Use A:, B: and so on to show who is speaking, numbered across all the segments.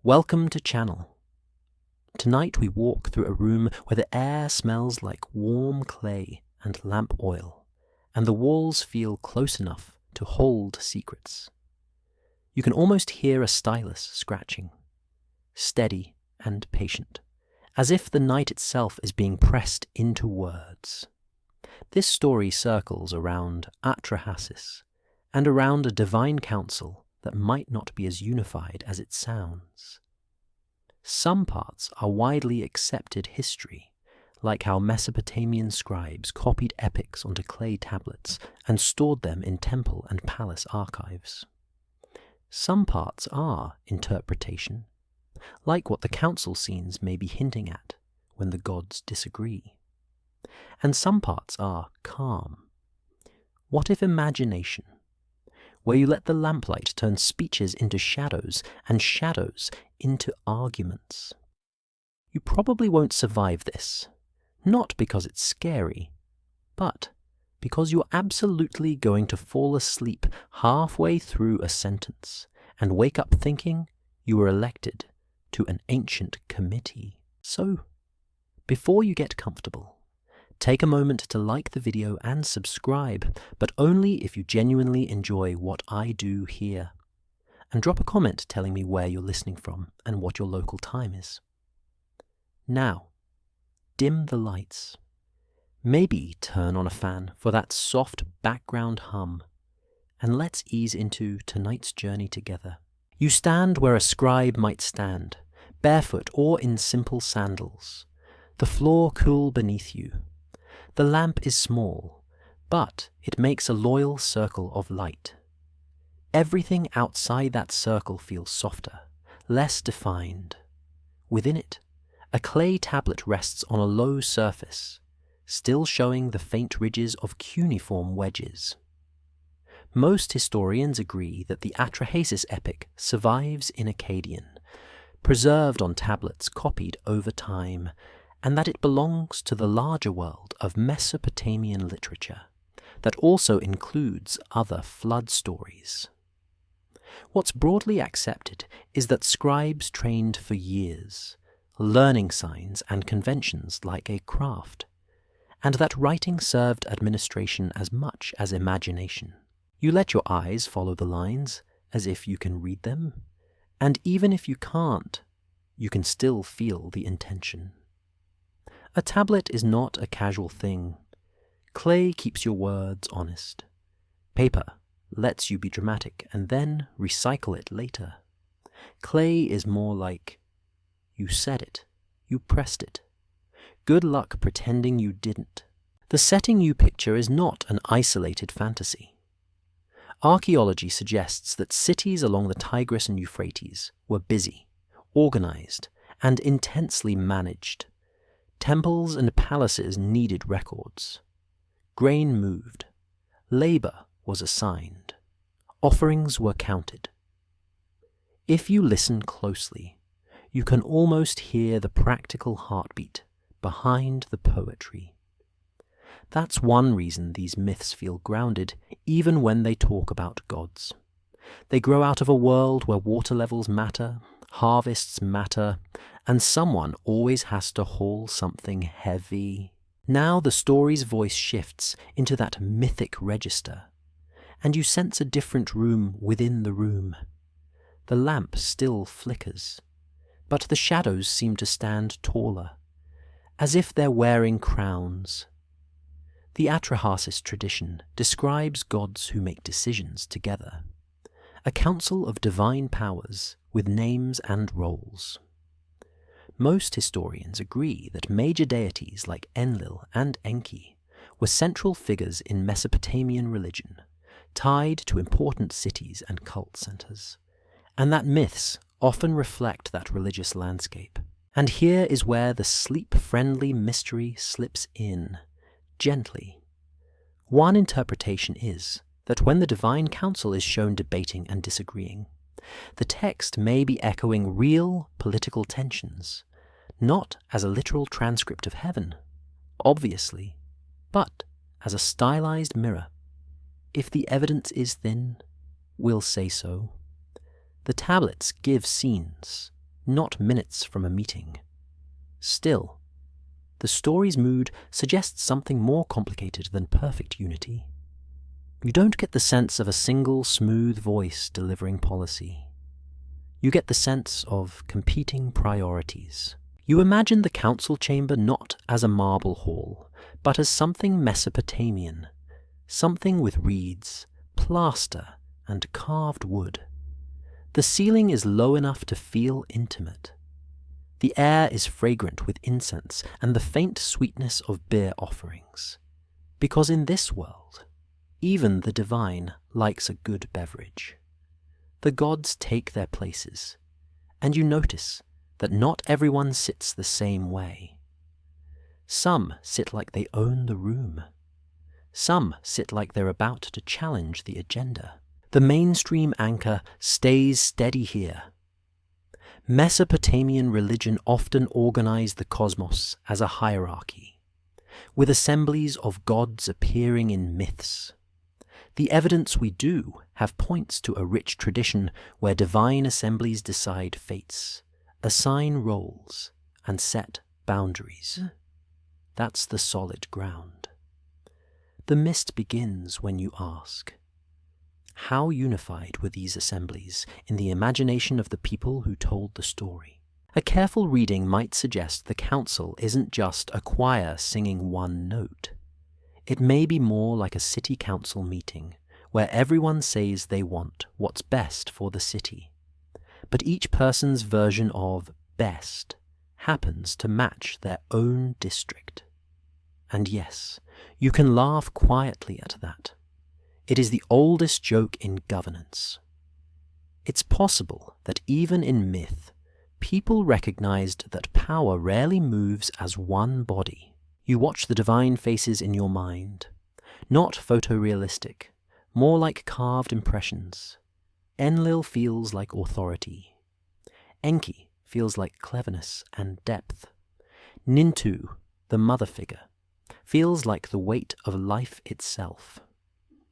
A: Welcome to Channel. Tonight we walk through a room where the air smells like warm clay and lamp oil, and the walls feel close enough to hold secrets. You can almost hear a stylus scratching, steady and patient, as if the night itself is being pressed into words. This story circles around Atrahasis, and around a divine council that might not be as unified as it sounds. Some parts are widely accepted history, like how Mesopotamian scribes copied epics onto clay tablets and stored them in temple and palace archives. Some parts are interpretation, like what the council scenes may be hinting at when the gods disagree. And some parts are calm. What if imagination, where you let the lamplight turn speeches into shadows and shadows into arguments? You probably won't survive this, not because it's scary, but because you're absolutely going to fall asleep halfway through a sentence and wake up thinking you were elected to an ancient committee. So, before you get comfortable, take a moment to like the video and subscribe, but only if you genuinely enjoy what I do here. And drop a comment telling me where you're listening from and what your local time is. Now, dim the lights. Maybe turn on a fan for that soft background hum, and let's ease into tonight's journey together. You stand where a scribe might stand, barefoot or in simple sandals, the floor cool beneath you. The lamp is small, but it makes a loyal circle of light. Everything outside that circle feels softer, less defined. Within it, a clay tablet rests on a low surface, still showing the faint ridges of cuneiform wedges. Most historians agree that the Atrahasis epic survives in Akkadian, preserved on tablets copied over time, and that it belongs to the larger world of Mesopotamian literature that also includes other flood stories. What's broadly accepted is that scribes trained for years, learning signs and conventions like a craft, and that writing served administration as much as imagination. You let your eyes follow the lines as if you can read them, and even if you can't, you can still feel the intention. A tablet is not a casual thing. Clay keeps your words honest. Paper lets you be dramatic and then recycle it later. Clay is more like, you said it, you pressed it. Good luck pretending you didn't. The setting you picture is not an isolated fantasy. Archaeology suggests that cities along the Tigris and Euphrates were busy, organized, and intensely managed. Temples and palaces needed records. Grain moved. Labor was assigned. Offerings were counted. If you listen closely, you can almost hear the practical heartbeat behind the poetry. That's one reason these myths feel grounded, even when they talk about gods. They grow out of a world where water levels matter, harvests matter, and someone always has to haul something heavy. Now the story's voice shifts into that mythic register, and you sense a different room within the room. The lamp still flickers, but the shadows seem to stand taller, as if they're wearing crowns. The Atrahasis tradition describes gods who make decisions together, a council of divine powers with names and roles. Most historians agree that major deities like Enlil and Enki were central figures in Mesopotamian religion, tied to important cities and cult centers, and that myths often reflect that religious landscape. And here is where the sleep-friendly mystery slips in, gently. One interpretation is that when the divine council is shown debating and disagreeing, the text may be echoing real political tensions, not as a literal transcript of heaven, obviously, but as a stylized mirror. If the evidence is thin, we'll say so. The tablets give scenes, not minutes from a meeting. Still, the story's mood suggests something more complicated than perfect unity. You don't get the sense of a single smooth voice delivering policy. You get the sense of competing priorities. You imagine the council chamber not as a marble hall, but as something Mesopotamian, something with reeds, plaster, and carved wood. The ceiling is low enough to feel intimate. The air is fragrant with incense and the faint sweetness of beer offerings. Because in this world, even the divine likes a good beverage. The gods take their places, and you notice that not everyone sits the same way. Some sit like they own the room. Some sit like they're about to challenge the agenda. The mainstream anchor stays steady here. Mesopotamian religion often organized the cosmos as a hierarchy, with assemblies of gods appearing in myths. The evidence we do have points to a rich tradition where divine assemblies decide fates, assign roles, and set boundaries. That's the solid ground. The mist begins when you ask, how unified were these assemblies in the imagination of the people who told the story? A careful reading might suggest the council isn't just a choir singing one note. It may be more like a city council meeting, where everyone says they want what's best for the city. But each person's version of best happens to match their own district. And yes, you can laugh quietly at that. It is the oldest joke in governance. It's possible that even in myth, people recognized that power rarely moves as one body. You watch the divine faces in your mind, not photorealistic, more like carved impressions. Enlil feels like authority. Enki feels like cleverness and depth. Nintu, the mother figure, feels like the weight of life itself.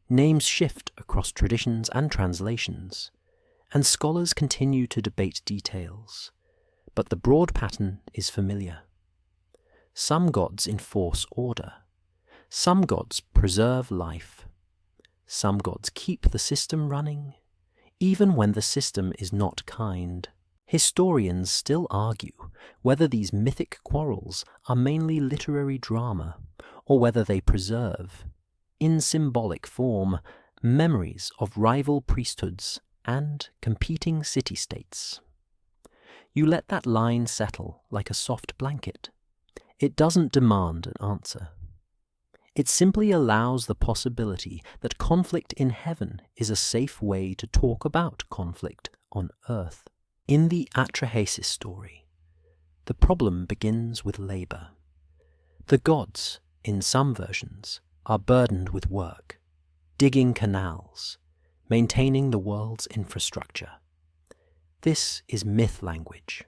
A: Names shift across traditions and translations, and scholars continue to debate details, but the broad pattern is familiar. Some gods enforce order. Some gods preserve life. Some gods keep the system running, even when the system is not kind. Historians still argue whether these mythic quarrels are mainly literary drama, or whether they preserve, in symbolic form, memories of rival priesthoods and competing city-states. You let that line settle like a soft blanket. It doesn't demand an answer. It simply allows the possibility that conflict in heaven is a safe way to talk about conflict on earth. In the Atrahasis story, the problem begins with labor. The gods, in some versions, are burdened with work, digging canals, maintaining the world's infrastructure. This is myth language,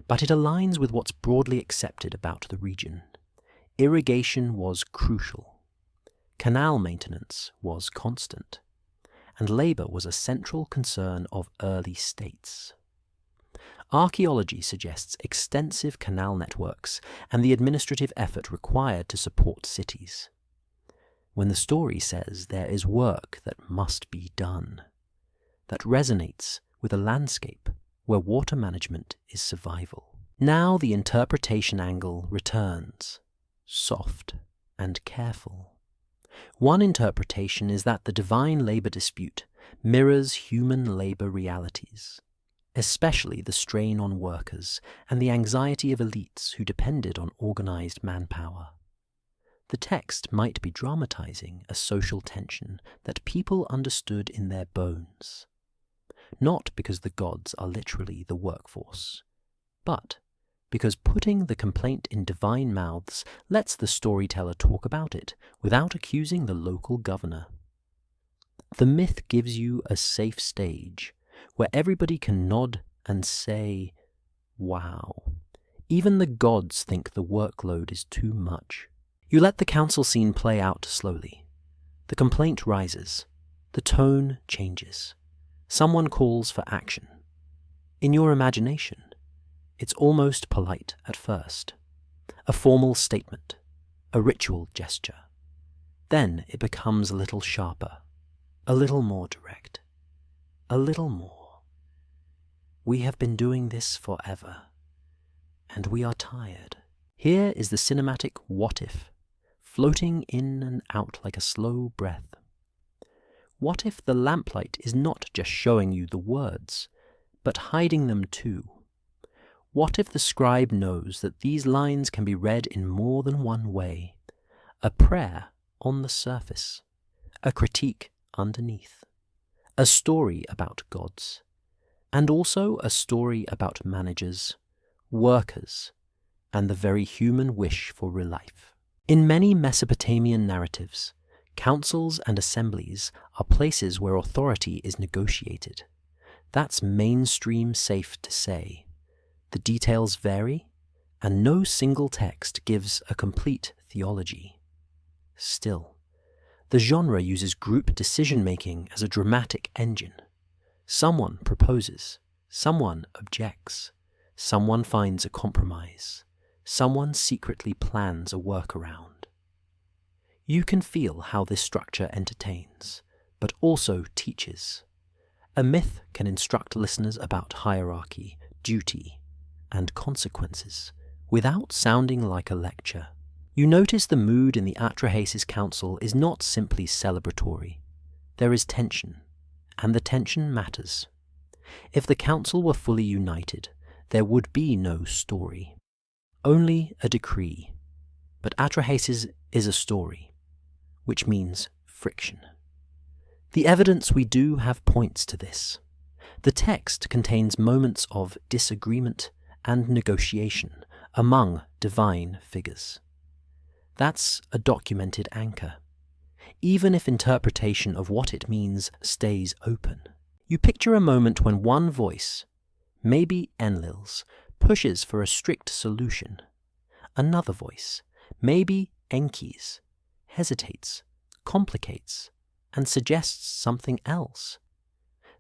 A: but it aligns with what's broadly accepted about the region. Irrigation was crucial, canal maintenance was constant, and labor was a central concern of early states. Archaeology suggests extensive canal networks and the administrative effort required to support cities. When the story says there is work that must be done, that resonates with a landscape where water management is survival. Now the interpretation angle returns, soft and careful. One interpretation is that the divine labor dispute mirrors human labor realities, especially the strain on workers and the anxiety of elites who depended on organized manpower. The text might be dramatizing a social tension that people understood in their bones, not because the gods are literally the workforce, but because putting the complaint in divine mouths lets the storyteller talk about it without accusing the local governor. The myth gives you a safe stage where everybody can nod and say, wow. Even the gods think the workload is too much. You let the council scene play out slowly. The complaint rises. The tone changes. Someone calls for action. In your imagination, It's almost polite at first, a formal statement, a ritual gesture. Then it becomes a little sharper, a little more direct, a little more. We have been doing this forever, and we are tired. Here is the cinematic what if, floating in and out like a slow breath. What if the lamplight is not just showing you the words, but hiding them too? What if the scribe knows that these lines can be read in more than one way? A prayer on the surface, a critique underneath, a story about gods, and also a story about managers, workers, and the very human wish for relief. In many Mesopotamian narratives, councils and assemblies are places where authority is negotiated. That's mainstream safe to say. The details vary, and no single text gives a complete theology. Still, the genre uses group decision-making as a dramatic engine. Someone proposes, someone objects, someone finds a compromise, someone secretly plans a workaround. You can feel how this structure entertains, but also teaches. A myth can instruct listeners about hierarchy, duty, and consequences, without sounding like a lecture. You notice the mood in the Atrahasis council is not simply celebratory. There is tension, and the tension matters. If the council were fully united, there would be no story, only a decree. But Atrahasis is a story, which means friction. The evidence we do have points to this. The text contains moments of disagreement and negotiation among divine figures. That's a documented anchor, even if interpretation of what it means stays open. You picture a moment when one voice, maybe Enlil's, pushes for a strict solution. Another voice, maybe Enki's, hesitates, complicates, and suggests something else.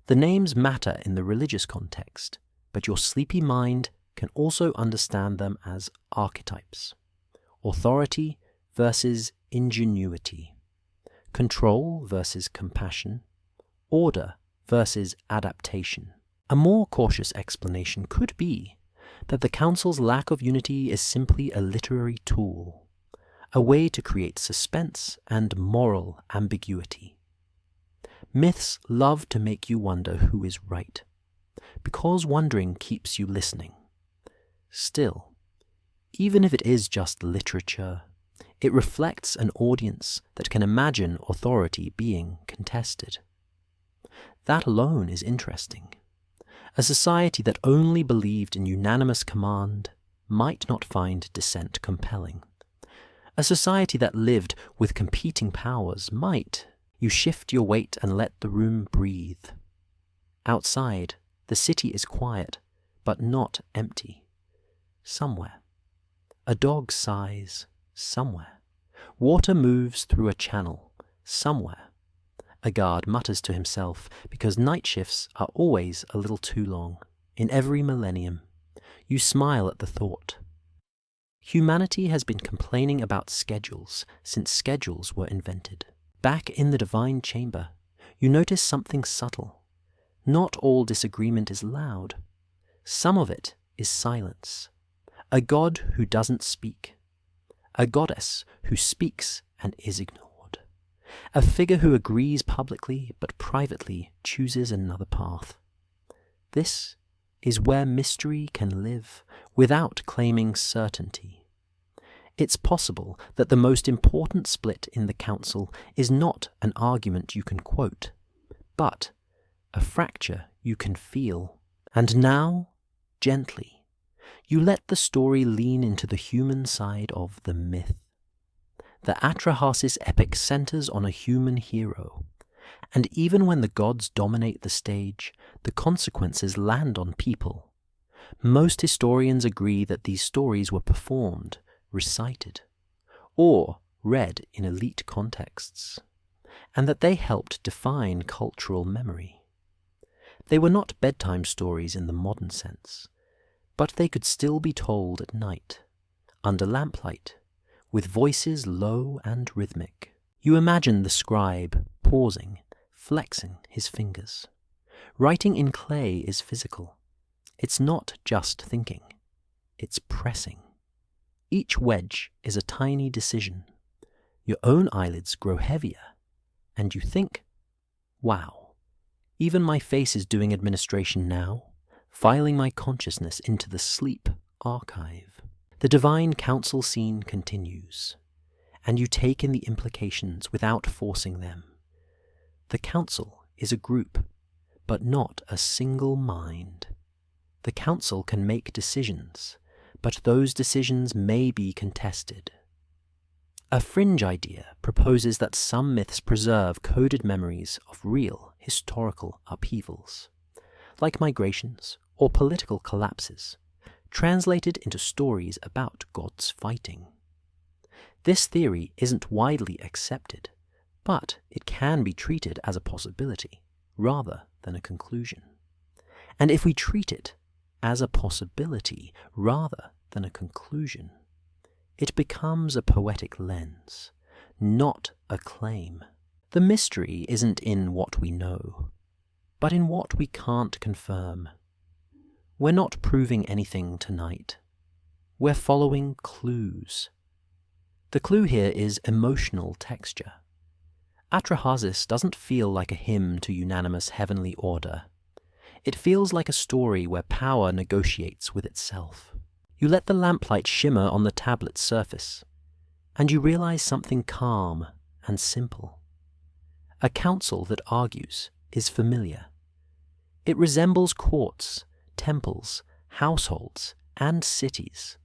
A: The names matter in the religious context, but your sleepy mind can also understand them as archetypes. Authority versus ingenuity, control versus compassion, order versus adaptation. A more cautious explanation could be that the council's lack of unity is simply a literary tool, a way to create suspense and moral ambiguity. Myths love to make you wonder who is right, because wondering keeps you listening. Still, even if it is just literature, it reflects an audience that can imagine authority being contested. That alone is interesting. A society that only believed in unanimous command might not find dissent compelling. A society that lived with competing powers might. You shift your weight and let the room breathe. Outside, the city is quiet, but not empty. Somewhere. A dog sighs. Somewhere. Water moves through a channel. Somewhere. A guard mutters to himself because night shifts are always a little too long. In every millennium, you smile at the thought. Humanity has been complaining about schedules since schedules were invented. Back in the divine chamber, you notice something subtle. Not all disagreement is loud. Some of it is silence. A god who doesn't speak. A goddess who speaks and is ignored. A figure who agrees publicly but privately chooses another path. This is where mystery can live without claiming certainty. It's possible that the most important split in the council is not an argument you can quote, but a fracture you can feel. And now, gently, you let the story lean into the human side of the myth. The Atrahasis epic centers on a human hero, and even when the gods dominate the stage, the consequences land on people. Most historians agree that these stories were performed, recited, or read in elite contexts, and that they helped define cultural memory. They were not bedtime stories in the modern sense. But they could still be told at night, under lamplight, with voices low and rhythmic. You imagine the scribe pausing, flexing his fingers. Writing in clay is physical. It's not just thinking, it's pressing. Each wedge is a tiny decision. Your own eyelids grow heavier, and you think, wow, even my face is doing administration now, filing my consciousness into the sleep archive. The divine council scene continues, and you take in the implications without forcing them. The council is a group, but not a single mind. The council can make decisions, but those decisions may be contested. A fringe idea proposes that some myths preserve coded memories of real historical upheavals, like migrations or political collapses, translated into stories about gods fighting. This theory isn't widely accepted, but it can be treated as a possibility rather than a conclusion. And if we treat it as a possibility rather than a conclusion, it becomes a poetic lens, not a claim. The mystery isn't in what we know, but in what we can't confirm. We're not proving anything tonight. We're following clues. The clue here is emotional texture. Atrahasis doesn't feel like a hymn to unanimous heavenly order. It feels like a story where power negotiates with itself. You let the lamplight shimmer on the tablet's surface, and you realize something calm and simple. A council that argues is familiar. It resembles courts, temples, households, and cities.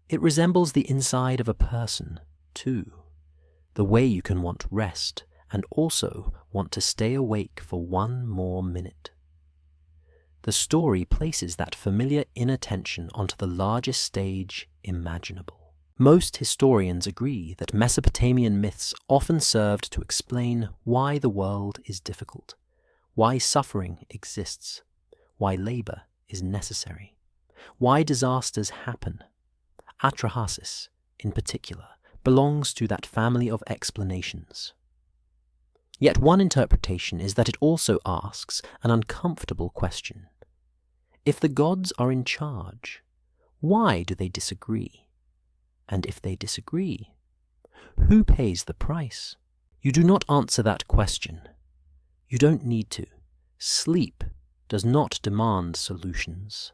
A: It resembles the inside of a person, too. The way you can want rest and also want to stay awake for one more minute. The story places that familiar inner tension onto the largest stage imaginable. Most historians agree that Mesopotamian myths often served to explain why the world is difficult, why suffering exists, why labor is necessary, why disasters happen. Atrahasis, in particular, belongs to that family of explanations. Yet one interpretation is that it also asks an uncomfortable question. If the gods are in charge, why do they disagree? And if they disagree, who pays the price? You do not answer that question. You don't need to. Sleep does not demand solutions.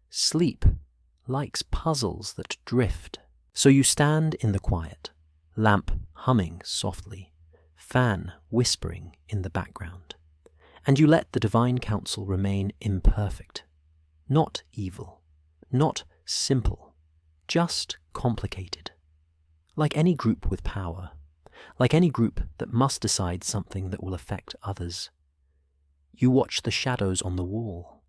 A: Sleep likes puzzles that drift. So you stand in the quiet, lamp humming softly, fan whispering in the background, and you let the divine counsel remain imperfect, not evil, not simple, just complicated. Like any group with power, like any group that must decide something that will affect others. You watch the shadows on the wall,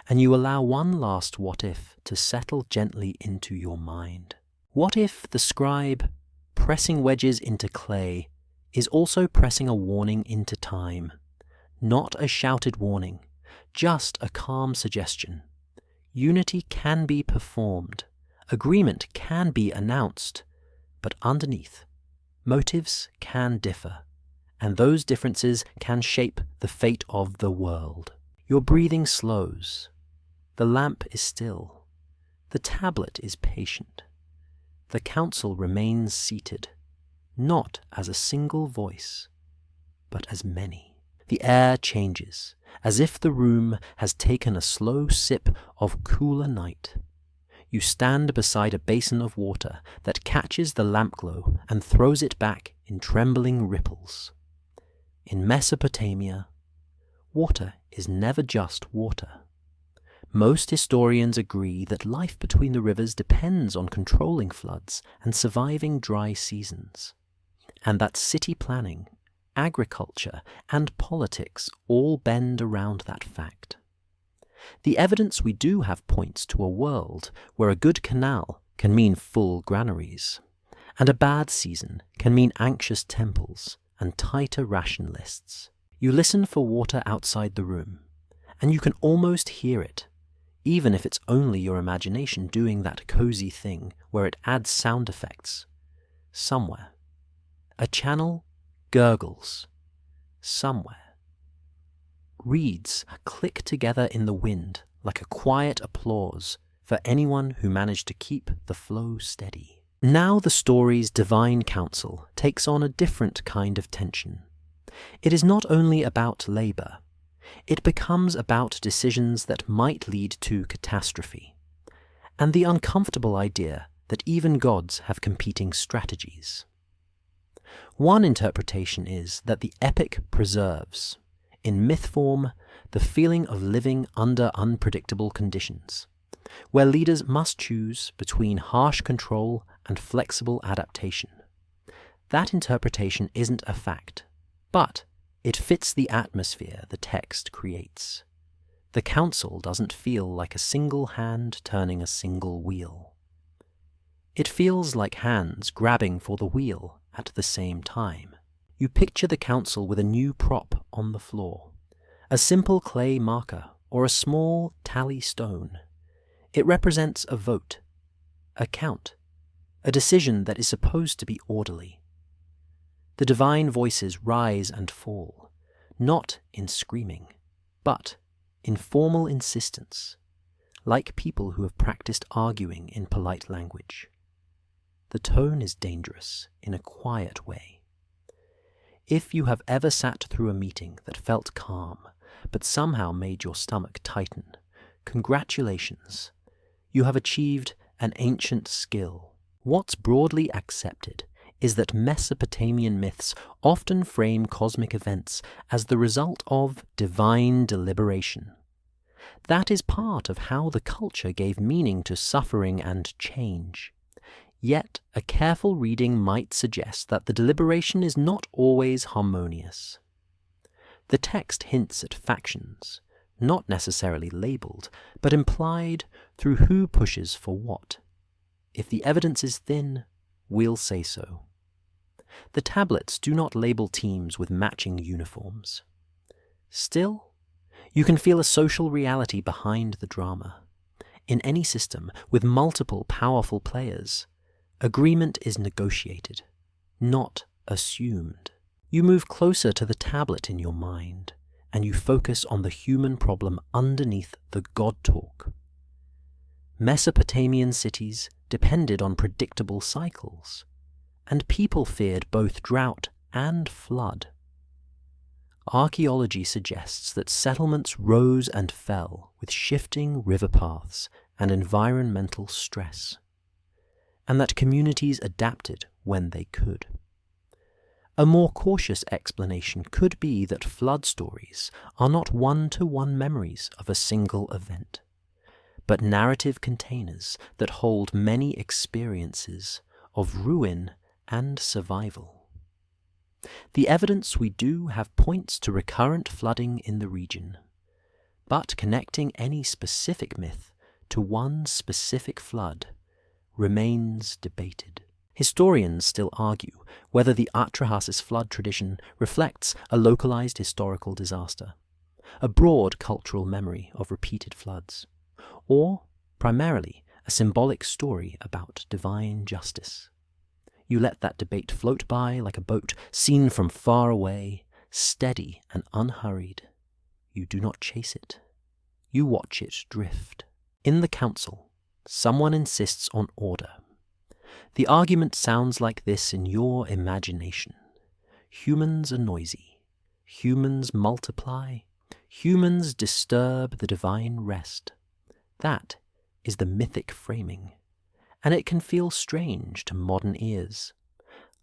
A: and you allow one last what if to settle gently into your mind. What if the scribe, pressing wedges into clay, is also pressing a warning into time? Not a shouted warning, just a calm suggestion. Unity can be performed, agreement can be announced, but underneath, motives can differ, and those differences can shape the fate of the world. Your breathing slows. The lamp is still. The tablet is patient. The council remains seated, not as a single voice, but as many. The air changes, as if the room has taken a slow sip of cooler night. You stand beside a basin of water that catches the lamp glow and throws it back in trembling ripples. In Mesopotamia, water is never just water. Most historians agree that life between the rivers depends on controlling floods and surviving dry seasons, and that city planning, agriculture, and politics all bend around that fact. The evidence we do have points to a world where a good canal can mean full granaries, and a bad season can mean anxious temples and tighter ration lists. You listen for water outside the room, and you can almost hear it. even if it's only your imagination doing that cozy thing where it adds sound effects. Somewhere. A channel gurgles. Somewhere. Reeds click together in the wind like a quiet applause for anyone who managed to keep the flow steady. Now the story's divine counsel takes on a different kind of tension. It is not only about labor. It becomes about decisions that might lead to catastrophe, and the uncomfortable idea that even gods have competing strategies. One interpretation is that the epic preserves, in myth form, the feeling of living under unpredictable conditions, where leaders must choose between harsh control and flexible adaptation. That interpretation isn't a fact, but it fits the atmosphere the text creates. The council doesn't feel like a single hand turning a single wheel. It feels like hands grabbing for the wheel at the same time. You picture the council with a new prop on the floor, a simple clay marker or a small tally stone. It represents a vote, a count, a decision that is supposed to be orderly. The divine voices rise and fall, not in screaming, but in formal insistence, like people who have practiced arguing in polite language. The tone is dangerous in a quiet way. If you have ever sat through a meeting that felt calm, but somehow made your stomach tighten, congratulations, you have achieved an ancient skill. What's broadly accepted is that Mesopotamian myths often frame cosmic events as the result of divine deliberation. That is part of how the culture gave meaning to suffering and change. Yet a careful reading might suggest that the deliberation is not always harmonious. The text hints at factions, not necessarily labelled, but implied through who pushes for what. If the evidence is thin, we'll say so. The tablets do not label teams with matching uniforms. Still, you can feel a social reality behind the drama. In any system with multiple powerful players, agreement is negotiated, not assumed. You move closer to the tablet in your mind, and you focus on the human problem underneath the god talk. Mesopotamian cities depended on predictable cycles, and people feared both drought and flood. Archaeology suggests that settlements rose and fell with shifting river paths and environmental stress, and that communities adapted when they could. A more cautious explanation could be that flood stories are not one-to-one memories of a single event, but narrative containers that hold many experiences of ruin and survival. The evidence we do have points to recurrent flooding in the region, but connecting any specific myth to one specific flood remains debated. Historians still argue whether the Atrahasis flood tradition reflects a localized historical disaster, a broad cultural memory of repeated floods, or primarily a symbolic story about divine justice. You let that debate float by like a boat seen from far away, steady and unhurried. You do not chase it. You watch it drift. In the council, someone insists on order. The argument sounds like this in your imagination. Humans are noisy. Humans multiply. Humans disturb the divine rest. That is the mythic framing, and it can feel strange to modern ears,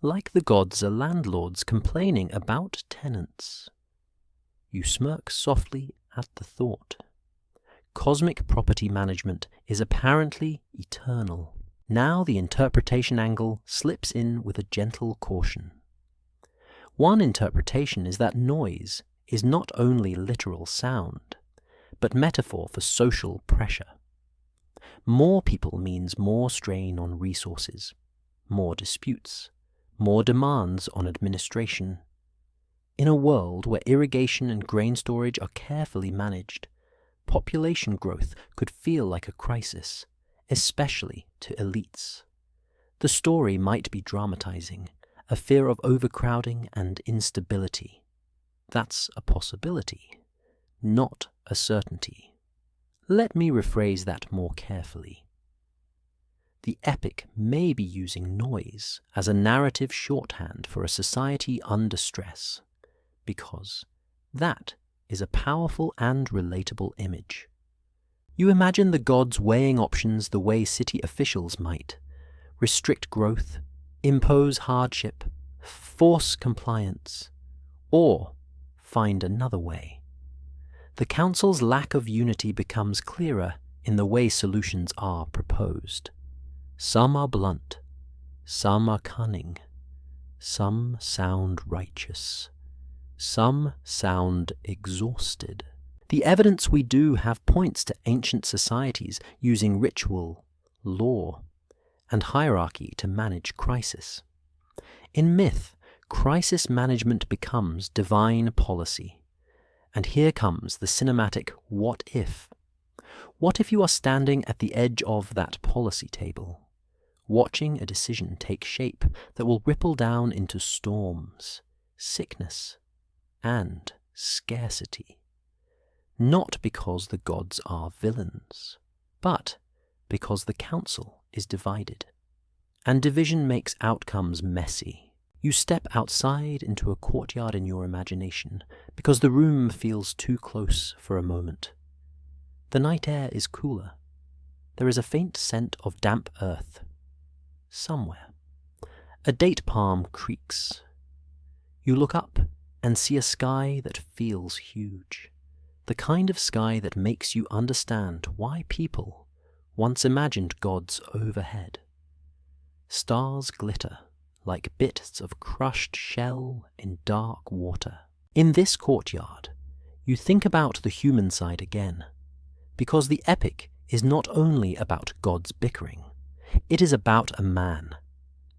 A: like the gods are landlords complaining about tenants. You smirk softly at the thought. Cosmic property management is apparently eternal. Now the interpretation angle slips in with a gentle caution. One interpretation is that noise is not only literal sound, but metaphor for social pressure. More people means more strain on resources, more disputes, more demands on administration. In a world where irrigation and grain storage are carefully managed, population growth could feel like a crisis, especially to elites. The story might be dramatizing a fear of overcrowding and instability. That's a possibility, not a certainty. Let me rephrase that more carefully. The epic may be using noise as a narrative shorthand for a society under stress, because that is a powerful and relatable image. You imagine the gods weighing options the way city officials might: restrict growth, impose hardship, force compliance, or find another way. The council's lack of unity becomes clearer in the way solutions are proposed. Some are blunt, some are cunning, some sound righteous, some sound exhausted. The evidence we do have points to ancient societies using ritual, law, and hierarchy to manage crisis. In myth, crisis management becomes divine policy. And here comes the cinematic what if. What if you are standing at the edge of that policy table, watching a decision take shape that will ripple down into storms, sickness, and scarcity? Not because the gods are villains, but because the council is divided. And division makes outcomes messy. You step outside into a courtyard in your imagination because the room feels too close for a moment. The night air is cooler. There is a faint scent of damp earth. Somewhere. A date palm creaks. You look up and see a sky that feels huge. The kind of sky that makes you understand why people once imagined gods overhead. Stars glitter like bits of crushed shell in dark water. In this courtyard, you think about the human side again, because the epic is not only about gods bickering, it is about a man,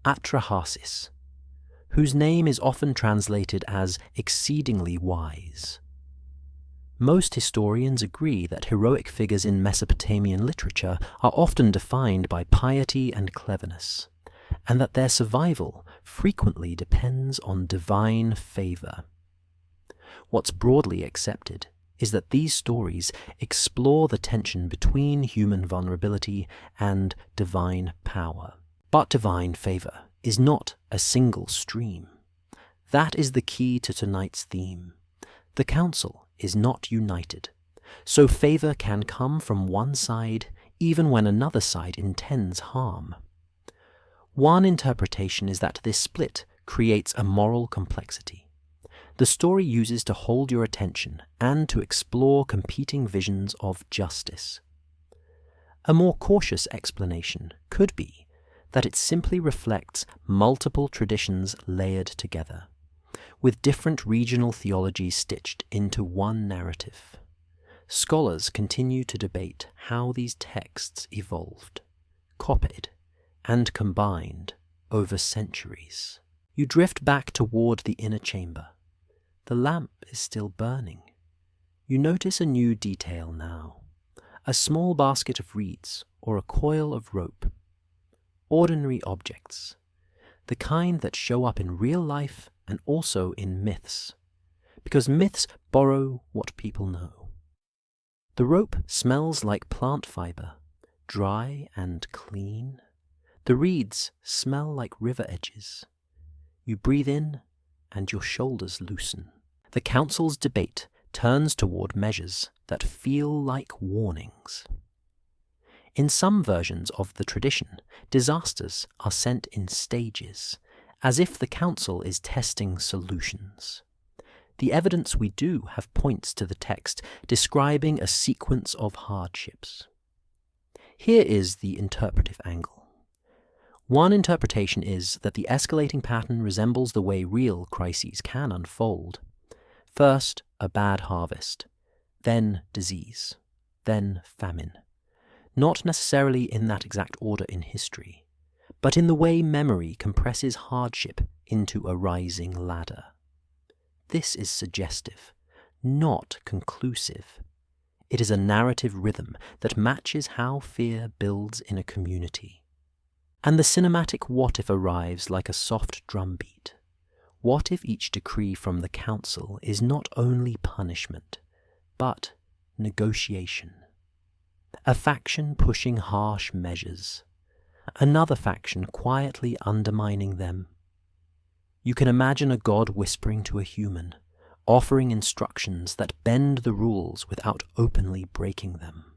A: Atrahasis, whose name is often translated as exceedingly wise. Most historians agree that heroic figures in Mesopotamian literature are often defined by piety and cleverness, and that their survival frequently depends on divine favor. What's broadly accepted is that these stories explore the tension between human vulnerability and divine power. But divine favor is not a single stream. That is the key to tonight's theme. The council is not united, so favor can come from one side even when another side intends harm. One interpretation is that this split creates a moral complexity. The story uses to hold your attention and to explore competing visions of justice. A more cautious explanation could be that it simply reflects multiple traditions layered together, with different regional theologies stitched into one narrative. Scholars continue to debate how these texts evolved, copied, and combined over centuries. You drift back toward the inner chamber. The lamp is still burning. You notice a new detail now: a small basket of reeds or a coil of rope. Ordinary objects, the kind that show up in real life and also in myths, because myths borrow what people know. The rope smells like plant fiber, dry and clean. The reeds smell like river edges. You breathe in, and your shoulders loosen. The council's debate turns toward measures that feel like warnings. In some versions of the tradition, disasters are sent in stages, as if the council is testing solutions. The evidence we do have points to the text describing a sequence of hardships. Here is the interpretive angle. One interpretation is that the escalating pattern resembles the way real crises can unfold. First, a bad harvest, then disease, then famine. Not necessarily in that exact order in history, but in the way memory compresses hardship into a rising ladder. This is suggestive, not conclusive. It is a narrative rhythm that matches how fear builds in a community. And the cinematic what if arrives like a soft drumbeat. What if each decree from the council is not only punishment, but negotiation? A faction pushing harsh measures, another faction quietly undermining them. You can imagine a god whispering to a human, offering instructions that bend the rules without openly breaking them.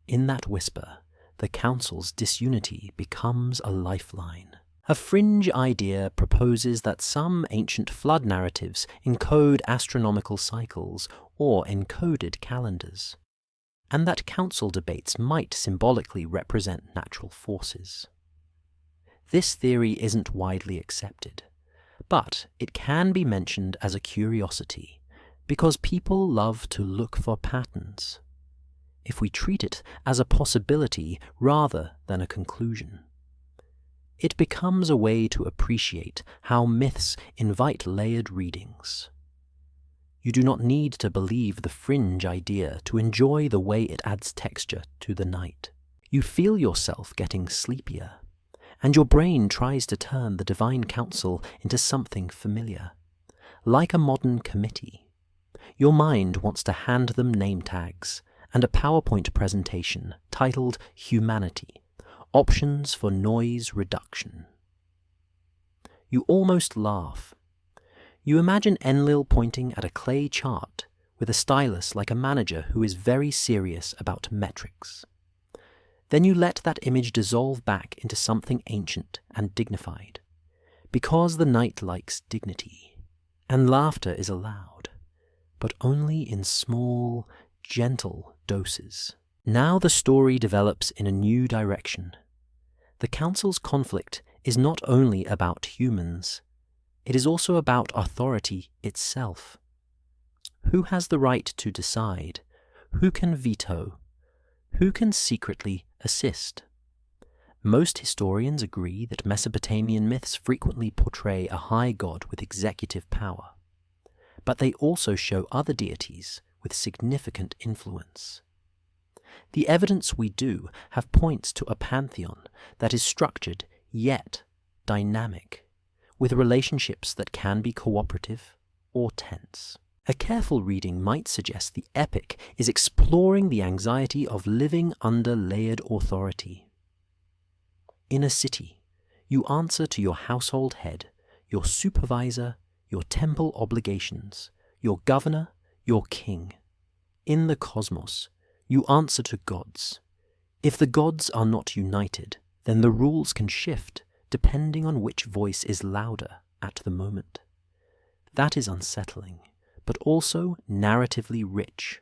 A: In that whisper, the council's disunity becomes a lifeline. A fringe idea proposes that some ancient flood narratives encode astronomical cycles or encoded calendars, and that council debates might symbolically represent natural forces. This theory isn't widely accepted, but it can be mentioned as a curiosity because people love to look for patterns. If we treat it as a possibility rather than a conclusion, it becomes a way to appreciate how myths invite layered readings. You do not need to believe the fringe idea to enjoy the way it adds texture to the night. You feel yourself getting sleepier, and your brain tries to turn the divine council into something familiar. Like a modern committee, your mind wants to hand them name tags and a PowerPoint presentation titled Humanity, Options for Noise Reduction. You almost laugh. You imagine Enlil pointing at a clay chart with a stylus like a manager who is very serious about metrics. Then you let that image dissolve back into something ancient and dignified, because the night likes dignity, and laughter is allowed, but only in small, gentle doses. Now the story develops in a new direction. The council's conflict is not only about humans, it is also about authority itself. Who has the right to decide? Who can veto? Who can secretly assist? Most historians agree that Mesopotamian myths frequently portray a high god with executive power, but they also show other deities with significant influence. The evidence we do have points to a pantheon that is structured yet dynamic, with relationships that can be cooperative or tense. A careful reading might suggest the epic is exploring the anxiety of living under layered authority. In a city, you answer to your household head, your supervisor, your temple obligations, your governor, your king. In the cosmos, you answer to gods. If the gods are not united, then the rules can shift depending on which voice is louder at the moment. That is unsettling, but also narratively rich.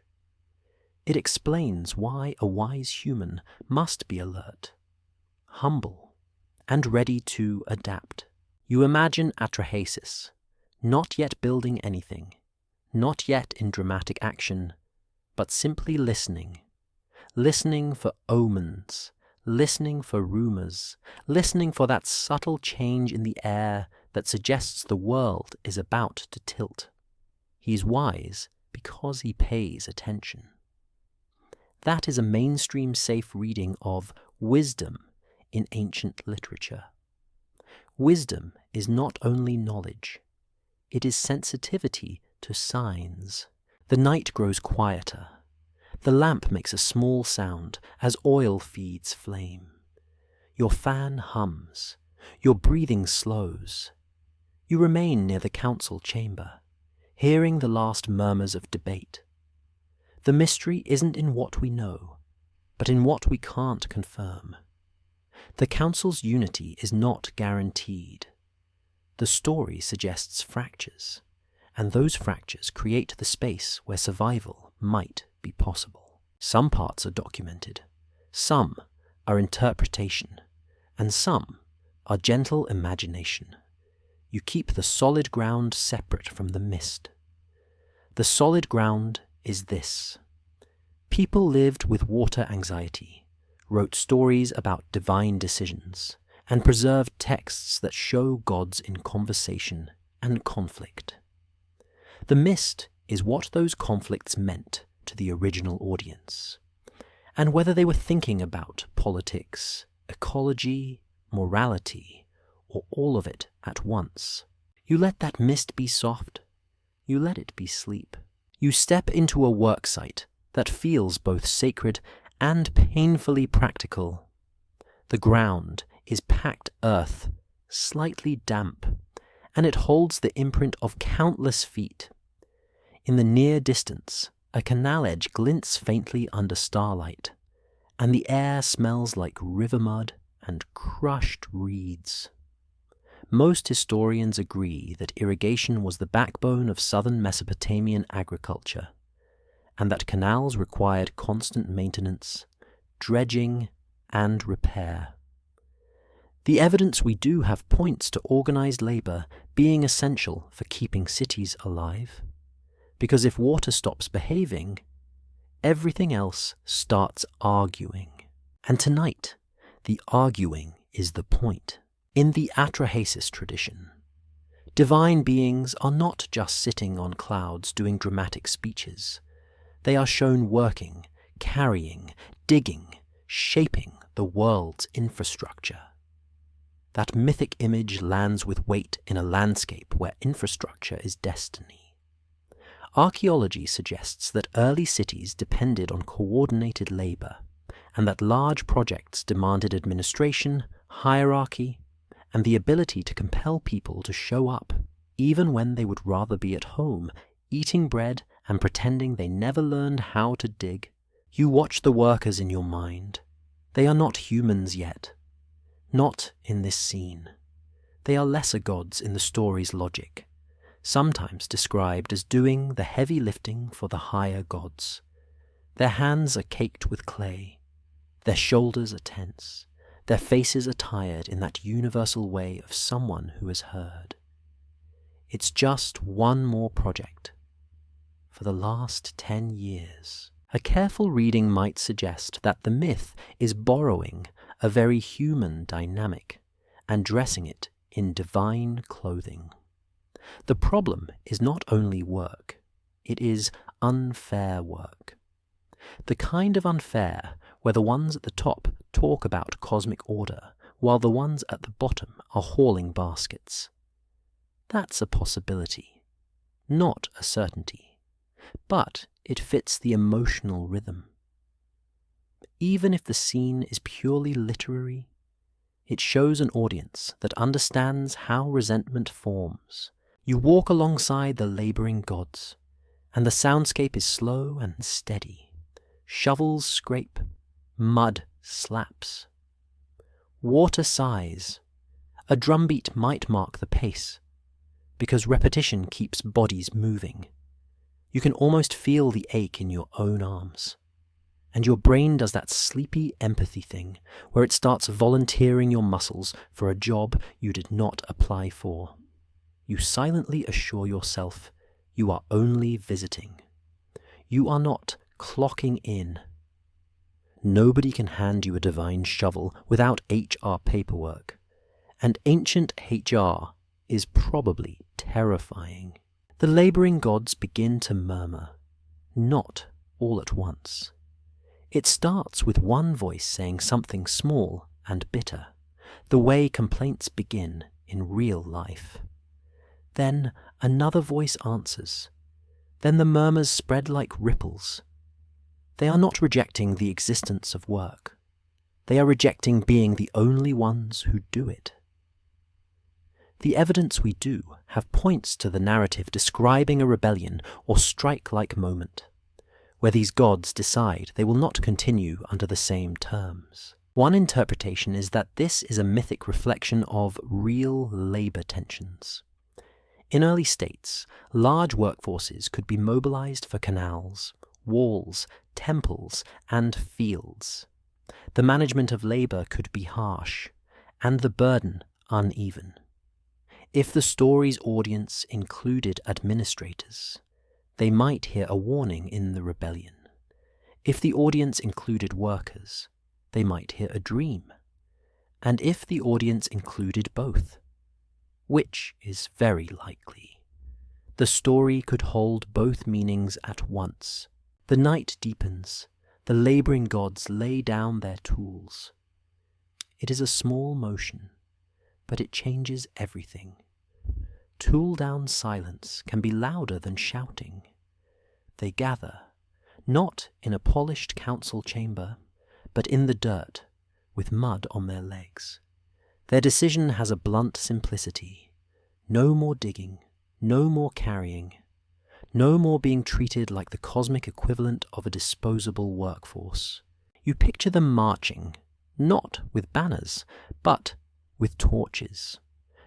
A: It explains why a wise human must be alert, humble, and ready to adapt. You imagine Atrahasis, not yet building anything, not yet in dramatic action, but simply listening. Listening for omens, listening for rumors, listening for that subtle change in the air that suggests the world is about to tilt. He's wise because he pays attention. That is a mainstream safe reading of wisdom in ancient literature. Wisdom is not only knowledge, it is sensitivity to signs. The night grows quieter. The lamp makes a small sound as oil feeds flame. Your fan hums. Your breathing slows. You remain near the council chamber, hearing the last murmurs of debate. The mystery isn't in what we know, but in what we can't confirm. The council's unity is not guaranteed. The story suggests fractures, and those fractures create the space where survival might be possible. Some parts are documented, some are interpretation, and some are gentle imagination. You keep the solid ground separate from the mist. The solid ground is this. People lived with water anxiety, wrote stories about divine decisions, and preserved texts that show gods in conversation and conflict. The mist is what those conflicts meant to the original audience, and whether they were thinking about politics, ecology, morality, or all of it at once. You let that mist be soft, you let it be sleep. You step into a worksite that feels both sacred and painfully practical. The ground is packed earth, slightly damp, and it holds the imprint of countless feet. In the near distance, a canal edge glints faintly under starlight, and the air smells like river mud and crushed reeds. Most historians agree that irrigation was the backbone of southern Mesopotamian agriculture, and that canals required constant maintenance, dredging, and repair. The evidence we do have points to organized labor being essential for keeping cities alive, because if water stops behaving, everything else starts arguing. And tonight, the arguing is the point. In the Atrahasis tradition, divine beings are not just sitting on clouds doing dramatic speeches. They are shown working, carrying, digging, shaping the world's infrastructure. That mythic image lands with weight in a landscape where infrastructure is destiny. Archaeology suggests that early cities depended on coordinated labor, and that large projects demanded administration, hierarchy, and the ability to compel people to show up, even when they would rather be at home, eating bread and pretending they never learned how to dig. You watch the workers in your mind. They are not humans yet. Not in this scene. They are lesser gods in the story's logic, sometimes described as doing the heavy lifting for the higher gods. Their hands are caked with clay. Their shoulders are tense. Their faces are tired in that universal way of someone who has heard. It's just one more project. For the last 10 years. A careful reading might suggest that the myth is borrowing a very human dynamic and dressing it in divine clothing. The problem is not only work, it is unfair work. The kind of unfair where the ones at the top talk about cosmic order while the ones at the bottom are hauling baskets. That's a possibility, not a certainty, but it fits the emotional rhythm. Even if the scene is purely literary, it shows an audience that understands how resentment forms. You walk alongside the laboring gods, and the soundscape is slow and steady. Shovels scrape, mud slaps. Water sighs. A drumbeat might mark the pace, because repetition keeps bodies moving. You can almost feel the ache in your own arms. And your brain does that sleepy empathy thing where it starts volunteering your muscles for a job you did not apply for. You silently assure yourself you are only visiting. You are not clocking in. Nobody can hand you a divine shovel without HR paperwork, and ancient HR is probably terrifying. The laboring gods begin to murmur, not all at once. It starts with one voice saying something small and bitter, the way complaints begin in real life. Then another voice answers. Then the murmurs spread like ripples. They are not rejecting the existence of work. They are rejecting being the only ones who do it. The evidence we do have points to the narrative describing a rebellion or strike-like moment, where these gods decide they will not continue under the same terms. One interpretation is that this is a mythic reflection of real labor tensions. In early states, large workforces could be mobilized for canals, walls, temples, and fields. The management of labor could be harsh, and the burden uneven. If the story's audience included administrators, they might hear a warning in the rebellion. If the audience included workers, they might hear a dream. And if the audience included both, which is very likely, the story could hold both meanings at once. The night deepens. The labouring gods lay down their tools. It is a small motion, but it changes everything. Tool-down silence can be louder than shouting. They gather, not in a polished council chamber, but in the dirt, with mud on their legs. Their decision has a blunt simplicity. No more digging, no more carrying, no more being treated like the cosmic equivalent of a disposable workforce. You picture them marching, not with banners, but with torches.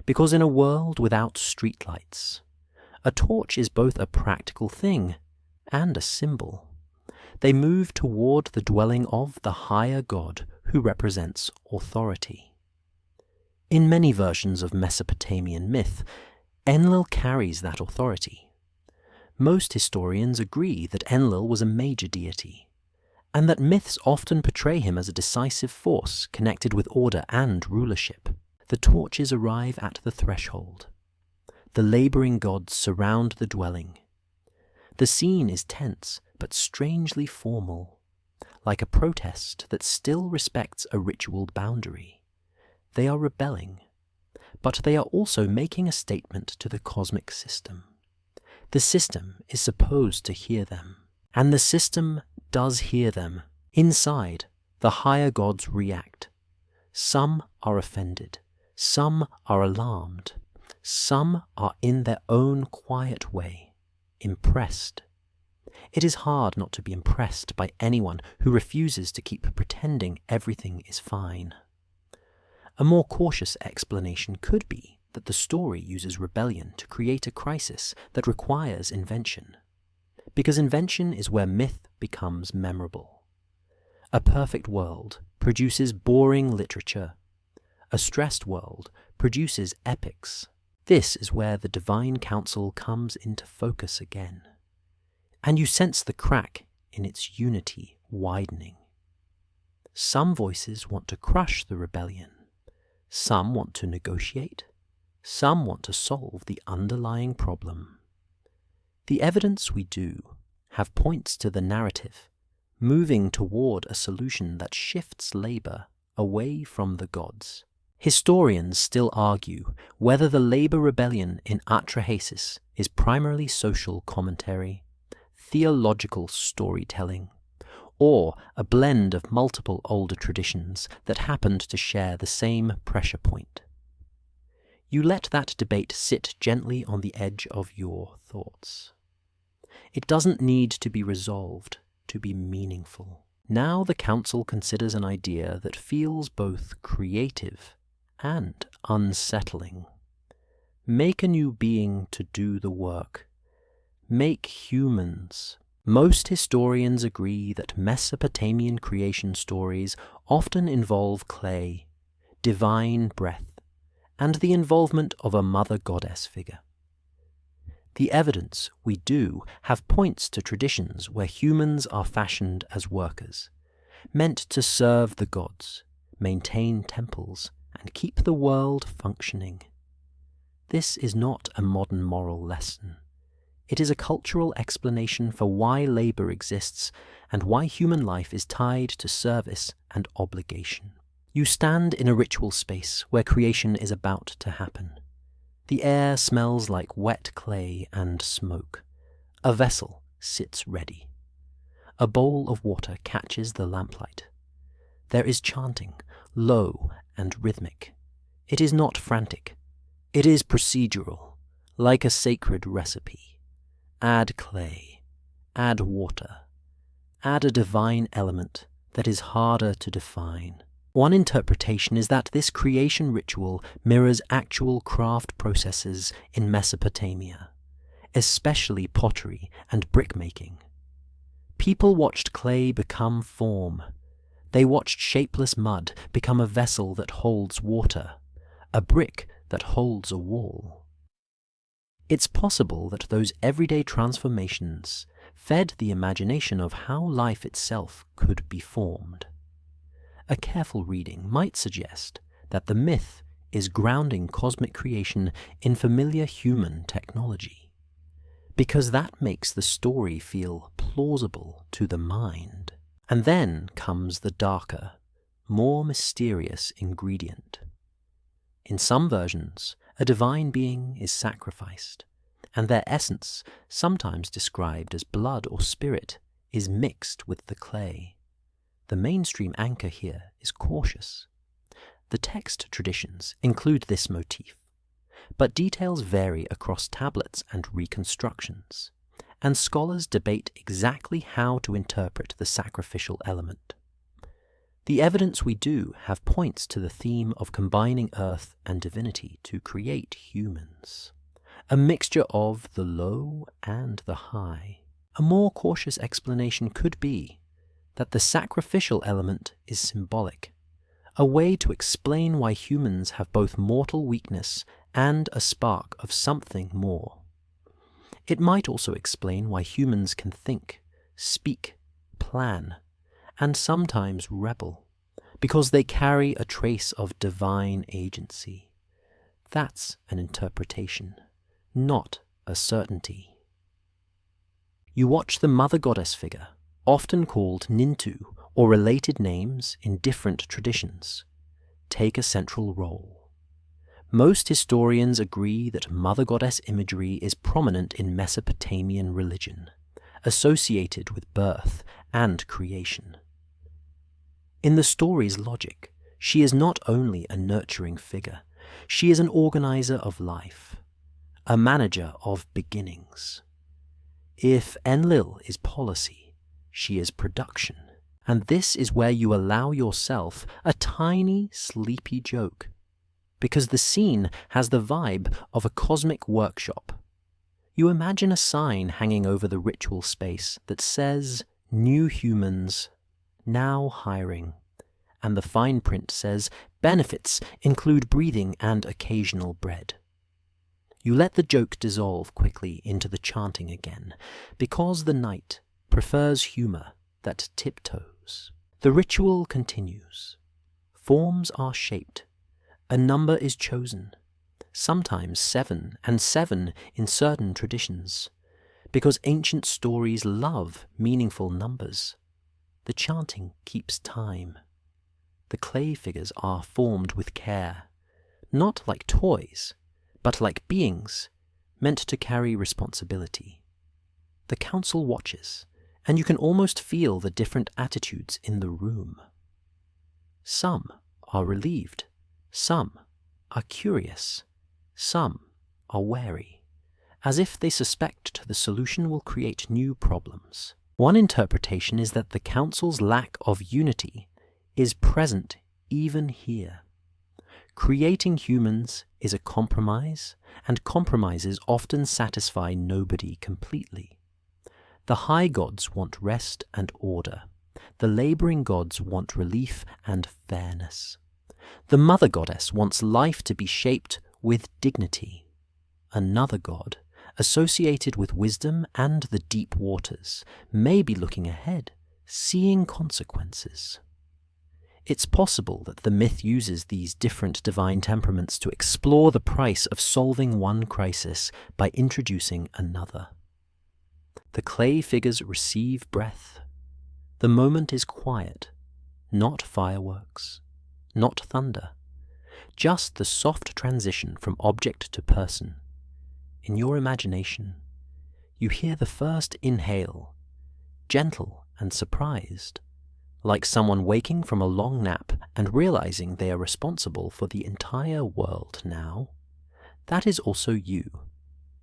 A: Because in a world without streetlights, a torch is both a practical thing and a symbol. They move toward the dwelling of the higher god who represents authority. In many versions of Mesopotamian myth, Enlil carries that authority. Most historians agree that Enlil was a major deity, and that myths often portray him as a decisive force connected with order and rulership. The torches arrive at the threshold. The labouring gods surround the dwelling. The scene is tense, but strangely formal, like a protest that still respects a ritual boundary. They are rebelling, but they are also making a statement to the cosmic system. The system is supposed to hear them, and the system does hear them. Inside, the higher gods react. Some are offended. Some are alarmed. Some are in their own quiet way, impressed. It is hard not to be impressed by anyone who refuses to keep pretending everything is fine. A more cautious explanation could be that the story uses rebellion to create a crisis that requires invention, because invention is where myth becomes memorable. A perfect world produces boring literature. A stressed world produces epics. This is where the divine council comes into focus again, and you sense the crack in its unity widening. Some voices want to crush the rebellion. Some want to negotiate. Some want to solve the underlying problem. The evidence we do have points to the narrative, moving toward a solution that shifts labour away from the gods. Historians still argue whether the labour rebellion in Atrahasis is primarily social commentary, theological storytelling, or a blend of multiple older traditions that happened to share the same pressure point. You let that debate sit gently on the edge of your thoughts. It doesn't need to be resolved to be meaningful. Now the council considers an idea that feels both creative and unsettling. Make a new being to do the work. Make humans. Most historians agree that Mesopotamian creation stories often involve clay, divine breath, and the involvement of a mother goddess figure. The evidence we do have points to traditions where humans are fashioned as workers, meant to serve the gods, maintain temples, and keep the world functioning. This is not a modern moral lesson. It is a cultural explanation for why labour exists and why human life is tied to service and obligation. You stand in a ritual space where creation is about to happen. The air smells like wet clay and smoke. A vessel sits ready. A bowl of water catches the lamplight. There is chanting, low and rhythmic. It is not frantic. It is procedural, like a sacred recipe. Add clay, add water, add a divine element that is harder to define. One interpretation is that this creation ritual mirrors actual craft processes in Mesopotamia, especially pottery and brickmaking. People watched clay become form. They watched shapeless mud become a vessel that holds water, a brick that holds a wall. It's possible that those everyday transformations fed the imagination of how life itself could be formed. A careful reading might suggest that the myth is grounding cosmic creation in familiar human technology. because that makes the story feel plausible to the mind. And then comes the darker, more mysterious ingredient. In some versions, a divine being is sacrificed, and their essence, sometimes described as blood or spirit, is mixed with the clay. The mainstream anchor here is cautious. The text traditions include this motif, but details vary across tablets and reconstructions, and scholars debate exactly how to interpret the sacrificial element. The evidence we do have points to the theme of combining earth and divinity to create humans, a mixture of the low and the high. A more cautious explanation could be that the sacrificial element is symbolic, a way to explain why humans have both mortal weakness and a spark of something more. It might also explain why humans can think, speak, plan, and sometimes rebel, because they carry a trace of divine agency. That's an interpretation, not a certainty. You watch the mother goddess figure, often called Nintu or related names in different traditions, take a central role. Most historians agree that mother goddess imagery is prominent in Mesopotamian religion, associated with birth and creation. In the story's logic, she is not only a nurturing figure, she is an organizer of life, a manager of beginnings. If Enlil is policy, she is production. And this is where you allow yourself a tiny, sleepy joke, because the scene has the vibe of a cosmic workshop. You imagine a sign hanging over the ritual space that says, "New humans, now hiring," and the fine print says, "Benefits include breathing and occasional bread." You let the joke dissolve quickly into the chanting again, because the night prefers humor that tiptoes. The ritual continues. Forms are shaped. A number is chosen, sometimes 7 and 7 in certain traditions, because ancient stories love meaningful numbers. The chanting keeps time. The clay figures are formed with care, not like toys, but like beings meant to carry responsibility. The council watches, and you can almost feel the different attitudes in the room. Some are relieved, some are curious, some are wary, as if they suspect the solution will create new problems. One interpretation is that the council's lack of unity is present even here. Creating humans is a compromise, and compromises often satisfy nobody completely. The high gods want rest and order. The laboring gods want relief and fairness. The mother goddess wants life to be shaped with dignity. Another god, associated with wisdom and the deep waters, may be looking ahead, seeing consequences. It's possible that the myth uses these different divine temperaments to explore the price of solving one crisis by introducing another. The clay figures receive breath. The moment is quiet, not fireworks, not thunder, just the soft transition from object to person. In your imagination, you hear the first inhale, gentle and surprised, like someone waking from a long nap and realizing they are responsible for the entire world now. That is also you,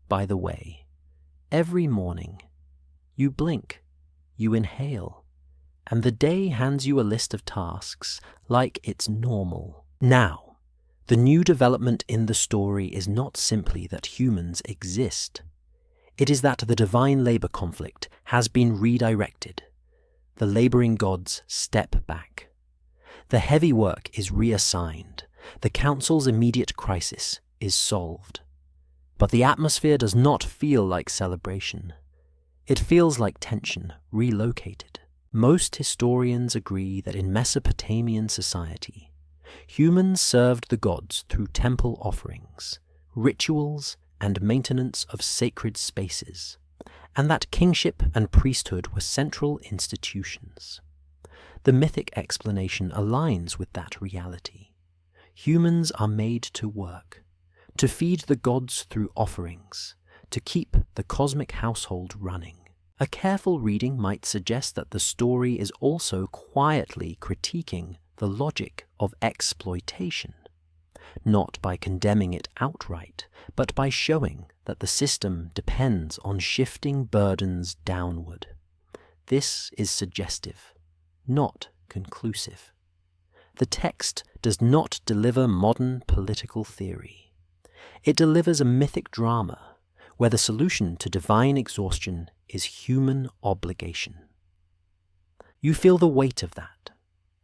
A: by the way. Every morning, you blink, you inhale, and the day hands you a list of tasks like it's normal. Now, the new development in the story is not simply that humans exist. It is that the divine labor conflict has been redirected. The laboring gods step back. The heavy work is reassigned. The council's immediate crisis is solved. But the atmosphere does not feel like celebration. It feels like tension relocated. Most historians agree that in Mesopotamian society, humans served the gods through temple offerings, rituals, and maintenance of sacred spaces. and that kingship and priesthood were central institutions. The mythic explanation aligns with that reality. Humans are made to work, to feed the gods through offerings, to keep the cosmic household running. A careful reading might suggest that the story is also quietly critiquing the logic of exploitation, not by condemning it outright, but by showing that the system depends on shifting burdens downward. This is suggestive, not conclusive. The text does not deliver modern political theory. It delivers a mythic drama where the solution to divine exhaustion is human obligation. You feel the weight of that,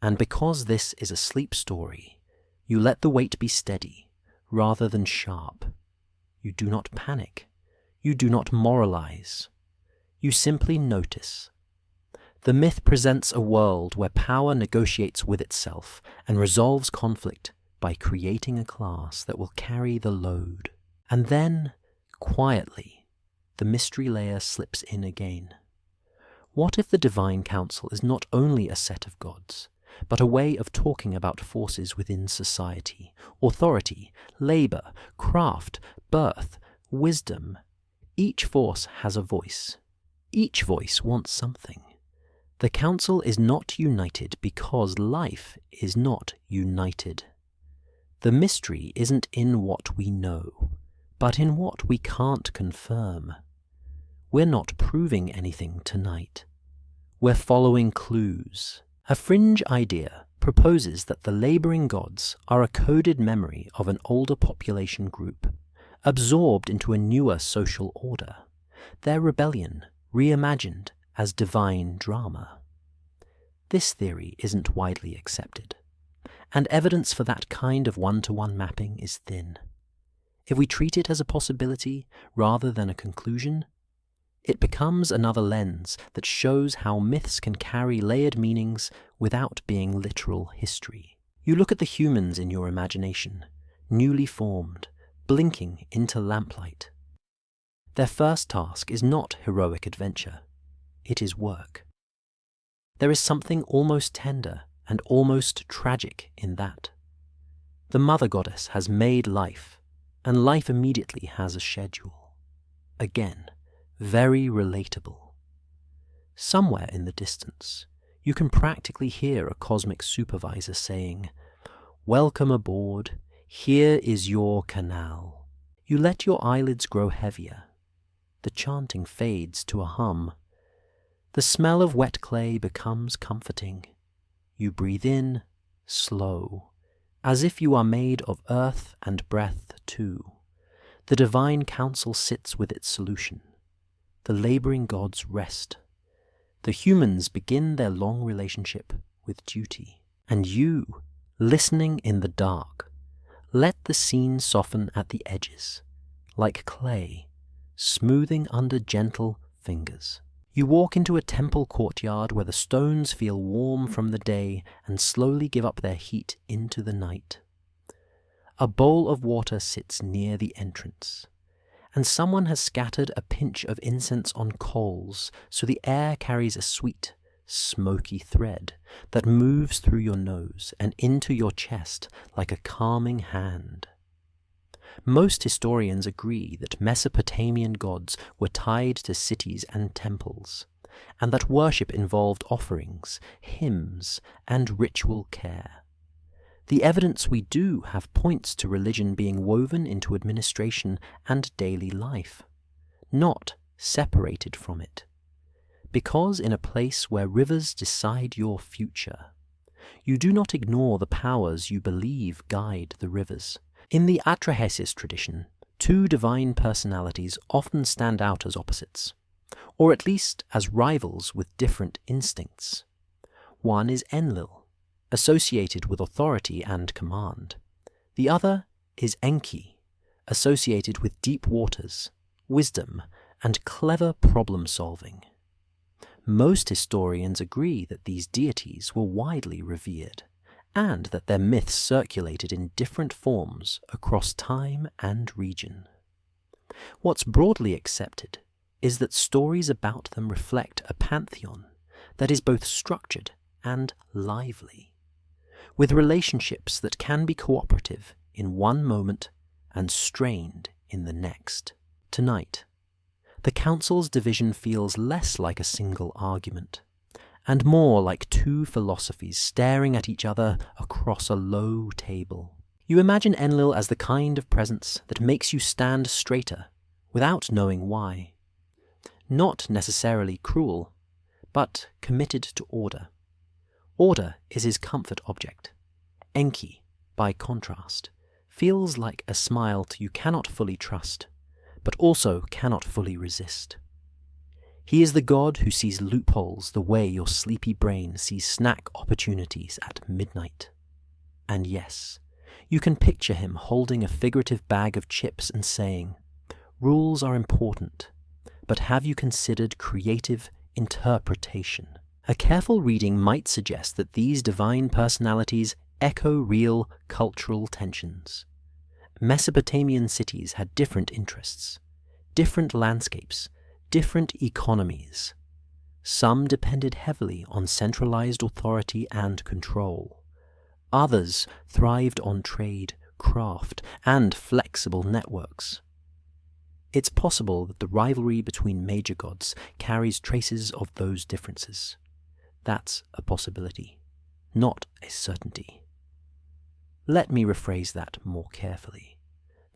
A: and because this is a sleep story, you let the weight be steady rather than sharp. You do not panic. You do not moralize. You simply notice. The myth presents a world where power negotiates with itself and resolves conflict by creating a class that will carry the load. And then, quietly, the mystery layer slips in again. What if the divine council is not only a set of gods, but a way of talking about forces within society, authority, labor, craft, birth, wisdom? Each force has a voice. Each voice wants something. The council is not united because life is not united. The mystery isn't in what we know, but in what we can't confirm. We're not proving anything tonight. We're following clues. A fringe idea proposes that the laboring gods are a coded memory of an older population group, absorbed into a newer social order, their rebellion reimagined as divine drama. This theory isn't widely accepted, and evidence for that kind of one-to-one mapping is thin. If we treat it as a possibility rather than a conclusion, it becomes another lens that shows how myths can carry layered meanings without being literal history. You look at the humans in your imagination, newly formed, blinking into lamplight. Their first task is not heroic adventure. It is work. There is something almost tender and almost tragic in that. The mother goddess has made life, and life immediately has a schedule. Again, very relatable. Somewhere in the distance, you can practically hear a cosmic supervisor saying, "Welcome aboard, here is your canal." You let your eyelids grow heavier. The chanting fades to a hum. The smell of wet clay becomes comforting. You breathe in, slow, as if you are made of earth and breath too. The divine council sits with its solution. The laboring gods rest. The humans begin their long relationship with duty. And you, listening in the dark, let the scene soften at the edges, like clay, smoothing under gentle fingers. You walk into a temple courtyard where the stones feel warm from the day and slowly give up their heat into the night. A bowl of water sits near the entrance, and someone has scattered a pinch of incense on coals, so the air carries a sweet, smoky thread that moves through your nose and into your chest like a calming hand. Most historians agree that Mesopotamian gods were tied to cities and temples, and that worship involved offerings, hymns, and ritual care. The evidence we do have points to religion being woven into administration and daily life, not separated from it. Because in a place where rivers decide your future, you do not ignore the powers you believe guide the rivers. In the Atrahasis tradition, two divine personalities often stand out as opposites, or at least as rivals with different instincts. One is Enlil, associated with authority and command. The other is Enki, associated with deep waters, wisdom, and clever problem-solving. Most historians agree that these deities were widely revered, and that their myths circulated in different forms across time and region. What's broadly accepted is that stories about them reflect a pantheon that is both structured and lively, with relationships that can be cooperative in one moment and strained in the next. Tonight, the council's division feels less like a single argument, and more like two philosophies staring at each other across a low table. You imagine Enlil as the kind of presence that makes you stand straighter without knowing why. Not necessarily cruel, but committed to order. Order is his comfort object. Enki, by contrast, feels like a smile you cannot fully trust, but also cannot fully resist. He is the god who sees loopholes the way your sleepy brain sees snack opportunities at midnight. And yes, you can picture him holding a figurative bag of chips and saying, "Rules are important, but have you considered creative interpretation?" A careful reading might suggest that these divine personalities echo real cultural tensions. Mesopotamian cities had different interests, different landscapes, different economies. Some depended heavily on centralized authority and control. Others thrived on trade, craft, and flexible networks. It's possible that the rivalry between major gods carries traces of those differences. That's a possibility, not a certainty. Let me rephrase that more carefully.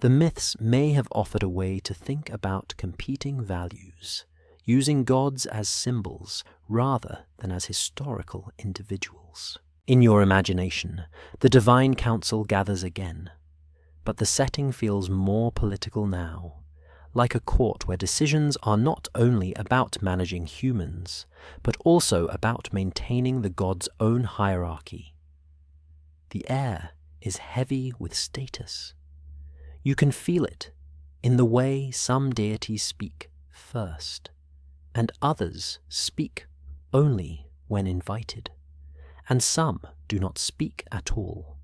A: The myths may have offered a way to think about competing values, using gods as symbols rather than as historical individuals. In your imagination, the divine council gathers again, but the setting feels more political now, like a court where decisions are not only about managing humans, but also about maintaining the god's own hierarchy. The air is heavy with status. You can feel it in the way some deities speak first, and others speak only when invited, and some do not speak at all,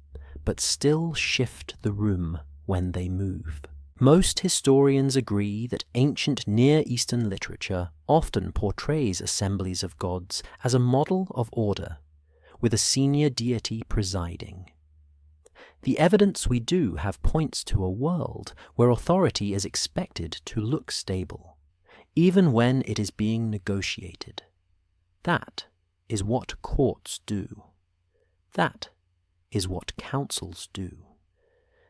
A: but still shift the room when they move. Most historians agree that ancient Near Eastern literature often portrays assemblies of gods as a model of order, with a senior deity presiding. The evidence we do have points to a world where authority is expected to look stable, even when it is being negotiated. That is what courts do. That is what councils do.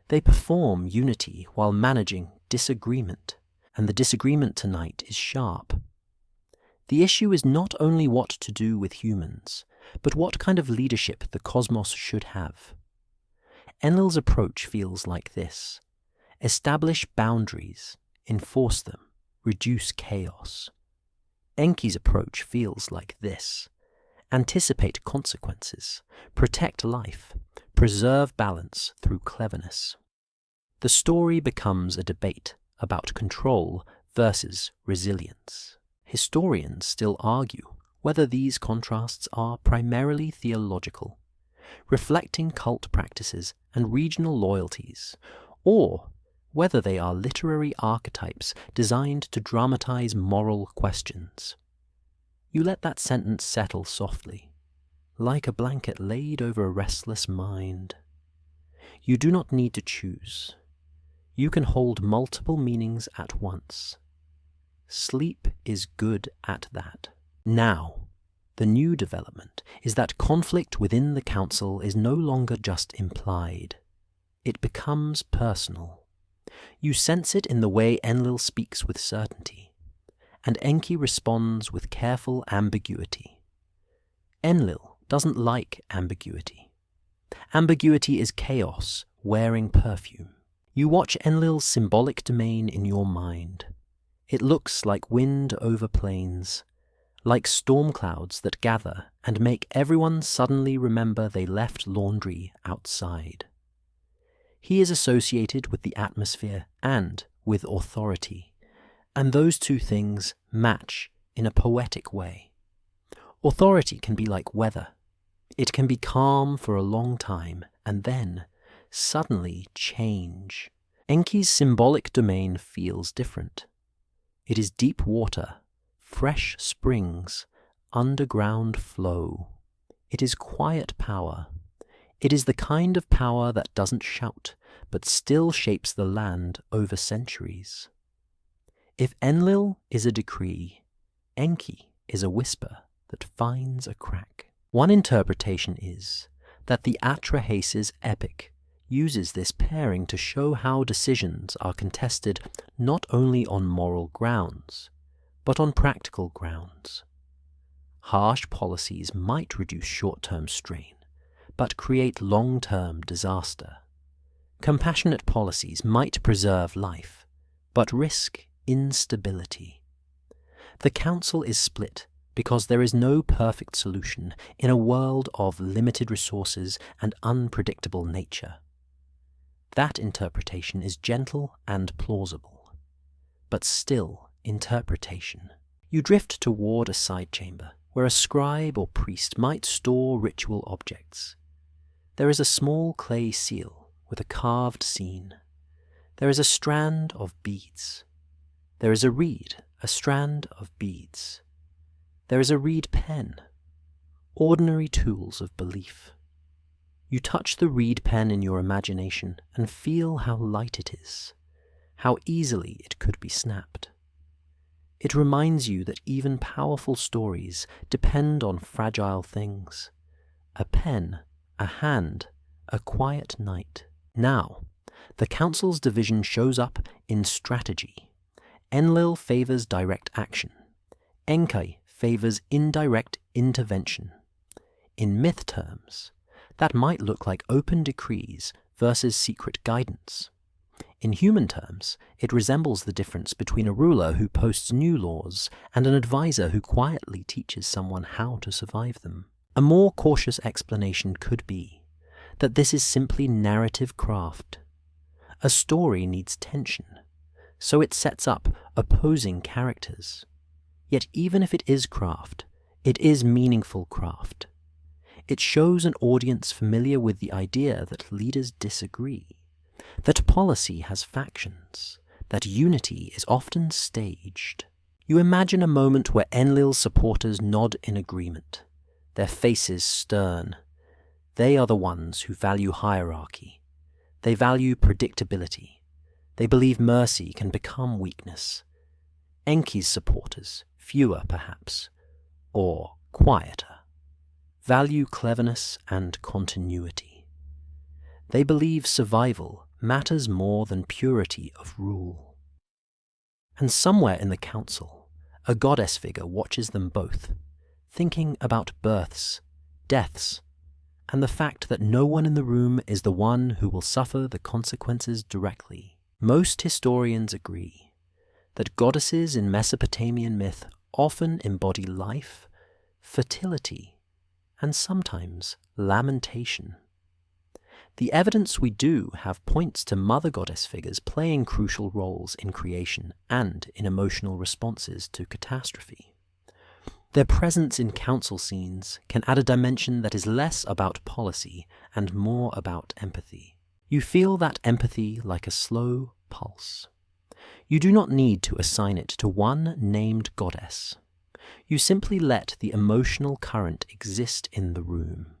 A: They perform unity while managing disagreement, and the disagreement tonight is sharp. The issue is not only what to do with humans, but what kind of leadership the cosmos should have. Enlil's approach feels like this: establish boundaries, enforce them, reduce chaos. Enki's approach feels like this: anticipate consequences, protect life, preserve balance through cleverness. The story becomes a debate about control versus resilience. Historians still argue whether these contrasts are primarily theological, reflecting cult practices and regional loyalties, or whether they are literary archetypes designed to dramatize moral questions. You let that sentence settle softly, like a blanket laid over a restless mind. You do not need to choose. You can hold multiple meanings at once. Sleep is good at that. Now, the new development is that conflict within the council is no longer just implied. It becomes personal. You sense it in the way Enlil speaks with certainty, and Enki responds with careful ambiguity. Enlil doesn't like ambiguity. Ambiguity is chaos wearing perfume. You watch Enlil's symbolic domain in your mind. It looks like wind over plains, like storm clouds that gather and make everyone suddenly remember they left laundry outside. He is associated with the atmosphere and with authority, and those two things match in a poetic way. Authority can be like weather. It can be calm for a long time and then suddenly change. Enki's symbolic domain feels different. It is deep water, fresh springs, underground flow. It is quiet power. It is the kind of power that doesn't shout, but still shapes the land over centuries. If Enlil is a decree, Enki is a whisper that finds a crack. One interpretation is that the Atrahasis epic uses this pairing to show how decisions are contested not only on moral grounds, but on practical grounds. Harsh policies might reduce short-term strain, but create long-term disaster. Compassionate policies might preserve life, but risk instability. The council is split because there is no perfect solution in a world of limited resources and unpredictable nature. That interpretation is gentle and plausible, but still interpretation. You drift toward a side chamber where a scribe or priest might store ritual objects. There is a small clay seal with a carved scene. There is a strand of beads. There is a reed, a strand of beads. There is a reed pen, ordinary tools of belief. You touch the reed pen in your imagination and feel how light it is, how easily it could be snapped. It reminds you that even powerful stories depend on fragile things. A pen, a hand, a quiet night. Now, the council's division shows up in strategy. Enlil favors direct action. Enki favors indirect intervention. In myth terms, that might look like open decrees versus secret guidance. In human terms, it resembles the difference between a ruler who posts new laws and an advisor who quietly teaches someone how to survive them. A more cautious explanation could be that this is simply narrative craft. A story needs tension, so it sets up opposing characters. Yet even if it is craft, it is meaningful craft. It shows an audience familiar with the idea that leaders disagree, that policy has factions, that unity is often staged. You imagine a moment where Enlil's supporters nod in agreement, their faces stern. They are the ones who value hierarchy. They value predictability. They believe mercy can become weakness. Enki's supporters, fewer perhaps, or quieter, value cleverness and continuity. They believe survival matters more than purity of rule. And somewhere in the council, a goddess figure watches them both, thinking about births, deaths, and the fact that no one in the room is the one who will suffer the consequences directly. Most historians agree that goddesses in Mesopotamian myth often embody life, fertility, and sometimes lamentation. The evidence we do have points to mother goddess figures playing crucial roles in creation and in emotional responses to catastrophe. Their presence in council scenes can add a dimension that is less about policy and more about empathy. You feel that empathy like a slow pulse. You do not need to assign it to one named goddess. You simply let the emotional current exist in the room.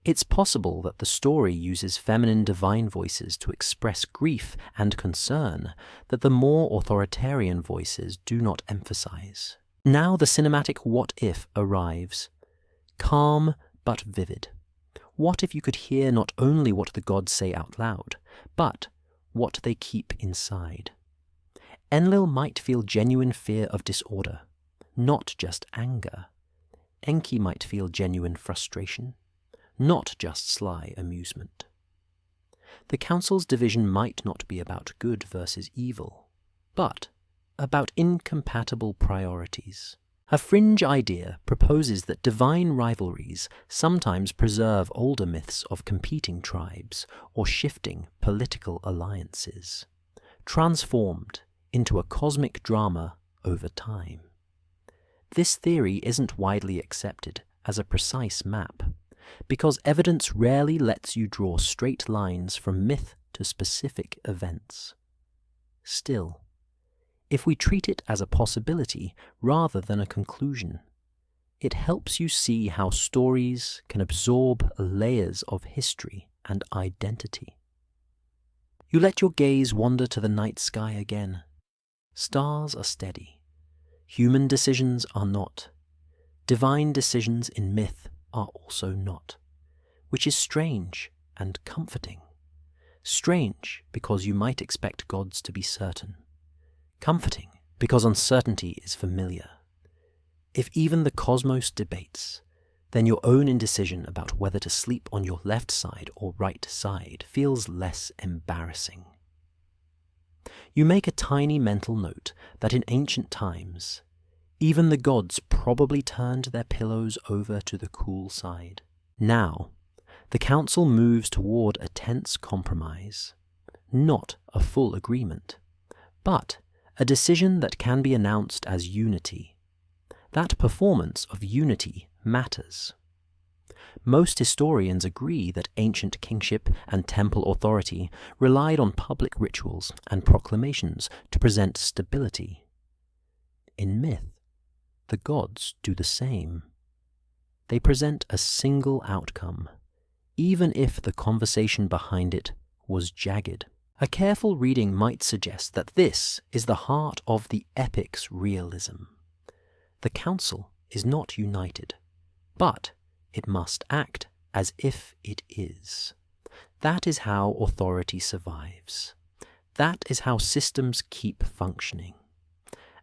A: It's possible that the story uses feminine divine voices to express grief and concern that the more authoritarian voices do not emphasize. Now the cinematic what-if arrives, calm but vivid. What if you could hear not only what the gods say out loud, but what they keep inside? Enlil might feel genuine fear of disorder, not just anger. Enki might feel genuine frustration, not just sly amusement. The council's division might not be about good versus evil, but about incompatible priorities. A fringe idea proposes that divine rivalries sometimes preserve older myths of competing tribes or shifting political alliances, transformed into a cosmic drama over time. This theory isn't widely accepted as a precise map, because evidence rarely lets you draw straight lines from myth to specific events. Still, if we treat it as a possibility rather than a conclusion. It helps you see how stories can absorb layers of history and identity. You let your gaze wander to the night sky again. Stars are steady. Human decisions are not. Divine decisions in myth are also not, which is strange and comforting. Strange because you might expect gods to be certain. Comforting because uncertainty is familiar. If even the cosmos debates, then your own indecision about whether to sleep on your left side or right side feels less embarrassing. You make a tiny mental note that in ancient times, even the gods probably turned their pillows over to the cool side. Now, the council moves toward a tense compromise, not a full agreement, but a decision that can be announced as unity. That performance of unity matters. Most historians agree that ancient kingship and temple authority relied on public rituals and proclamations to present stability. In myth, the gods do the same. They present a single outcome, even if the conversation behind it was jagged. A careful reading might suggest that this is the heart of the epic's realism. The council is not united, but it must act as if it is. That is how authority survives. That is how systems keep functioning.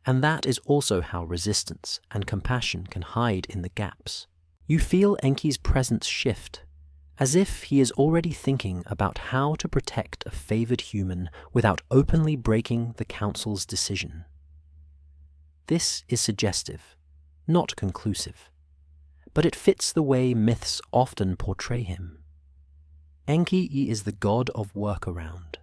A: And that is also how resistance and compassion can hide in the gaps. You feel Enki's presence shift, as if he is already thinking about how to protect a favored human without openly breaking the council's decision. This is suggestive, not conclusive, but it fits the way myths often portray him. Enki is the god of workaround,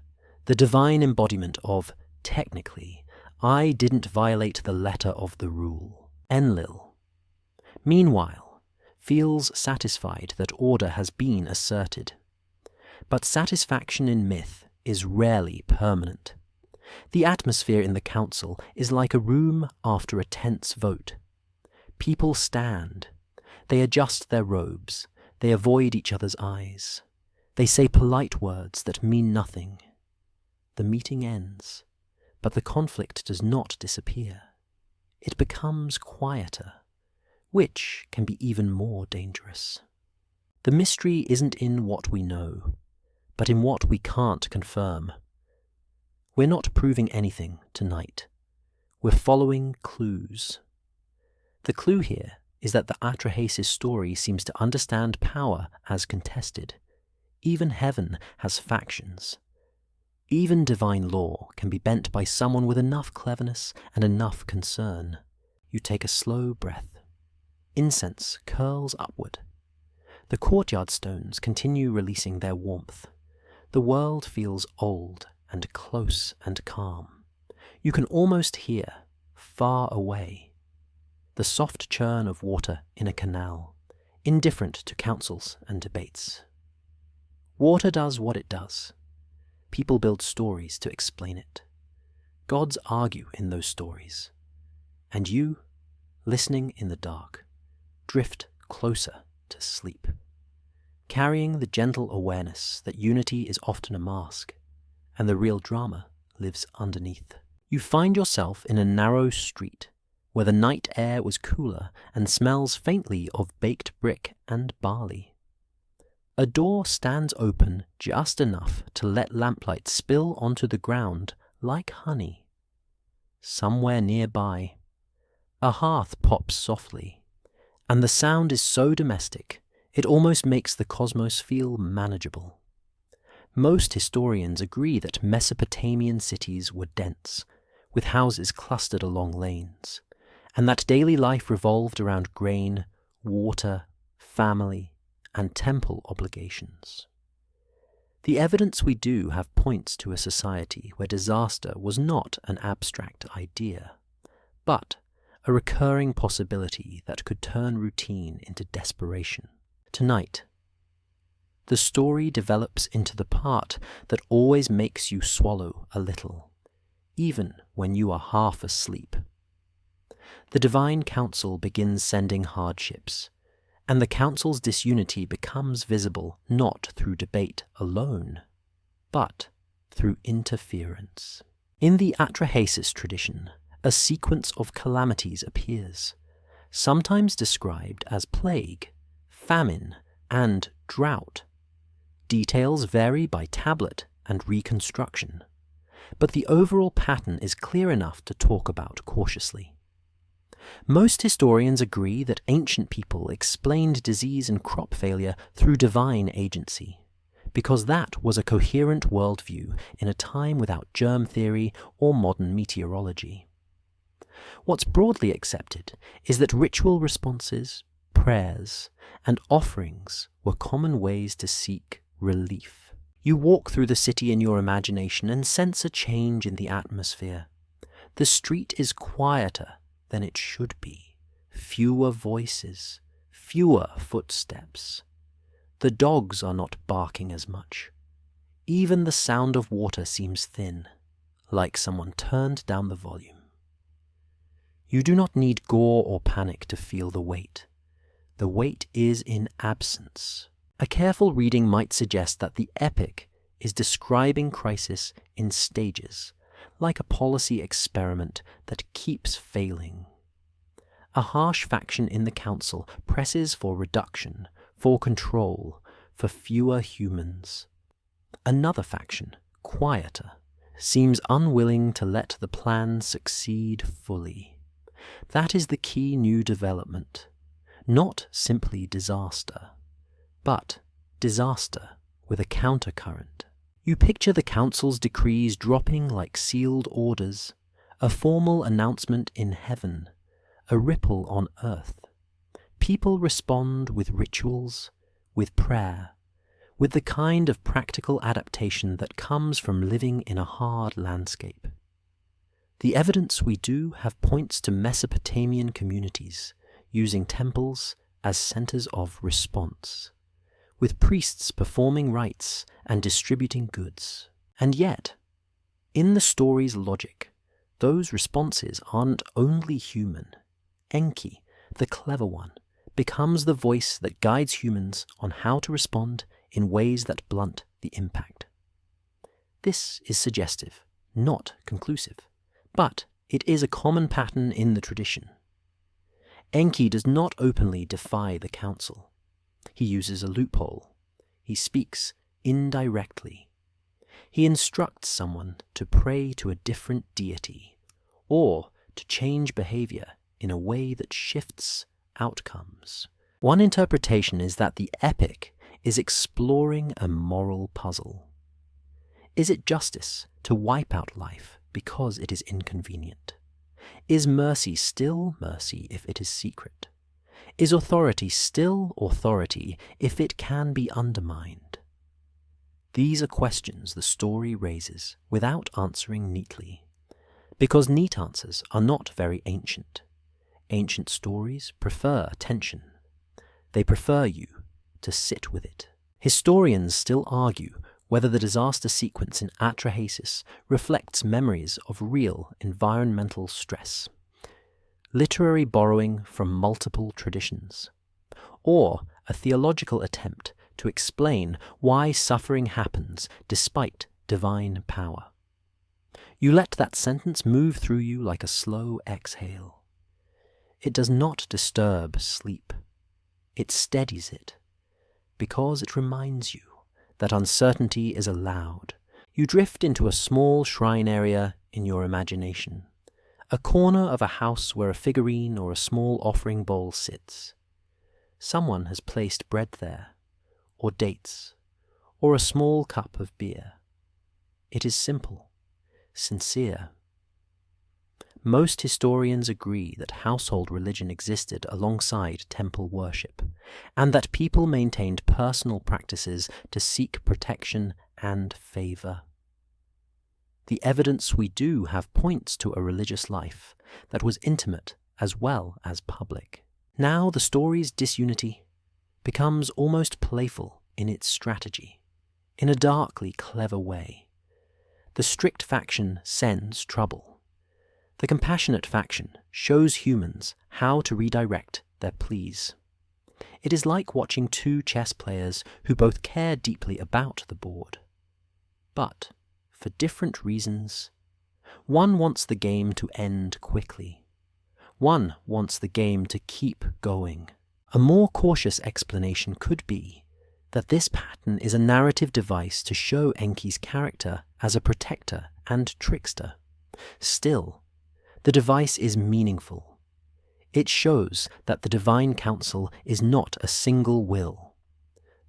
A: the divine embodiment of, technically, I didn't violate the letter of the rule, Enlil. Meanwhile, feels satisfied that order has been asserted. But satisfaction in myth is rarely permanent. The atmosphere in the council is like a room after a tense vote. People stand. They adjust their robes. They avoid each other's eyes. They say polite words that mean nothing. The meeting ends, but the conflict does not disappear. It becomes quieter, which can be even more dangerous. The mystery isn't in what we know, but in what we can't confirm. We're not proving anything tonight. We're following clues. The clue here is that the Atrahasis story seems to understand power as contested. Even heaven has factions. Even divine law can be bent by someone with enough cleverness and enough concern. You take a slow breath. Incense curls upward. The courtyard stones continue releasing their warmth. The world feels old and close and calm. You can almost hear, far away, the soft churn of water in a canal, indifferent to councils and debates. Water does what it does. People build stories to explain it. Gods argue in those stories. And you, listening in the dark, drift closer to sleep, carrying the gentle awareness that unity is often a mask, and the real drama lives underneath. You find yourself in a narrow street, where the night air was cooler and smells faintly of baked brick and barley. A door stands open just enough to let lamplight spill onto the ground like honey. Somewhere nearby, a hearth pops softly, and the sound is so domestic, it almost makes the cosmos feel manageable. Most historians agree that Mesopotamian cities were dense, with houses clustered along lanes, and that daily life revolved around grain, water, family, and temple obligations. The evidence we do have points to a society where disaster was not an abstract idea, but a recurring possibility that could turn routine into desperation. Tonight, the story develops into the part that always makes you swallow a little, even when you are half asleep. The divine council begins sending hardships, and the council's disunity becomes visible not through debate alone, but through interference. In the Atrahasis tradition, a sequence of calamities appears, sometimes described as plague, famine, and drought. Details vary by tablet and reconstruction, but the overall pattern is clear enough to talk about cautiously. Most historians agree that ancient people explained disease and crop failure through divine agency, because that was a coherent worldview in a time without germ theory or modern meteorology. What's broadly accepted is that ritual responses, prayers, and offerings were common ways to seek relief. You walk through the city in your imagination and sense a change in the atmosphere. The street is quieter than it should be. Fewer voices, fewer footsteps. The dogs are not barking as much. Even the sound of water seems thin, like someone turned down the volume. You do not need gore or panic to feel the weight. The weight is in absence. A careful reading might suggest that the epic is describing crisis in stages, like a policy experiment that keeps failing. A harsh faction in the council presses for reduction, for control, for fewer humans. Another faction, quieter, seems unwilling to let the plan succeed fully. That is the key new development. Not simply disaster, but disaster with a countercurrent. You picture the council's decrees dropping like sealed orders, a formal announcement in heaven, a ripple on earth. People respond with rituals, with prayer, with the kind of practical adaptation that comes from living in a hard landscape. The evidence we do have points to Mesopotamian communities using temples as centers of response, with priests performing rites and distributing goods. And yet, in the story's logic, those responses aren't only human. Enki, the clever one, becomes the voice that guides humans on how to respond in ways that blunt the impact. This is suggestive, not conclusive, but it is a common pattern in the tradition. Enki does not openly defy the council. He uses a loophole. He speaks indirectly. He instructs someone to pray to a different deity, or to change behavior in a way that shifts outcomes. One interpretation is that the epic is exploring a moral puzzle. Is it justice to wipe out life because it is inconvenient? Is mercy still mercy if it is secret? Is authority still authority if it can be undermined? These are questions the story raises without answering neatly, because neat answers are not very ancient. Ancient stories prefer tension. They prefer you to sit with it. Historians still argue whether the disaster sequence in Atrahasis reflects memories of real environmental stress, literary borrowing from multiple traditions, or a theological attempt to explain why suffering happens despite divine power. You let that sentence move through you like a slow exhale. It does not disturb sleep. It steadies it, because it reminds you that uncertainty is allowed. You drift into a small shrine area in your imagination, a corner of a house where a figurine or a small offering bowl sits. Someone has placed bread there, or dates, or a small cup of beer. It is simple, sincere. Most historians agree that household religion existed alongside temple worship, and that people maintained personal practices to seek protection and favor. The evidence we do have points to a religious life that was intimate as well as public. Now the story's disunity becomes almost playful in its strategy, in a darkly clever way. The strict faction sends trouble. The compassionate faction shows humans how to redirect their pleas. It is like watching two chess players who both care deeply about the board. But, for different reasons, one wants the game to end quickly. One wants the game to keep going. A more cautious explanation could be that this pattern is a narrative device to show Enki's character as a protector and trickster. Still, the device is meaningful. It shows that the divine council is not a single will.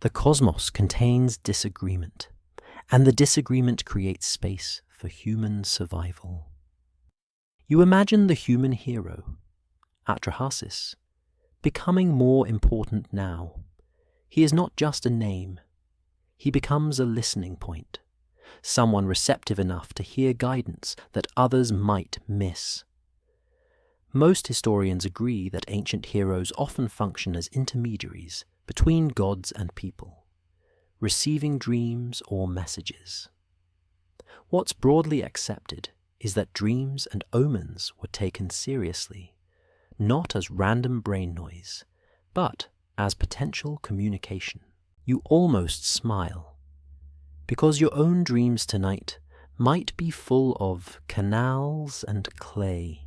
A: The cosmos contains disagreement, and the disagreement creates space for human survival. You imagine the human hero, Atrahasis, becoming more important now. He is not just a name. He becomes a listening point, someone receptive enough to hear guidance that others might miss. Most historians agree that ancient heroes often function as intermediaries between gods and people, receiving dreams or messages. What's broadly accepted is that dreams and omens were taken seriously, not as random brain noise, but as potential communication. You almost smile, because your own dreams tonight might be full of canals and clay.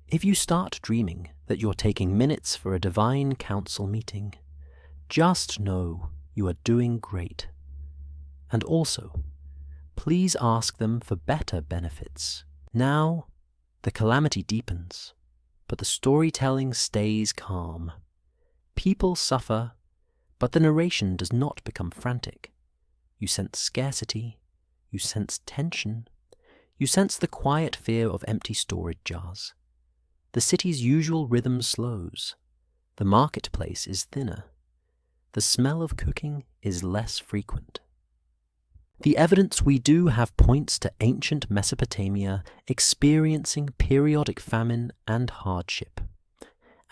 A: If you start dreaming that you're taking minutes for a divine council meeting, just know you are doing great. And also, please ask them for better benefits. Now, the calamity deepens, but the storytelling stays calm. People suffer, but the narration does not become frantic. You sense scarcity, you sense tension, you sense the quiet fear of empty storage jars. The city's usual rhythm slows. The marketplace is thinner. The smell of cooking is less frequent. The evidence we do have points to ancient Mesopotamia experiencing periodic famine and hardship,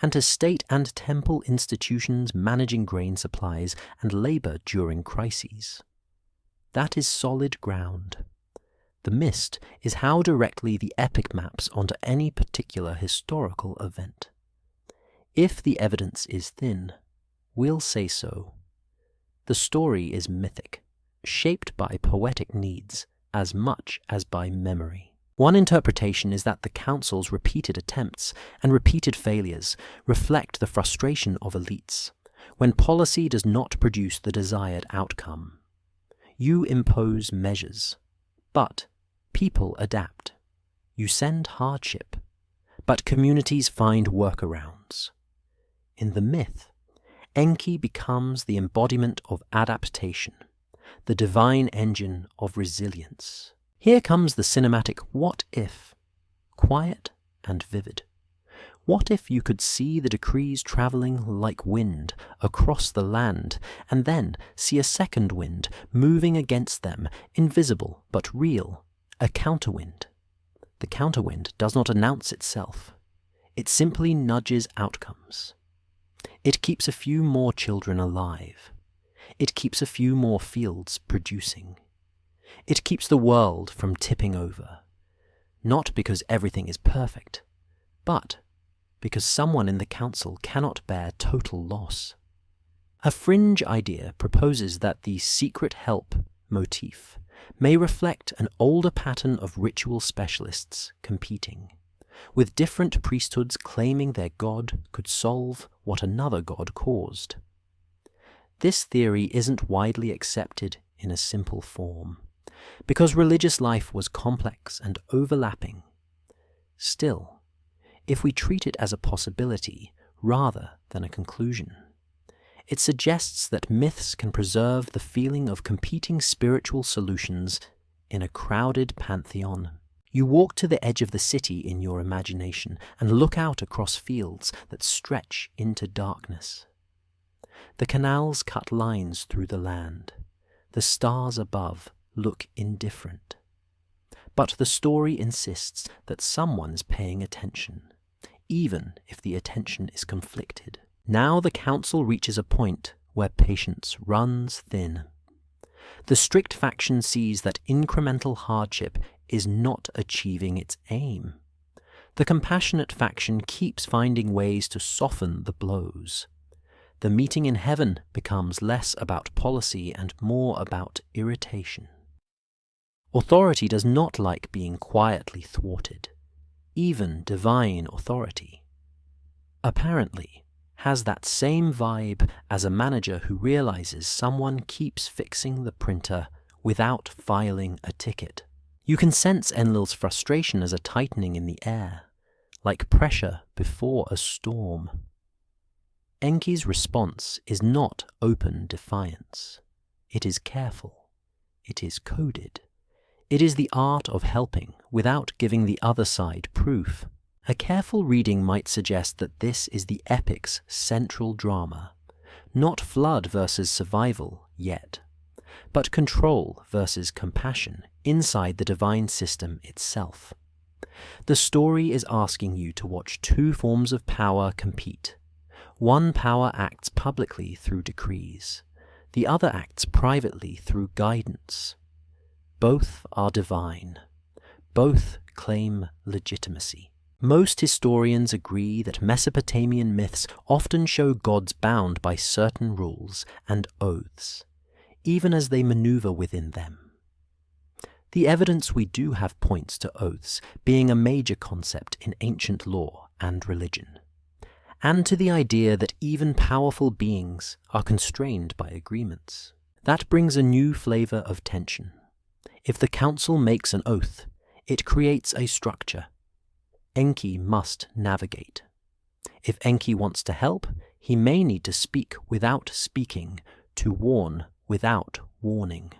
A: and to state and temple institutions managing grain supplies and labor during crises. That is solid ground. The mist is how directly the epic maps onto any particular historical event. If the evidence is thin, we'll say so. The story is mythic, shaped by poetic needs as much as by memory. One interpretation is that the council's repeated attempts and repeated failures reflect the frustration of elites, when policy does not produce the desired outcome. You impose measures, but people adapt. You send hardship, but communities find workarounds. In the myth, Enki becomes the embodiment of adaptation, the divine engine of resilience. Here comes the cinematic what if, quiet and vivid. What if you could see the decrees traveling like wind across the land, and then see a second wind moving against them, invisible but real, a counterwind? The counterwind does not announce itself. It simply nudges outcomes. It keeps a few more children alive. It keeps a few more fields producing. It keeps the world from tipping over, not because everything is perfect, but because someone in the council cannot bear total loss. A fringe idea proposes that the secret help motif may reflect an older pattern of ritual specialists competing, with different priesthoods claiming their god could solve what another god caused. This theory isn't widely accepted in a simple form, because religious life was complex and overlapping. Still, if we treat it as a possibility rather than a conclusion, it suggests that myths can preserve the feeling of competing spiritual solutions in a crowded pantheon. You walk to the edge of the city in your imagination and look out across fields that stretch into darkness. The canals cut lines through the land. The stars above look indifferent. But the story insists that someone's paying attention, even if the attention is conflicted. Now the council reaches a point where patience runs thin. The strict faction sees that incremental hardship is not achieving its aim. The compassionate faction keeps finding ways to soften the blows. The meeting in heaven becomes less about policy and more about irritation. Authority does not like being quietly thwarted, even divine authority. Apparently, has that same vibe as a manager who realizes someone keeps fixing the printer without filing a ticket. You can sense Enlil's frustration as a tightening in the air, like pressure before a storm. Enki's response is not open defiance. It is careful. It is coded. It is the art of helping without giving the other side proof. A careful reading might suggest that this is the epic's central drama, not flood versus survival yet, but control versus compassion inside the divine system itself. The story is asking you to watch two forms of power compete. One power acts publicly through decrees. The other acts privately through guidance. Both are divine. Both claim legitimacy. Most historians agree that Mesopotamian myths often show gods bound by certain rules and oaths, even as they maneuver within them. The evidence we do have points to oaths being a major concept in ancient law and religion, and to the idea that even powerful beings are constrained by agreements. That brings a new flavor of tension. If the council makes an oath, it creates a structure. Enki must navigate. If Enki wants to help, he may need to speak without speaking, to warn without warning.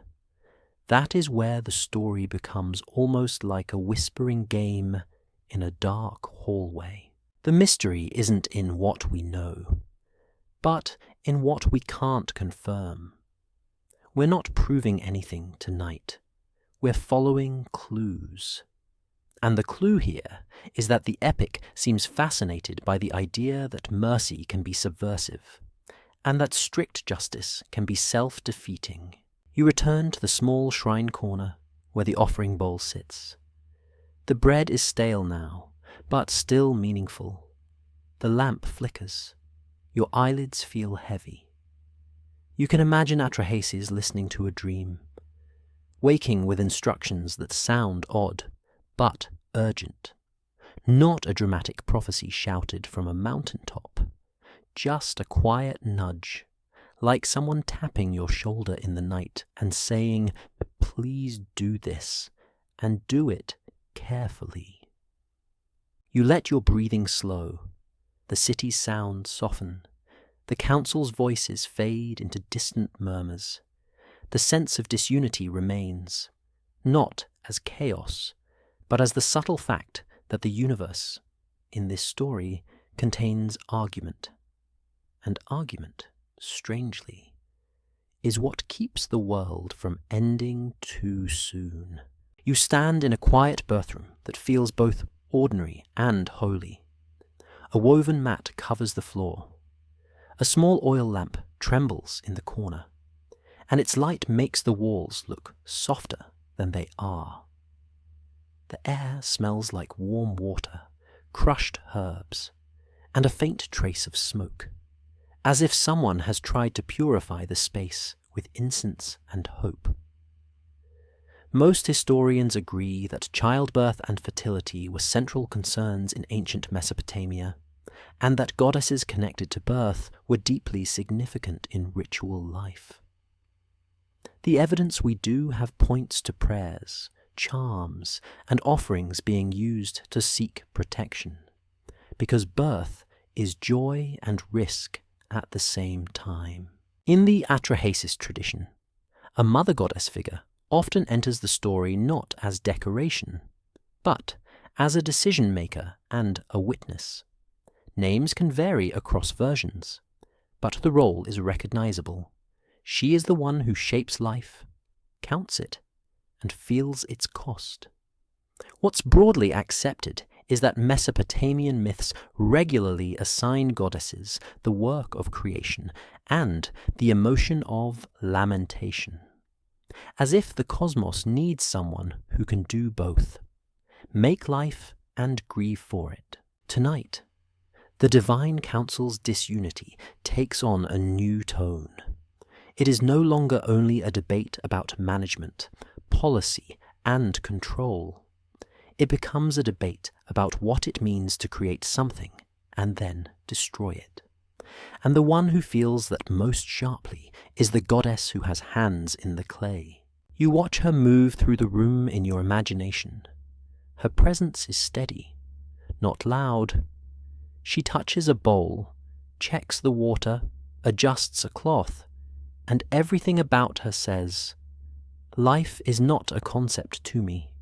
A: That is where the story becomes almost like a whispering game in a dark hallway. The mystery isn't in what we know, but in what we can't confirm. We're not proving anything tonight. We're following clues. And the clue here is that the epic seems fascinated by the idea that mercy can be subversive, and that strict justice can be self-defeating. You return to the small shrine corner where the offering bowl sits. The bread is stale now, but still meaningful. The lamp flickers. Your eyelids feel heavy. You can imagine Atrahasis listening to a dream, waking with instructions that sound odd, but urgent. Not a dramatic prophecy shouted from a mountaintop, just a quiet nudge, like someone tapping your shoulder in the night and saying, "Please do this, and do it carefully." You let your breathing slow, the city's sounds soften, the council's voices fade into distant murmurs. The sense of disunity remains, not as chaos, but as the subtle fact that the universe, in this story, contains argument. And argument, strangely, is what keeps the world from ending too soon. You stand in a quiet birthroom that feels both ordinary and holy. A woven mat covers the floor. A small oil lamp trembles in the corner, and its light makes the walls look softer than they are. The air smells like warm water, crushed herbs, and a faint trace of smoke, as if someone has tried to purify the space with incense and hope. Most historians agree that childbirth and fertility were central concerns in ancient Mesopotamia, and that goddesses connected to birth were deeply significant in ritual life. The evidence we do have points to prayers, charms, and offerings being used to seek protection, because birth is joy and risk at the same time. In the Atrahasis tradition, a mother goddess figure often enters the story not as decoration, but as a decision-maker and a witness. Names can vary across versions, but the role is recognizable. She is the one who shapes life, counts it, and feels its cost. What's broadly accepted is that Mesopotamian myths regularly assign goddesses the work of creation and the emotion of lamentation. as if the cosmos needs someone who can do both, make life and grieve for it. Tonight, the divine council's disunity takes on a new tone. It is no longer only a debate about management, policy, and control. It becomes a debate about what it means to create something and then destroy it. And the one who feels that most sharply is the goddess who has hands in the clay. You watch her move through the room in your imagination. Her presence is steady, not loud. She touches a bowl, checks the water, adjusts a cloth, and everything about her says, "Life is not a concept to me.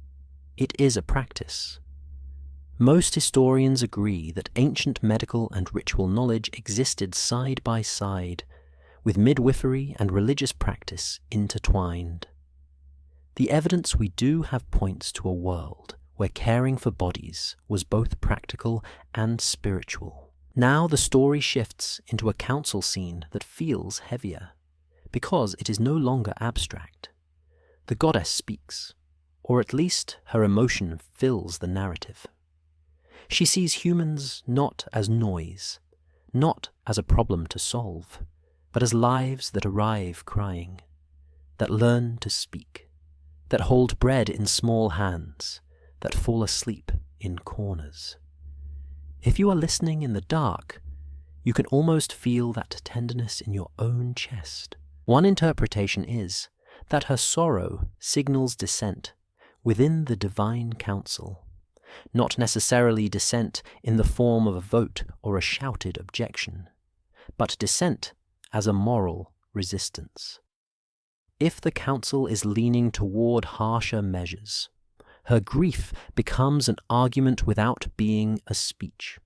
A: It is a practice." Most historians agree that ancient medical and ritual knowledge existed side by side, with midwifery and religious practice intertwined. The evidence we do have points to a world where caring for bodies was both practical and spiritual. Now the story shifts into a council scene that feels heavier, because it is no longer abstract. The goddess speaks, or at least her emotion fills the narrative. She sees humans not as noise, not as a problem to solve, but as lives that arrive crying, that learn to speak, that hold bread in small hands, that fall asleep in corners. If you are listening in the dark, you can almost feel that tenderness in your own chest. One interpretation is that her sorrow signals dissent within the divine council, not necessarily dissent in the form of a vote or a shouted objection, but dissent as a moral resistance. If the council is leaning toward harsher measures, her grief becomes an argument without being a speech.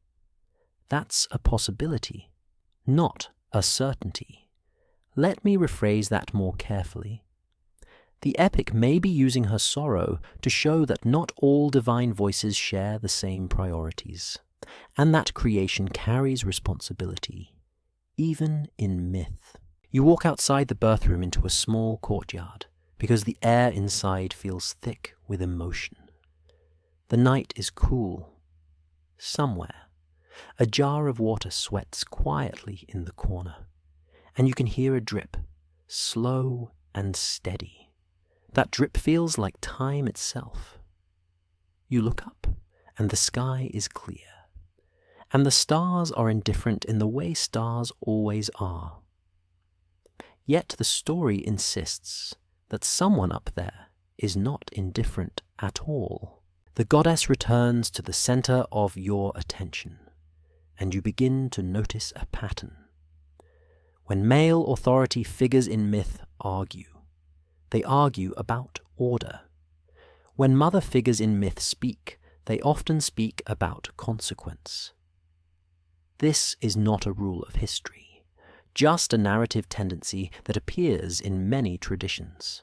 A: That's a possibility, not a certainty. Let me rephrase that more carefully. The epic may be using her sorrow to show that not all divine voices share the same priorities, and that creation carries responsibility, even in myth. You walk outside the birthroom into a small courtyard, because the air inside feels thick with emotion. The night is cool. Somewhere, a jar of water sweats quietly in the corner, and you can hear a drip, slow and steady. That drip feels like time itself. You look up, and the sky is clear, and the stars are indifferent in the way stars always are. Yet the story insists that someone up there is not indifferent at all. The goddess returns to the center of your attention, and you begin to notice a pattern. When male authority figures in myth argue, they argue about order. When mother figures in myth speak, they often speak about consequence. This is not a rule of history, just a narrative tendency that appears in many traditions.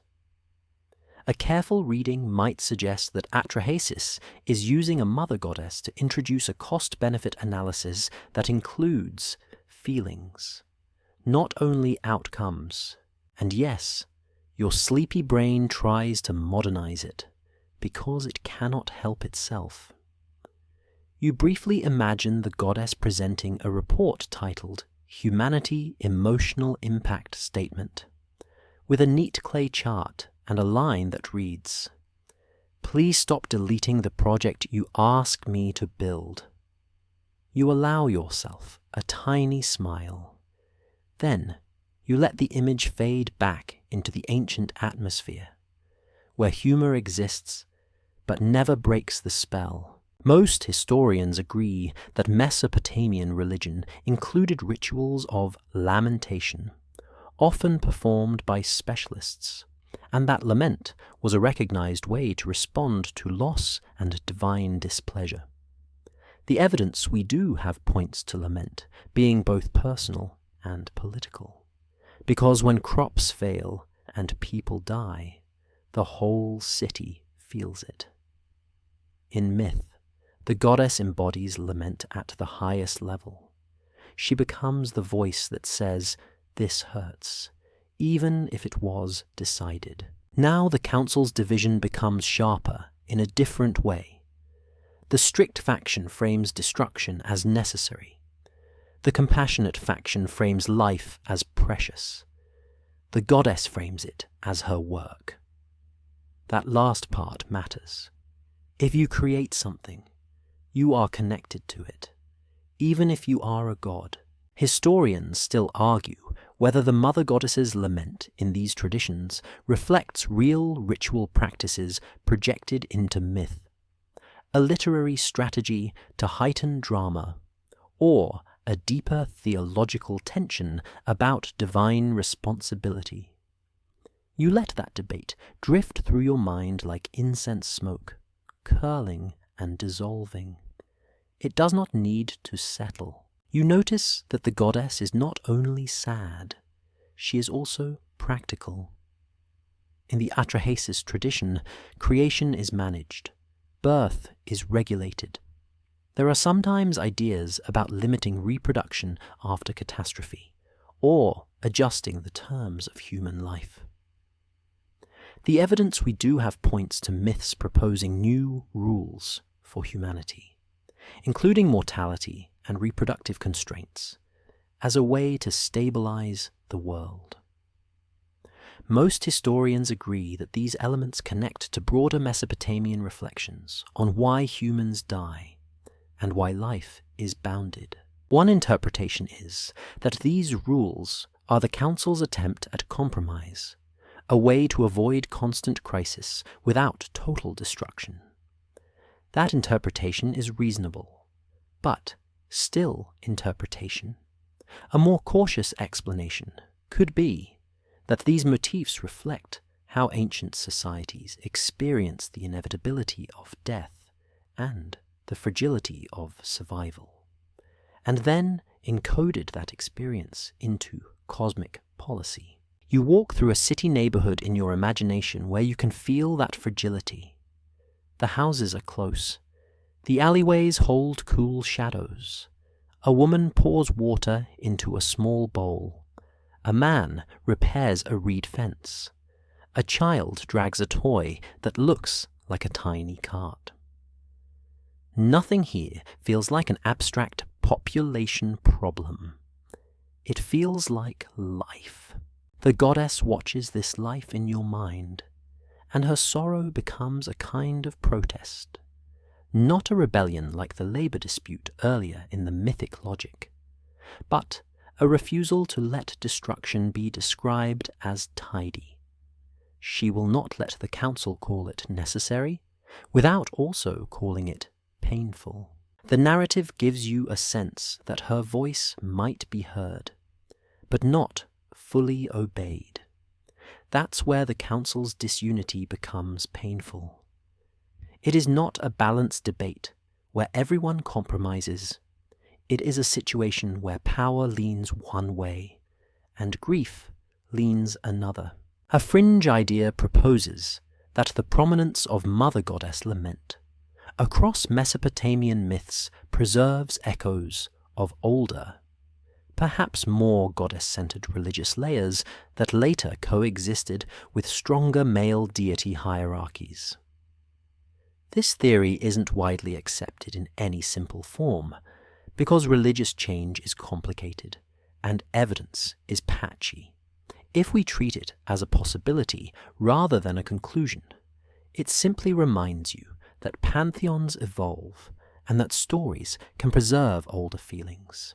A: A careful reading might suggest that Atrahasis is using a mother goddess to introduce a cost-benefit analysis that includes feelings, not only outcomes. And yes, your sleepy brain tries to modernize it, because it cannot help itself. You briefly imagine the goddess presenting a report titled Humanity Emotional Impact Statement, with a neat clay chart and a line that reads, "Please stop deleting the project you asked me to build." You allow yourself a tiny smile. Then you let the image fade back into the ancient atmosphere, where humor exists but never breaks the spell. Most historians agree that Mesopotamian religion included rituals of lamentation, often performed by specialists, and that lament was a recognized way to respond to loss and divine displeasure. The evidence we do have points to lament being both personal and political, because when crops fail and people die, the whole city feels it. In myth, the goddess embodies lament at the highest level. She becomes the voice that says, "This hurts," even if it was decided. Now the council's division becomes sharper in a different way. The strict faction frames destruction as necessary. The compassionate faction frames life as precious. The goddess frames it as her work. That last part matters. If you create something, you are connected to it, even if you are a god. Historians still argue whether the mother goddess's lament in these traditions reflects real ritual practices projected into myth, a literary strategy to heighten drama, or a deeper theological tension about divine responsibility. You let that debate drift through your mind like incense smoke, curling and dissolving. It does not need to settle. You notice that the goddess is not only sad, she is also practical. In the Atrahasis tradition, creation is managed, birth is regulated. There are sometimes ideas about limiting reproduction after catastrophe, or adjusting the terms of human life. The evidence we do have points to myths proposing new rules for humanity, including mortality and reproductive constraints, as a way to stabilize the world. Most historians agree that these elements connect to broader Mesopotamian reflections on why humans die and why life is bounded. One interpretation is that these rules are the council's attempt at compromise, a way to avoid constant crisis without total destruction. That interpretation is reasonable, but still interpretation. A more cautious explanation could be that these motifs reflect how ancient societies experienced the inevitability of death and the fragility of survival, and then encoded that experience into cosmic policy. You walk through a city neighborhood in your imagination where you can feel that fragility. The houses are close. The alleyways hold cool shadows. A woman pours water into a small bowl. A man repairs a reed fence. A child drags a toy that looks like a tiny cart. Nothing here feels like an abstract population problem. It feels like life. The goddess watches this life in your mind, and her sorrow becomes a kind of protest. Not a rebellion like the labor dispute earlier in the mythic logic, but a refusal to let destruction be described as tidy. She will not let the council call it necessary, without also calling it painful. The narrative gives you a sense that her voice might be heard, but not fully obeyed. That's where the council's disunity becomes painful. It is not a balanced debate where everyone compromises. It is a situation where power leans one way and grief leans another. A fringe idea proposes that the prominence of Mother Goddess lament across Mesopotamian myths preserves echoes of older, perhaps more goddess-centered religious layers that later coexisted with stronger male deity hierarchies. This theory isn't widely accepted in any simple form, because religious change is complicated and evidence is patchy. If we treat it as a possibility rather than a conclusion, it simply reminds you that pantheons evolve and that stories can preserve older feelings,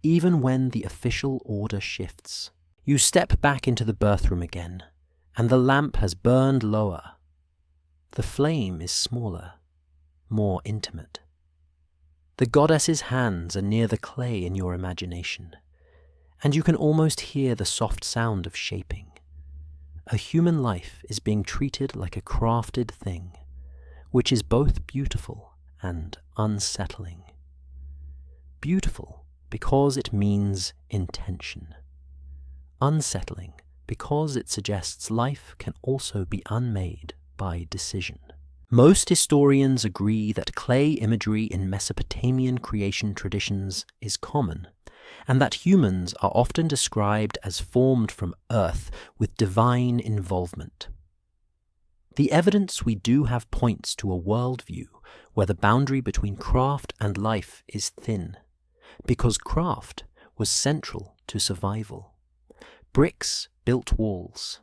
A: even when the official order shifts. You step back into the birthroom again, and the lamp has burned lower. The flame is smaller, more intimate. The goddess's hands are near the clay in your imagination, and you can almost hear the soft sound of shaping. A human life is being treated like a crafted thing, which is both beautiful and unsettling. Beautiful because it means intention. Unsettling because it suggests life can also be unmade by decision. Most historians agree that clay imagery in Mesopotamian creation traditions is common, and that humans are often described as formed from earth with divine involvement. The evidence we do have points to a worldview where the boundary between craft and life is thin, because craft was central to survival. Bricks built walls,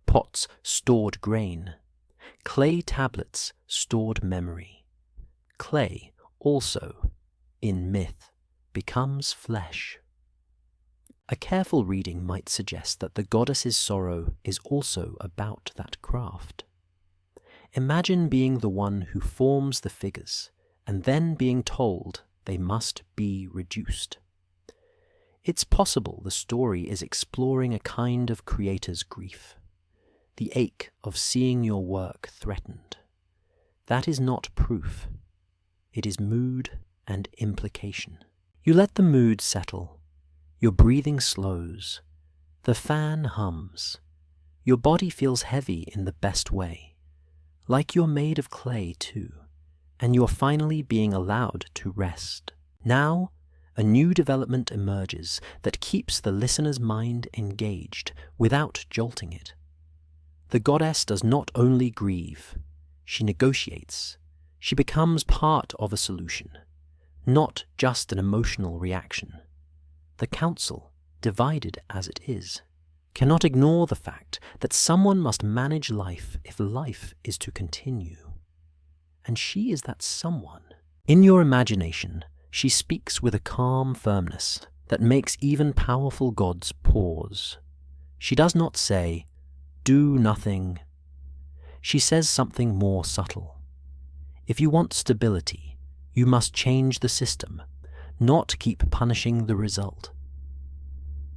A: pots stored grain, clay tablets stored memory. Clay also, in myth, becomes flesh. A careful reading might suggest that the goddess's sorrow is also about that craft. Imagine being the one who forms the figures and then being told they must be reduced. It's possible the story is exploring a kind of creator's grief, the ache of seeing your work threatened. That is not proof. It is mood and implication. You let the mood settle. Your breathing slows. The fan hums. Your body feels heavy in the best way. Like you're made of clay too, and you're finally being allowed to rest. Now, a new development emerges that keeps the listener's mind engaged without jolting it. The goddess does not only grieve, she negotiates. She becomes part of a solution, not just an emotional reaction. The council, divided as it is, cannot ignore the fact that someone must manage life if life is to continue. And she is that someone. In your imagination, she speaks with a calm firmness that makes even powerful gods pause. She does not say, "Do nothing." She says something more subtle. If you want stability, you must change the system, not keep punishing the result.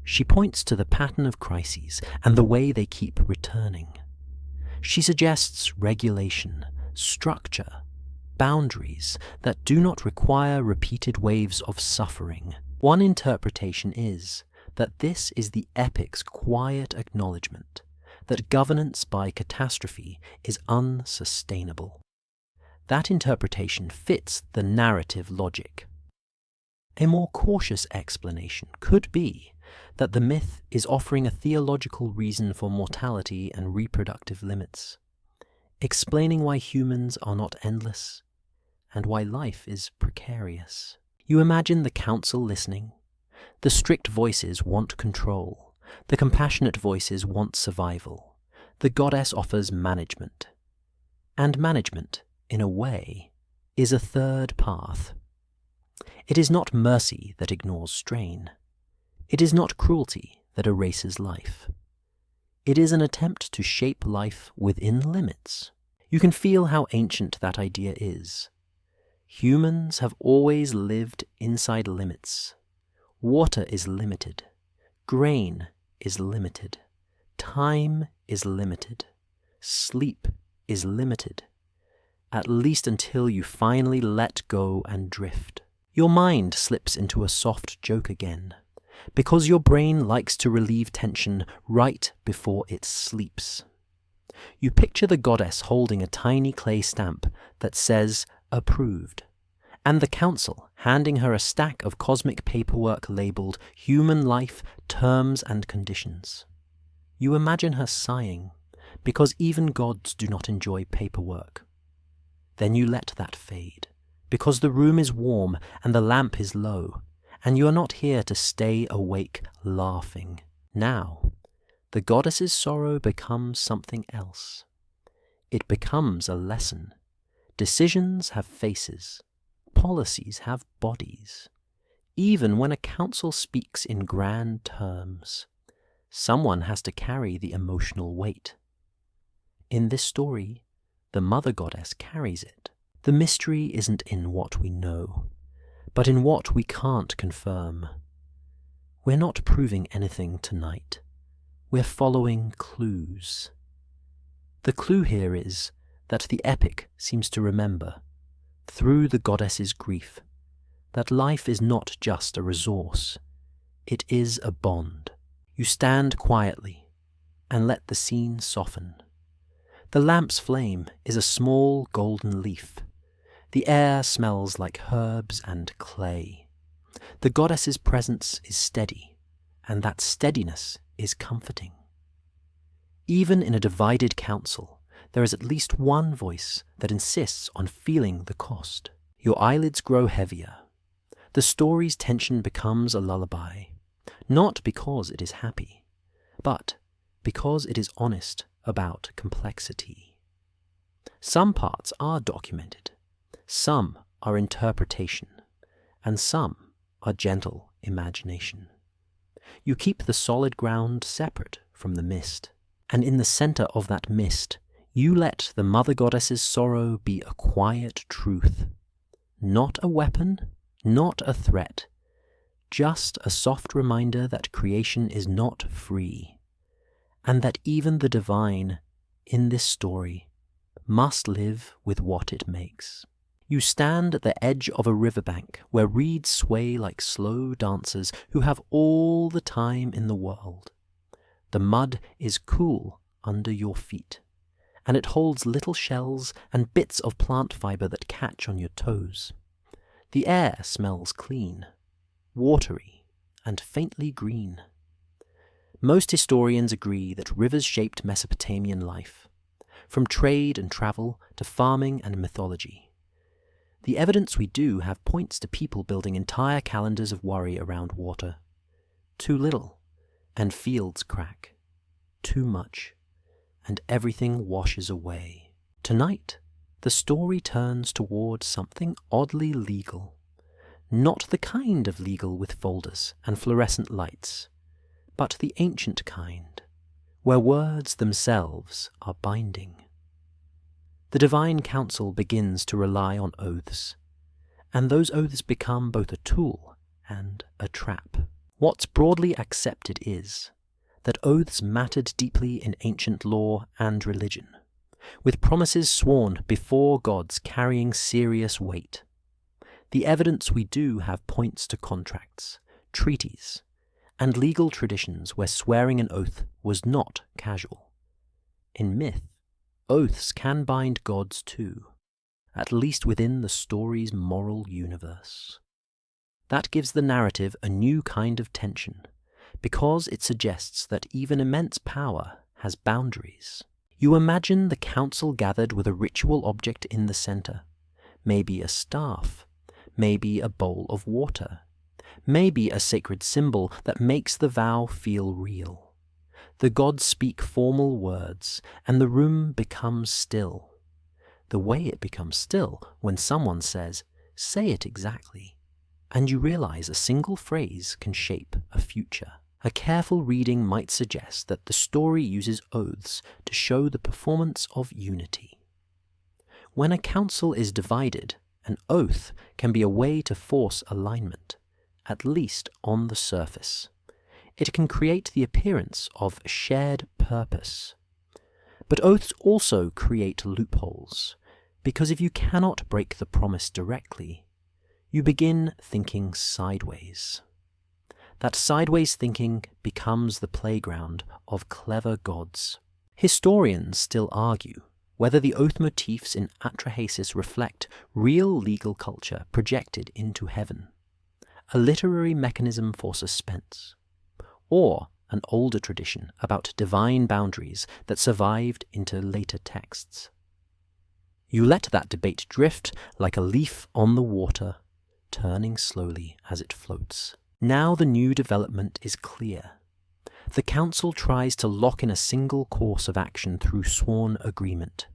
A: She points to the pattern of crises and the way they keep returning. She suggests regulation, structure, boundaries that do not require repeated waves of suffering. One interpretation is that this is the epic's quiet acknowledgement that governance by catastrophe is unsustainable. That interpretation fits the narrative logic. A more cautious explanation could be that the myth is offering a theological reason for mortality and reproductive limits, explaining why humans are not endless and why life is precarious. You imagine the council listening. The strict voices want control. The compassionate voices want survival. The goddess offers management. And management, in a way, is a third path. It is not mercy that ignores strain. It is not cruelty that erases life. It is an attempt to shape life within limits. You can feel how ancient that idea is. Humans have always lived inside limits. Water is limited. Grain is limited. Time is limited. Sleep is limited. At least until you finally let go and drift. Your mind slips into a soft joke again, because your brain likes to relieve tension right before it sleeps. You picture the goddess holding a tiny clay stamp that says, "Approved," and the council handing her a stack of cosmic paperwork labeled Human Life, Terms and Conditions. You imagine her sighing, because even gods do not enjoy paperwork. Then you let that fade, because the room is warm and the lamp is low, and you are not here to stay awake laughing. Now, the goddess's sorrow becomes something else. It becomes a lesson. Decisions have faces. Policies have bodies. Even when a council speaks in grand terms, someone has to carry the emotional weight. In this story, the mother goddess carries it. The mystery isn't in what we know, but in what we can't confirm. We're not proving anything tonight. We're following clues. The clue here is that the epic seems to remember, through the goddess's grief, that life is not just a resource. It is a bond. You stand quietly and let the scene soften. The lamp's flame is a small golden leaf. The air smells like herbs and clay. The goddess's presence is steady, and that steadiness is comforting. Even in a divided council, there is at least one voice that insists on feeling the cost. Your eyelids grow heavier. The story's tension becomes a lullaby, not because it is happy, but because it is honest about complexity. Some parts are documented, some are interpretation, and some are gentle imagination. You keep the solid ground separate from the mist, and in the center of that mist, you let the Mother Goddess's sorrow be a quiet truth, not a weapon, not a threat, just a soft reminder that creation is not free, and that even the divine, in this story, must live with what it makes. You stand at the edge of a riverbank where reeds sway like slow dancers who have all the time in the world. The mud is cool under your feet, and it holds little shells and bits of plant fiber that catch on your toes. The air smells clean, watery, and faintly green. Most historians agree that rivers shaped Mesopotamian life, from trade and travel to farming and mythology. The evidence we do have points to people building entire calendars of worry around water. Too little, and fields crack. Too much, and everything washes away. Tonight, the story turns toward something oddly legal. Not the kind of legal with folders and fluorescent lights, but the ancient kind, where words themselves are binding. The divine council begins to rely on oaths, and those oaths become both a tool and a trap. What's broadly accepted is that oaths mattered deeply in ancient law and religion, with promises sworn before gods carrying serious weight. The evidence we do have points to contracts, treaties, and legal traditions where swearing an oath was not casual. In myth, oaths can bind gods too, at least within the story's moral universe. That gives the narrative a new kind of tension, because it suggests that even immense power has boundaries. You imagine the council gathered with a ritual object in the center, maybe a staff, maybe a bowl of water, maybe a sacred symbol that makes the vow feel real. The gods speak formal words, and the room becomes still. The way it becomes still when someone says, "Say it exactly," and you realize a single phrase can shape a future. A careful reading might suggest that the story uses oaths to show the performance of unity. When a council is divided, an oath can be a way to force alignment, at least on the surface. It can create the appearance of shared purpose. But oaths also create loopholes, because if you cannot break the promise directly, you begin thinking sideways. That sideways thinking becomes the playground of clever gods. Historians still argue whether the oath motifs in Atrahasis reflect real legal culture projected into heaven, a literary mechanism for suspense, or an older tradition about divine boundaries that survived into later texts. You let that debate drift like a leaf on the water, turning slowly as it floats. Now the new development is clear. The council tries to lock in a single course of action through sworn agreement.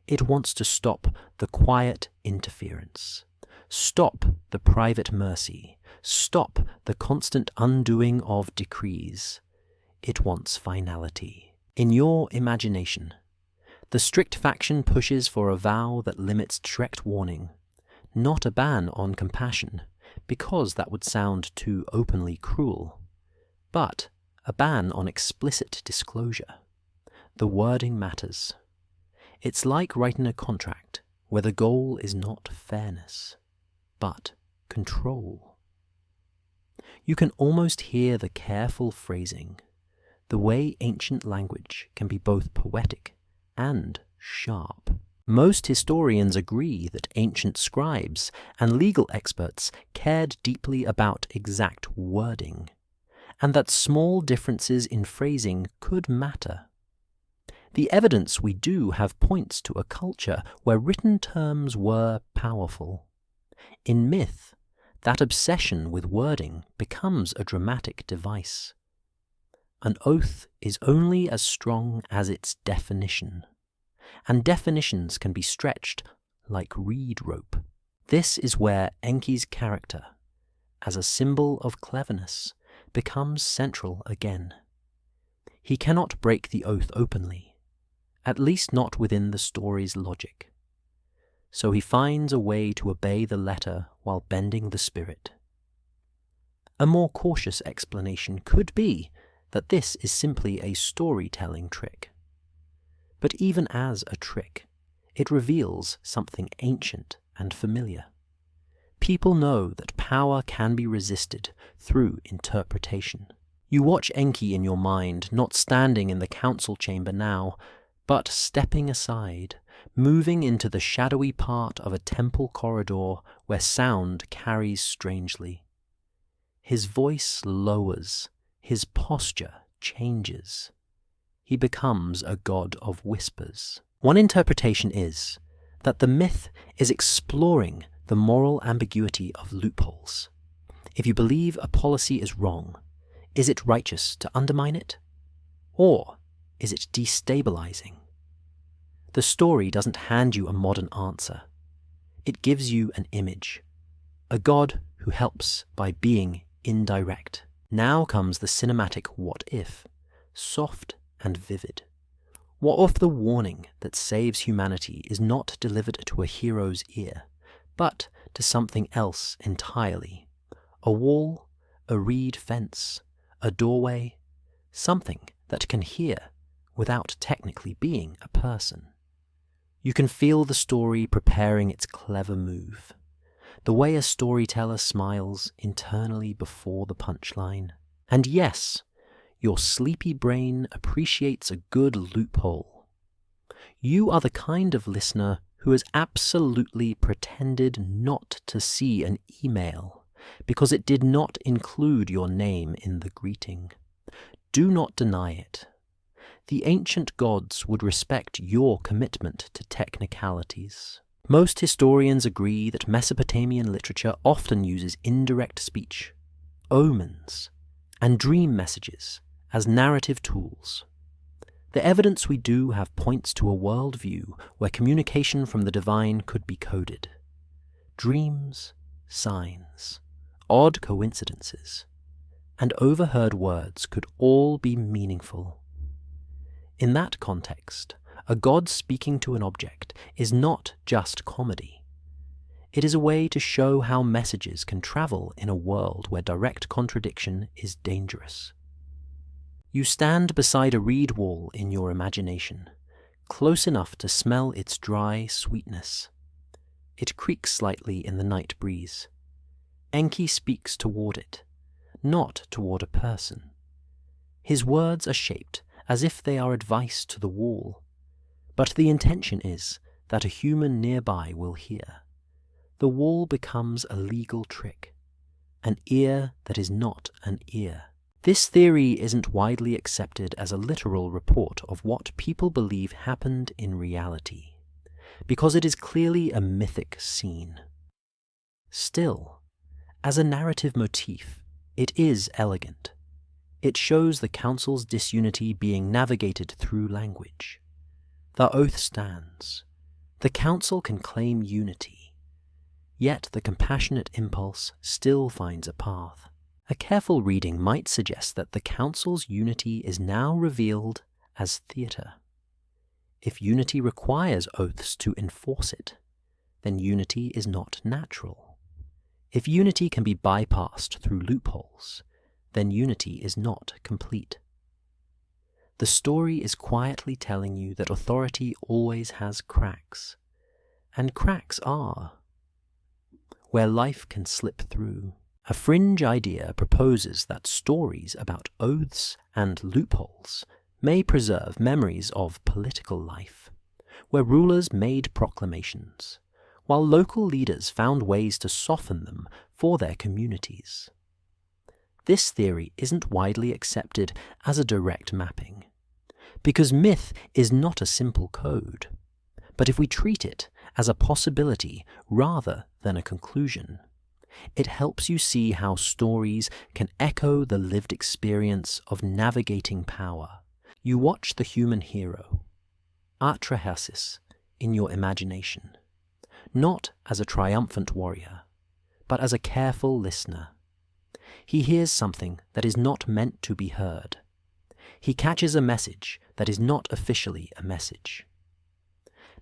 A: It wants to stop the quiet interference, stop the private mercy, stop the constant undoing of decrees. It wants finality. In your imagination, the strict faction pushes for a vow that limits direct warning, not a ban on compassion, because that would sound too openly cruel, but a ban on explicit disclosure. The wording matters. It's like writing a contract where the goal is not fairness, but control. You can almost hear the careful phrasing, the way ancient language can be both poetic and sharp. Most historians agree that ancient scribes and legal experts cared deeply about exact wording, and that small differences in phrasing could matter. The evidence we do have points to a culture where written terms were powerful. In myth, that obsession with wording becomes a dramatic device. An oath is only as strong as its definition, and definitions can be stretched like reed rope. This is where Enki's character, as a symbol of cleverness, becomes central again. He cannot break the oath openly, at least not within the story's logic. So he finds a way to obey the letter while bending the spirit. A more cautious explanation could be that this is simply a storytelling trick. But even as a trick, it reveals something ancient and familiar. People know that power can be resisted through interpretation. You watch Enki in your mind, not standing in the council chamber now, but stepping aside, moving into the shadowy part of a temple corridor where sound carries strangely. His voice lowers, his posture changes. He becomes a god of whispers. One interpretation is that the myth is exploring the moral ambiguity of loopholes. If you believe a policy is wrong, is it righteous to undermine it? Or is it destabilizing? The story doesn't hand you a modern answer. It gives you an image, a god who helps by being indirect. Now comes the cinematic what if, soft and vivid. What if the warning that saves humanity is not delivered to a hero's ear, but to something else entirely? A wall, a reed fence, a doorway, something that can hear without technically being a person. You can feel the story preparing its clever move, the way a storyteller smiles internally before the punchline. And yes, your sleepy brain appreciates a good loophole. You are the kind of listener who has absolutely pretended not to see an email because it did not include your name in the greeting. Do not deny it. The ancient gods would respect your commitment to technicalities. Most historians agree that Mesopotamian literature often uses indirect speech, omens, and dream messages as narrative tools. The evidence we do have points to a worldview where communication from the divine could be coded. Dreams, signs, odd coincidences, and overheard words could all be meaningful. In that context, a god speaking to an object is not just comedy. It is a way to show how messages can travel in a world where direct contradiction is dangerous. You stand beside a reed wall in your imagination, close enough to smell its dry sweetness. It creaks slightly in the night breeze. Enki speaks toward it, not toward a person. His words are shaped as if they are advice to the wall, but the intention is that a human nearby will hear. The wall becomes a legal trick, an ear that is not an ear. This theory isn't widely accepted as a literal report of what people believe happened in reality, because it is clearly a mythic scene. Still, as a narrative motif, it is elegant. It shows the council's disunity being navigated through language. The oath stands. The council can claim unity, yet the compassionate impulse still finds a path. A careful reading might suggest that the council's unity is now revealed as theatre. If unity requires oaths to enforce it, then unity is not natural. If unity can be bypassed through loopholes, then unity is not complete. The story is quietly telling you that authority always has cracks, and cracks are where life can slip through. A fringe idea proposes that stories about oaths and loopholes may preserve memories of political life, where rulers made proclamations, while local leaders found ways to soften them for their communities. This theory isn't widely accepted as a direct mapping, Because myth is not a simple code, but if we treat it as a possibility rather than a conclusion, it helps you see how stories can echo the lived experience of navigating power. You watch the human hero, Atrahasis, in your imagination, not as a triumphant warrior, but as a careful listener. He hears something that is not meant to be heard. He catches a message that is not officially a message.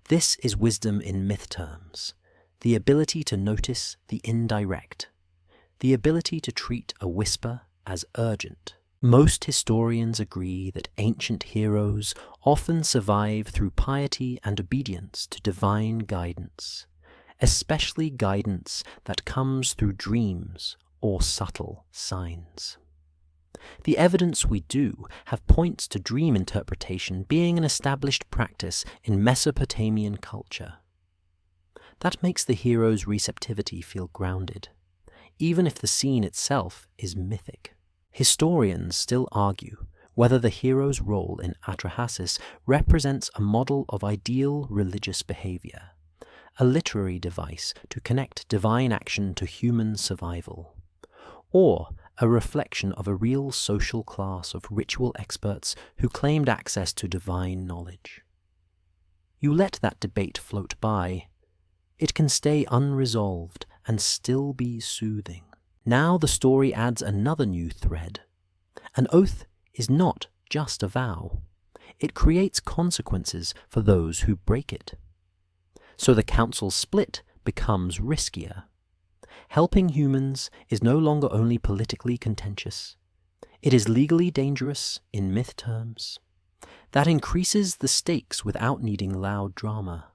A: This is wisdom in myth terms, the ability to notice the indirect, the ability to treat a whisper as urgent. Most historians agree that ancient heroes often survive through piety and obedience to divine guidance, especially guidance that comes through dreams or subtle signs. The evidence we do have points to dream interpretation being an established practice in Mesopotamian culture. That makes the hero's receptivity feel grounded, even if the scene itself is mythic. Historians still argue whether the hero's role in Atrahasis represents a model of ideal religious behavior, a literary device to connect divine action to human survival, or a reflection of a real social class of ritual experts who claimed access to divine knowledge. You let that debate float by. It can stay unresolved and still be soothing. Now the story adds another new thread. An oath is not just a vow. It creates consequences for those who break it. So the council's split becomes riskier. Helping humans is no longer only politically contentious. It is legally dangerous in myth terms. That increases the stakes without needing loud drama.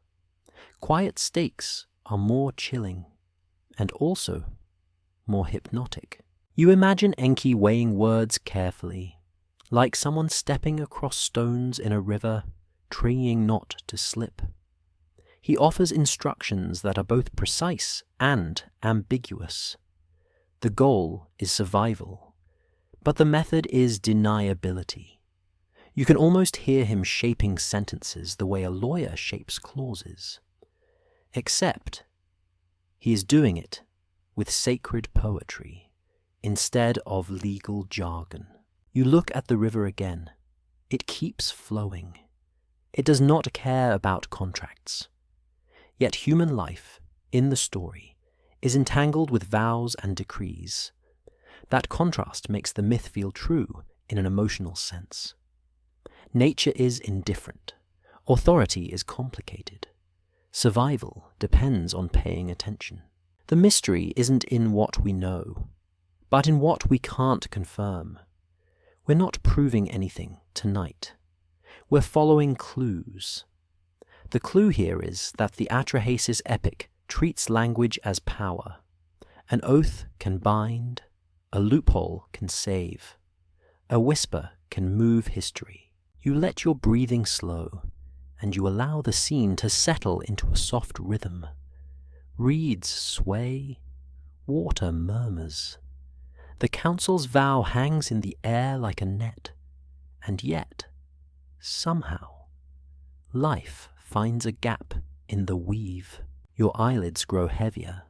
A: Quiet stakes are more chilling, and also more hypnotic. You imagine Enki weighing words carefully, like someone stepping across stones in a river, trying not to slip. He offers instructions that are both precise and ambiguous. The goal is survival, but the method is deniability. You can almost hear him shaping sentences the way a lawyer shapes clauses. Except he is doing it with sacred poetry instead of legal jargon. You look at the river again. It keeps flowing. It does not care about contracts. Yet human life, in the story, is entangled with vows and decrees. That contrast makes the myth feel true in an emotional sense. Nature is indifferent. Authority is complicated. Survival depends on paying attention. The mystery isn't in what we know, but in what we can't confirm. We're not proving anything tonight. We're following clues. The clue here is that the Atrahasis epic treats language as power. An oath can bind, a loophole can save, a whisper can move history. You let your breathing slow, and you allow the scene to settle into a soft rhythm. Reeds sway, water murmurs. The council's vow hangs in the air like a net, and yet, somehow, life finds a gap in the weave. Your eyelids grow heavier.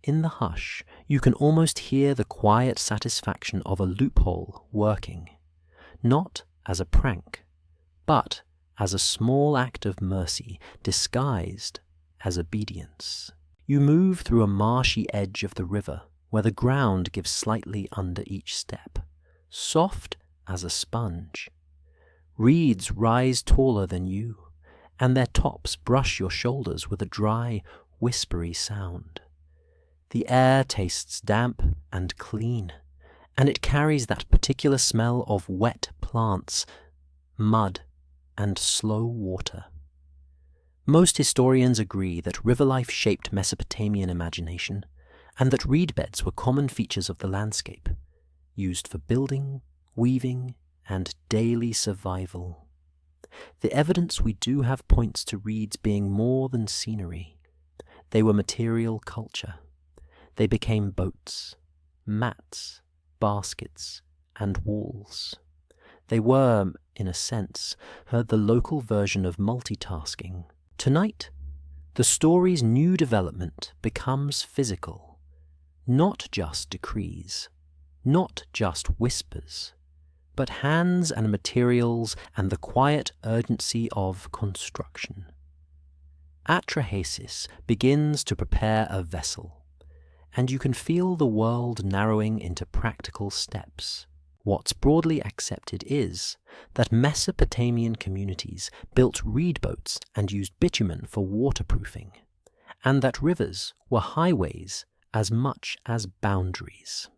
A: In the hush, you can almost hear the quiet satisfaction of a loophole working, not as a prank, but as a small act of mercy disguised as obedience. You move through a marshy edge of the river where the ground gives slightly under each step, soft as a sponge. Reeds rise taller than you, and their tops brush your shoulders with a dry, whispery sound. The air tastes damp and clean, and it carries that particular smell of wet plants, mud, and slow water. Most historians agree that river life shaped Mesopotamian imagination, and that reed beds were common features of the landscape, used for building, weaving, and daily survival. The evidence we do have points to reeds being more than scenery. They were material culture. They became boats, mats, baskets, and walls. They were, in a sense, the local version of multitasking. Tonight, the story's new development becomes physical, not just decrees, not just whispers, but hands and materials and the quiet urgency of construction. Atrahasis begins to prepare a vessel, and you can feel the world narrowing into practical steps. What's broadly accepted is that Mesopotamian communities built reed boats and used bitumen for waterproofing, and that rivers were highways as much as boundaries.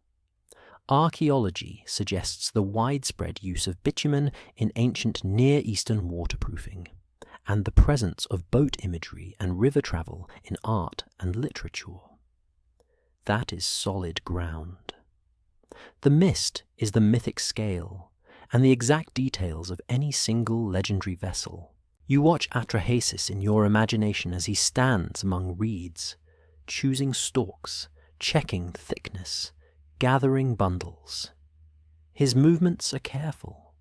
A: Archaeology suggests the widespread use of bitumen in ancient Near Eastern waterproofing, and the presence of boat imagery and river travel in art and literature. That is solid ground. The mist is the mythic scale, and the exact details of any single legendary vessel. You watch Atrahasis in your imagination as he stands among reeds, choosing stalks, checking thickness, gathering bundles. His movements are careful,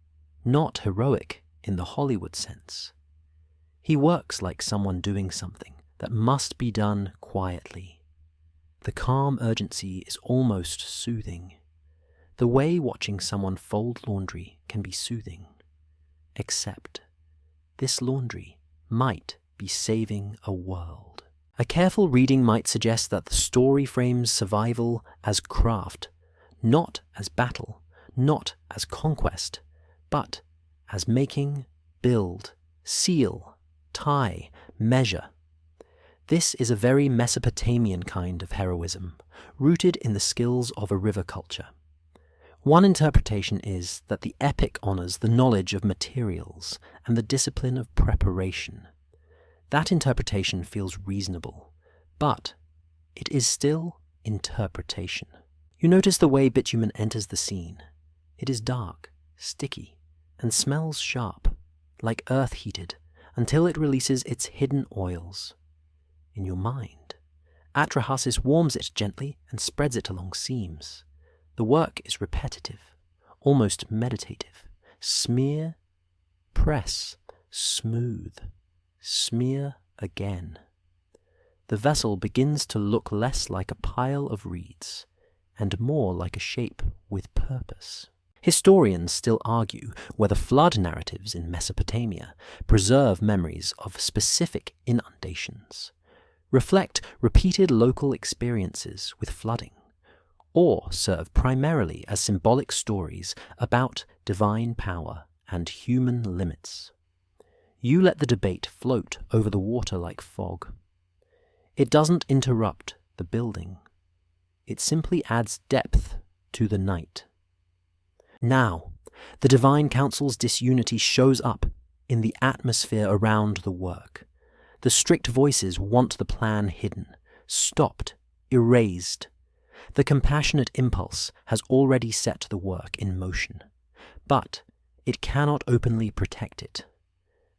A: not heroic in the Hollywood sense. He works like someone doing something that must be done quietly. The calm urgency is almost soothing, the way watching someone fold laundry can be soothing. Except this laundry might be saving a world. A careful reading might suggest that the story frames survival as craft, not as battle, not as conquest, but as making, build, seal, tie, measure. This is a very Mesopotamian kind of heroism, rooted in the skills of a river culture. One interpretation is that the epic honors the knowledge of materials and the discipline of preparation. That interpretation feels reasonable, but it is still interpretation. You notice the way bitumen enters the scene. It is dark, sticky, and smells sharp, like earth heated, until it releases its hidden oils. In your mind, Atrahasis warms it gently and spreads it along seams. The work is repetitive, almost meditative. Smear, press, smooth, smear again. The vessel begins to look less like a pile of reeds and more like a shape with purpose. Historians still argue whether flood narratives in Mesopotamia preserve memories of specific inundations, reflect repeated local experiences with flooding, or serve primarily as symbolic stories about divine power and human limits. You let the debate float over the water like fog. It doesn't interrupt the building. It simply adds depth to the night. Now, the divine council's disunity shows up in the atmosphere around the work. The strict voices want the plan hidden, stopped, erased. The compassionate impulse has already set the work in motion, but it cannot openly protect it.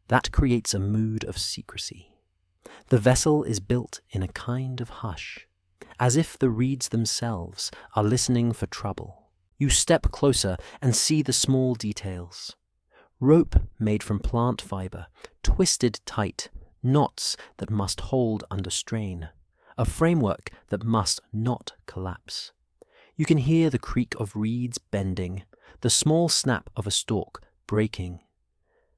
A: That creates a mood of secrecy. The vessel is built in a kind of hush, as if the reeds themselves are listening for trouble. You step closer and see the small details. Rope made from plant fiber, twisted tight, knots that must hold under strain. A framework that must not collapse. You can hear the creak of reeds bending, the small snap of a stalk breaking.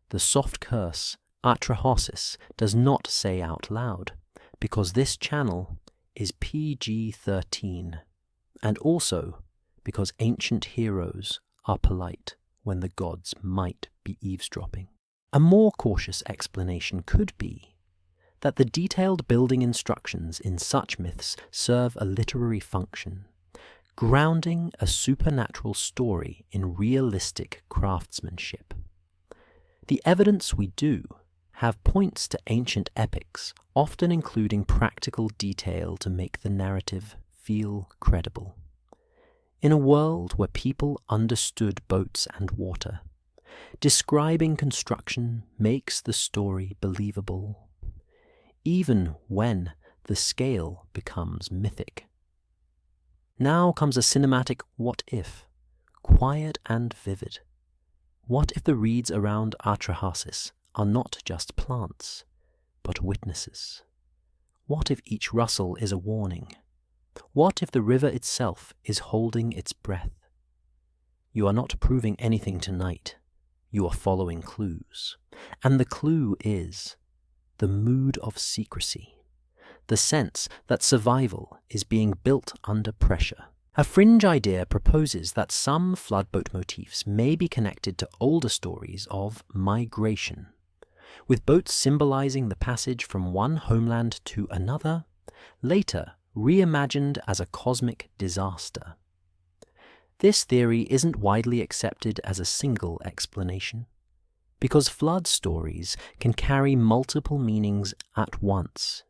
A: The soft curse Atrahasis does not say out loud, because this channel is PG-13, and also because ancient heroes are polite when the gods might be eavesdropping. A more cautious explanation could be that the detailed building instructions in such myths serve a literary function, grounding a supernatural story in realistic craftsmanship. The evidence we do have points to ancient epics, often including practical detail to make the narrative feel credible. In a world where people understood boats and water, describing construction makes the story believable, even when the scale becomes mythic. Now comes a cinematic what if, quiet and vivid. What if the reeds around Atrahasis are not just plants, but witnesses? What if each rustle is a warning? What if the river itself is holding its breath? You are not proving anything tonight. You are following clues. And the clue is the mood of secrecy, the sense that survival is being built under pressure. A fringe idea proposes that some floodboat motifs may be connected to older stories of migration, with boats symbolizing the passage from one homeland to another, later reimagined as a cosmic disaster. This theory isn't widely accepted as a single explanation, because flood stories can carry multiple meanings at once.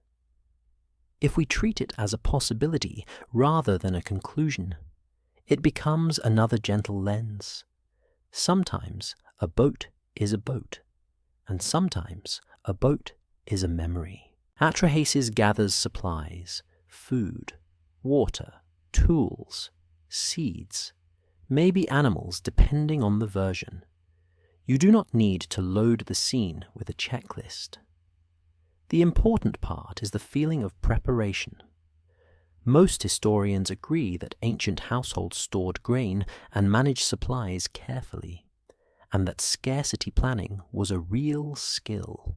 A: If we treat it as a possibility rather than a conclusion, it becomes another gentle lens. Sometimes a boat is a boat, and sometimes a boat is a memory. Atrahasis gathers supplies, food, water, tools, seeds, maybe animals depending on the version. You do not need to load the scene with a checklist. The important part is the feeling of preparation. Most historians agree that ancient households stored grain and managed supplies carefully, and that scarcity planning was a real skill.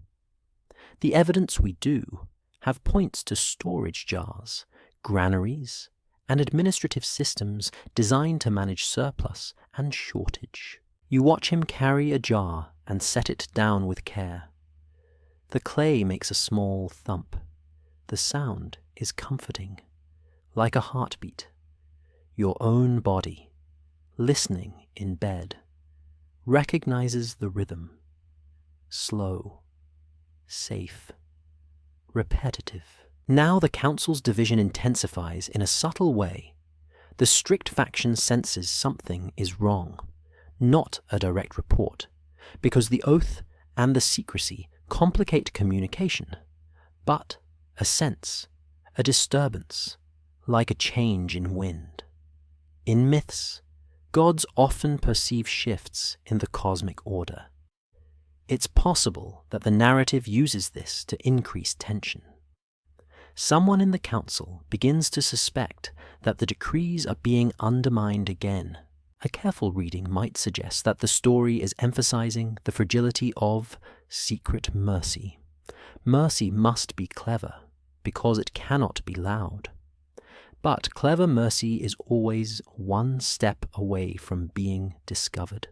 A: The evidence we do have points to storage jars, granaries, and administrative systems designed to manage surplus and shortage. You watch him carry a jar and set it down with care. The clay makes a small thump. The sound is comforting, like a heartbeat. Your own body, listening in bed, recognizes the rhythm. Slow, safe, repetitive. Now the council's division intensifies in a subtle way. The strict faction senses something is wrong, not a direct report, because the oath and the secrecy complicate communication, but a sense, a disturbance, like a change in wind. In myths, gods often perceive shifts in the cosmic order. It's possible that the narrative uses this to increase tension. Someone in the council begins to suspect that the decrees are being undermined again. A careful reading might suggest that the story is emphasizing the fragility of secret mercy. Mercy must be clever, because it cannot be loud. But clever mercy is always one step away from being discovered.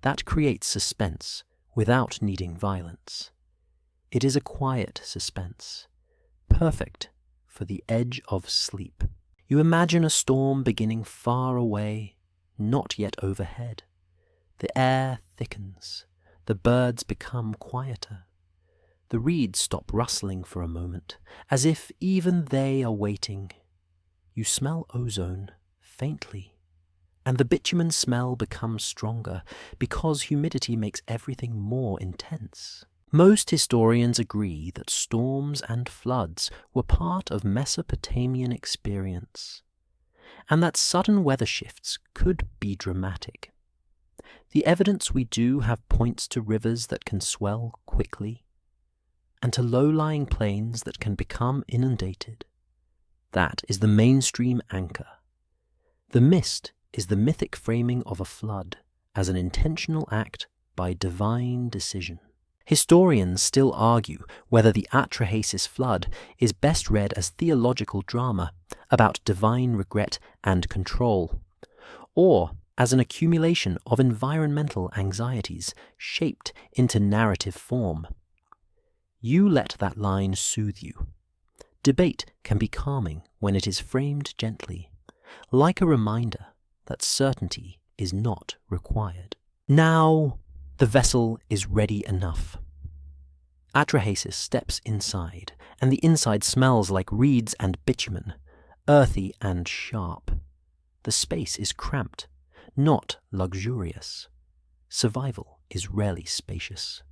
A: That creates suspense without needing violence. It is a quiet suspense, perfect for the edge of sleep. You imagine a storm beginning far away, not yet overhead. The air thickens. The birds become quieter. The reeds stop rustling for a moment, as if even they are waiting. You smell ozone faintly, and the bitumen smell becomes stronger because humidity makes everything more intense. Most historians agree that storms and floods were part of Mesopotamian experience, and that sudden weather shifts could be dramatic. The evidence we do have points to rivers that can swell quickly, and to low-lying plains that can become inundated. That is the mainstream anchor. The mist is the mythic framing of a flood as an intentional act by divine decision. Historians still argue whether the Atrahasis flood is best read as theological drama about divine regret and control, or as an accumulation of environmental anxieties shaped into narrative form. You let that line soothe you. Debate can be calming when it is framed gently, like a reminder that certainty is not required. Now the vessel is ready enough. Atrahasis steps inside, and the inside smells like reeds and bitumen, earthy and sharp. The space is cramped, not luxurious. Survival is rarely spacious.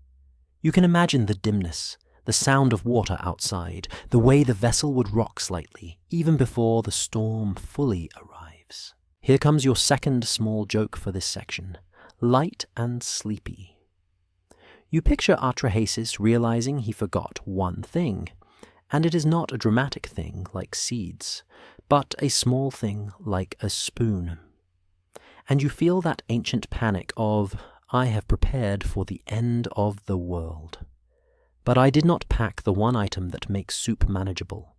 A: You can imagine the dimness, the sound of water outside, the way the vessel would rock slightly, even before the storm fully arrives. Here comes your second small joke for this section. light and sleepy. You picture Atrahasis realizing he forgot one thing, and it is not a dramatic thing like seeds, but a small thing like a spoon. And you feel that ancient panic of, I have prepared for the end of the world. But I did not pack the one item that makes soup manageable.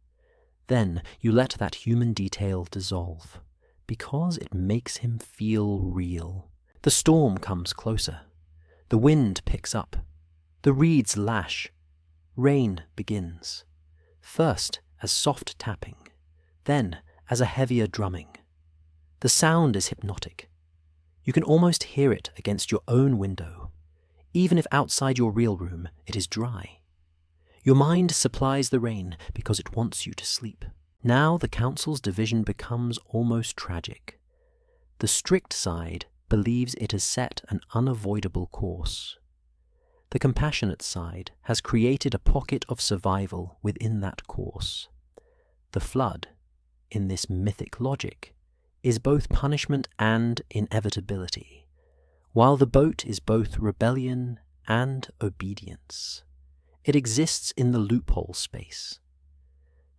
A: Then you let that human detail dissolve, because it makes him feel real. The storm comes closer. The wind picks up. The reeds lash. Rain begins. First as soft tapping, then as a heavier drumming. The sound is hypnotic. You can almost hear it against your own window, even if outside your real room it is dry. Your mind supplies the rain because it wants you to sleep. Now the council's division becomes almost tragic. The strict side believes it has set an unavoidable course. The compassionate side has created a pocket of survival within that course. The flood, in this mythic logic, is both punishment and inevitability, while the boat is both rebellion and obedience. It exists in the loophole space,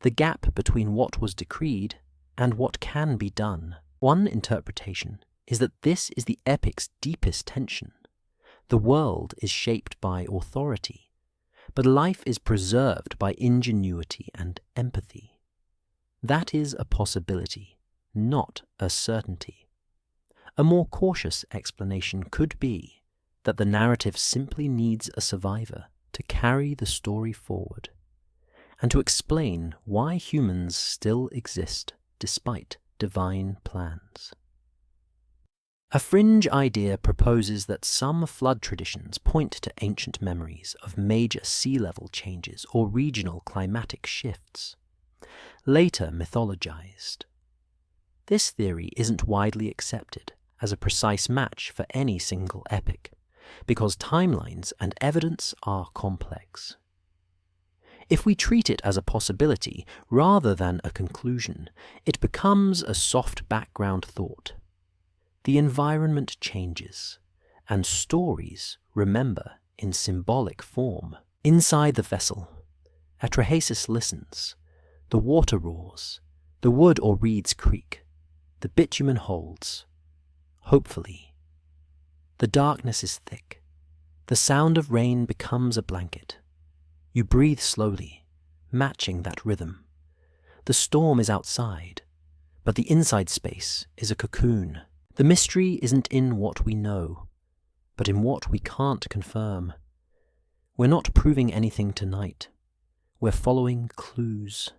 A: the gap between what was decreed and what can be done. One interpretation is that this is the epic's deepest tension. The world is shaped by authority, but life is preserved by ingenuity and empathy. That is a possibility, not a certainty. A more cautious explanation could be that the narrative simply needs a survivor to carry the story forward, and to explain why humans still exist despite divine plans. A fringe idea proposes that some flood traditions point to ancient memories of major sea level changes or regional climatic shifts, later mythologized. This theory isn't widely accepted as a precise match for any single epic, because timelines and evidence are complex. If we treat it as a possibility rather than a conclusion, it becomes a soft background thought. The environment changes, and stories remember in symbolic form. Inside the vessel, Atrahasis listens. The water roars, the wood or reeds creak, the bitumen holds. Hopefully. The darkness is thick. The sound of rain becomes a blanket. You breathe slowly, matching that rhythm. The storm is outside, but the inside space is a cocoon. The mystery isn't in what we know, but in what we can't confirm. We're not proving anything tonight. We're following clues.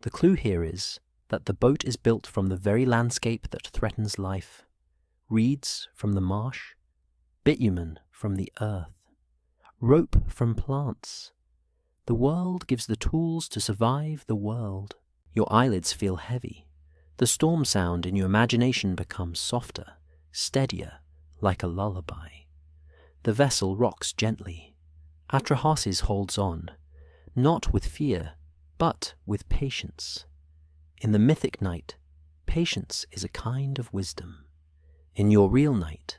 A: The clue here is that the boat is built from the very landscape that threatens life. Reeds from the marsh, bitumen from the earth, rope from plants. The world gives the tools to survive the world. Your eyelids feel heavy. The storm sound in your imagination becomes softer, steadier, like a lullaby. The vessel rocks gently. Atrahasis holds on, not with fear, but with patience. In the mythic night, patience is a kind of wisdom. In your real night,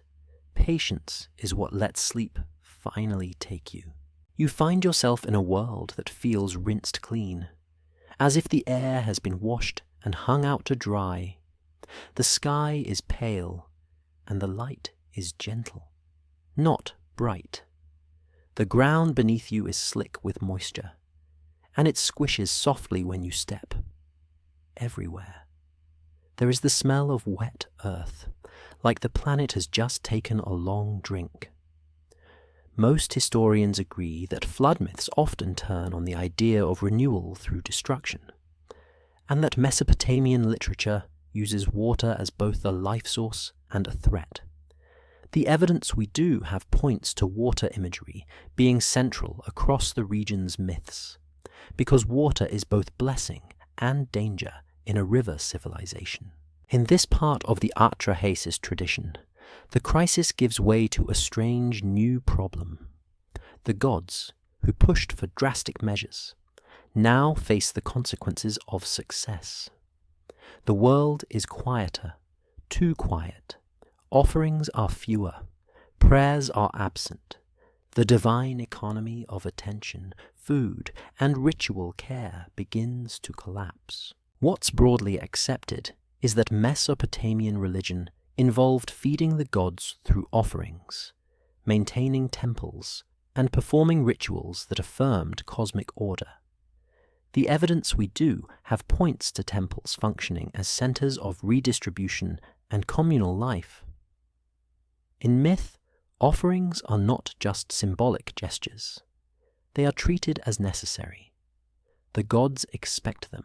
A: patience is what lets sleep finally take you. You find yourself in a world that feels rinsed clean, as if the air has been washed and hung out to dry. The sky is pale, and the light is gentle, not bright. The ground beneath you is slick with moisture, and it squishes softly when you step. Everywhere. There is the smell of wet earth, like the planet has just taken a long drink. Most historians agree that flood myths often turn on the idea of renewal through destruction, and that Mesopotamian literature uses water as both a life source and a threat. The evidence we do have points to water imagery being central across the region's myths, because water is both blessing and danger in a river civilization. In this part of the Atrahasis tradition, the crisis gives way to a strange new problem. The gods, who pushed for drastic measures, now face the consequences of success. The world is quieter, too quiet. Offerings are fewer, prayers are absent. The divine economy of attention, food, and ritual care begins to collapse. What's broadly accepted is that Mesopotamian religion involved feeding the gods through offerings, maintaining temples, and performing rituals that affirmed cosmic order. The evidence we do have points to temples functioning as centers of redistribution and communal life. In myth, offerings are not just symbolic gestures. They are treated as necessary. The gods expect them.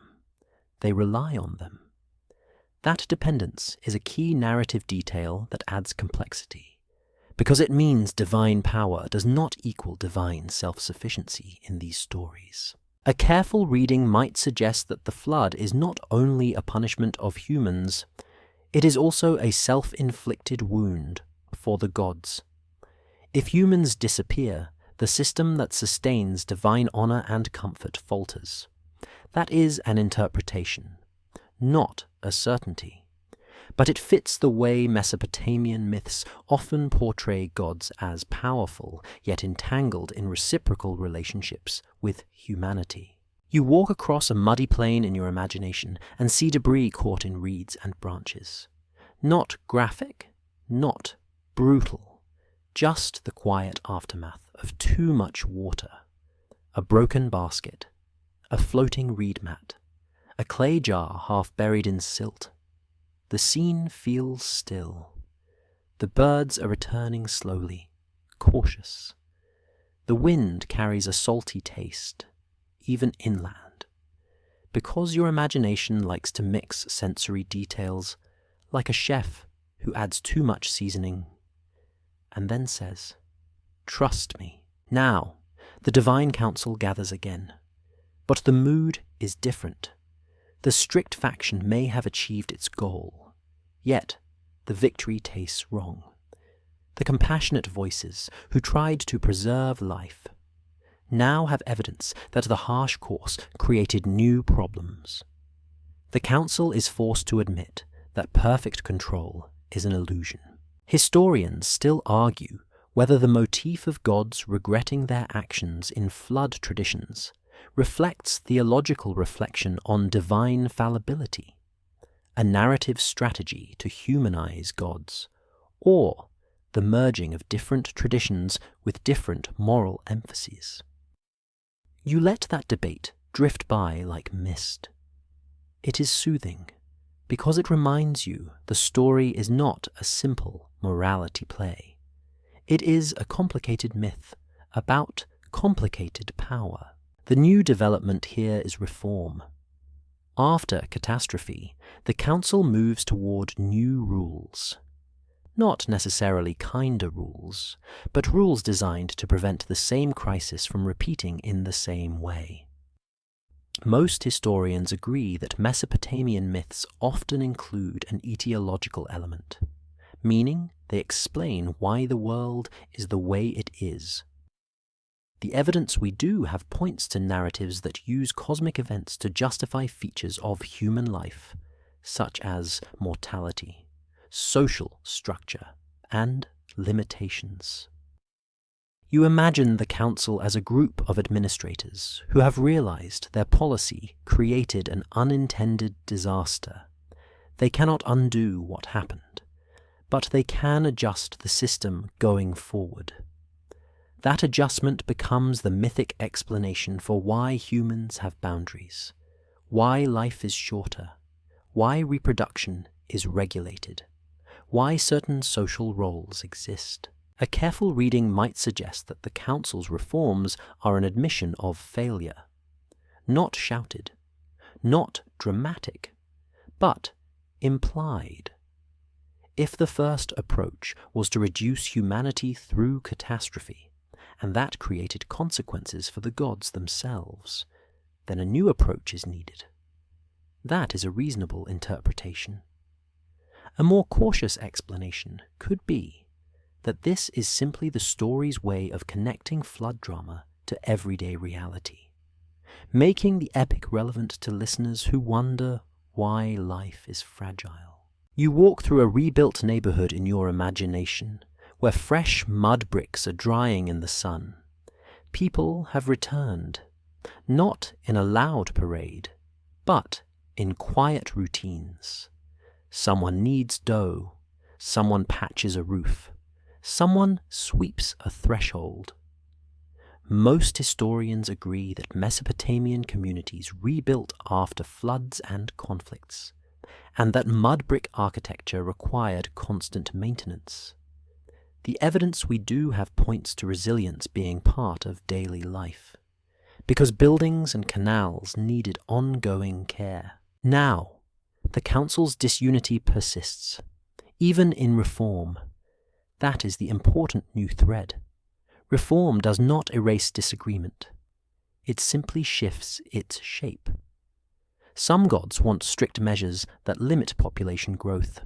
A: They rely on them. That dependence is a key narrative detail that adds complexity, because it means divine power does not equal divine self-sufficiency in these stories. A careful reading might suggest that the flood is not only a punishment of humans, it is also a self-inflicted wound for the gods. If humans disappear, the system that sustains divine honor and comfort falters. That is an interpretation, not a certainty. But it fits the way Mesopotamian myths often portray gods as powerful, yet entangled in reciprocal relationships with humanity. You walk across a muddy plain in your imagination and see debris caught in reeds and branches. Not graphic, not brutal, just the quiet aftermath of too much water. A broken basket, a floating reed mat, a clay jar half buried in silt. The scene feels still. The birds are returning slowly, cautious. The wind carries a salty taste, even inland. Because your imagination likes to mix sensory details, like a chef who adds too much seasoning, and then says, "Trust me." Now, the divine council gathers again. But the mood is different. The strict faction may have achieved its goal, yet the victory tastes wrong. The compassionate voices who tried to preserve life now have evidence that the harsh course created new problems. The council is forced to admit that perfect control is an illusion. Historians still argue whether the motif of gods regretting their actions in flood traditions reflects theological reflection on divine fallibility, a narrative strategy to humanize gods, or the merging of different traditions with different moral emphases. You let that debate drift by like mist. It is soothing, because it reminds you the story is not a simple morality play. It is a complicated myth about complicated power. The new development here is reform. After catastrophe, the council moves toward new rules. Not necessarily kinder rules, but rules designed to prevent the same crisis from repeating in the same way. Most historians agree that Mesopotamian myths often include an etiological element, meaning they explain why the world is the way it is. The evidence we do have points to narratives that use cosmic events to justify features of human life, such as mortality, social structure, and limitations. You imagine the council as a group of administrators who have realized their policy created an unintended disaster. They cannot undo what happened, but they can adjust the system going forward. That adjustment becomes the mythic explanation for why humans have boundaries, why life is shorter, why reproduction is regulated, why certain social roles exist. A careful reading might suggest that the council's reforms are an admission of failure, not shouted, not dramatic, but implied. If the first approach was to reduce humanity through catastrophe, and that created consequences for the gods themselves, then a new approach is needed. That is a reasonable interpretation. A more cautious explanation could be that this is simply the story's way of connecting flood drama to everyday reality, making the epic relevant to listeners who wonder why life is fragile. You walk through a rebuilt neighborhood in your imagination, where fresh mud bricks are drying in the sun. People have returned, not in a loud parade, but in quiet routines. Someone kneads dough, someone patches a roof, someone sweeps a threshold. Most historians agree that Mesopotamian communities rebuilt after floods and conflicts, and that mud brick architecture required constant maintenance. The evidence we do have points to resilience being part of daily life, because buildings and canals needed ongoing care. Now, the council's disunity persists, even in reform. That is the important new thread. Reform does not erase disagreement. It simply shifts its shape. Some gods want strict measures that limit population growth.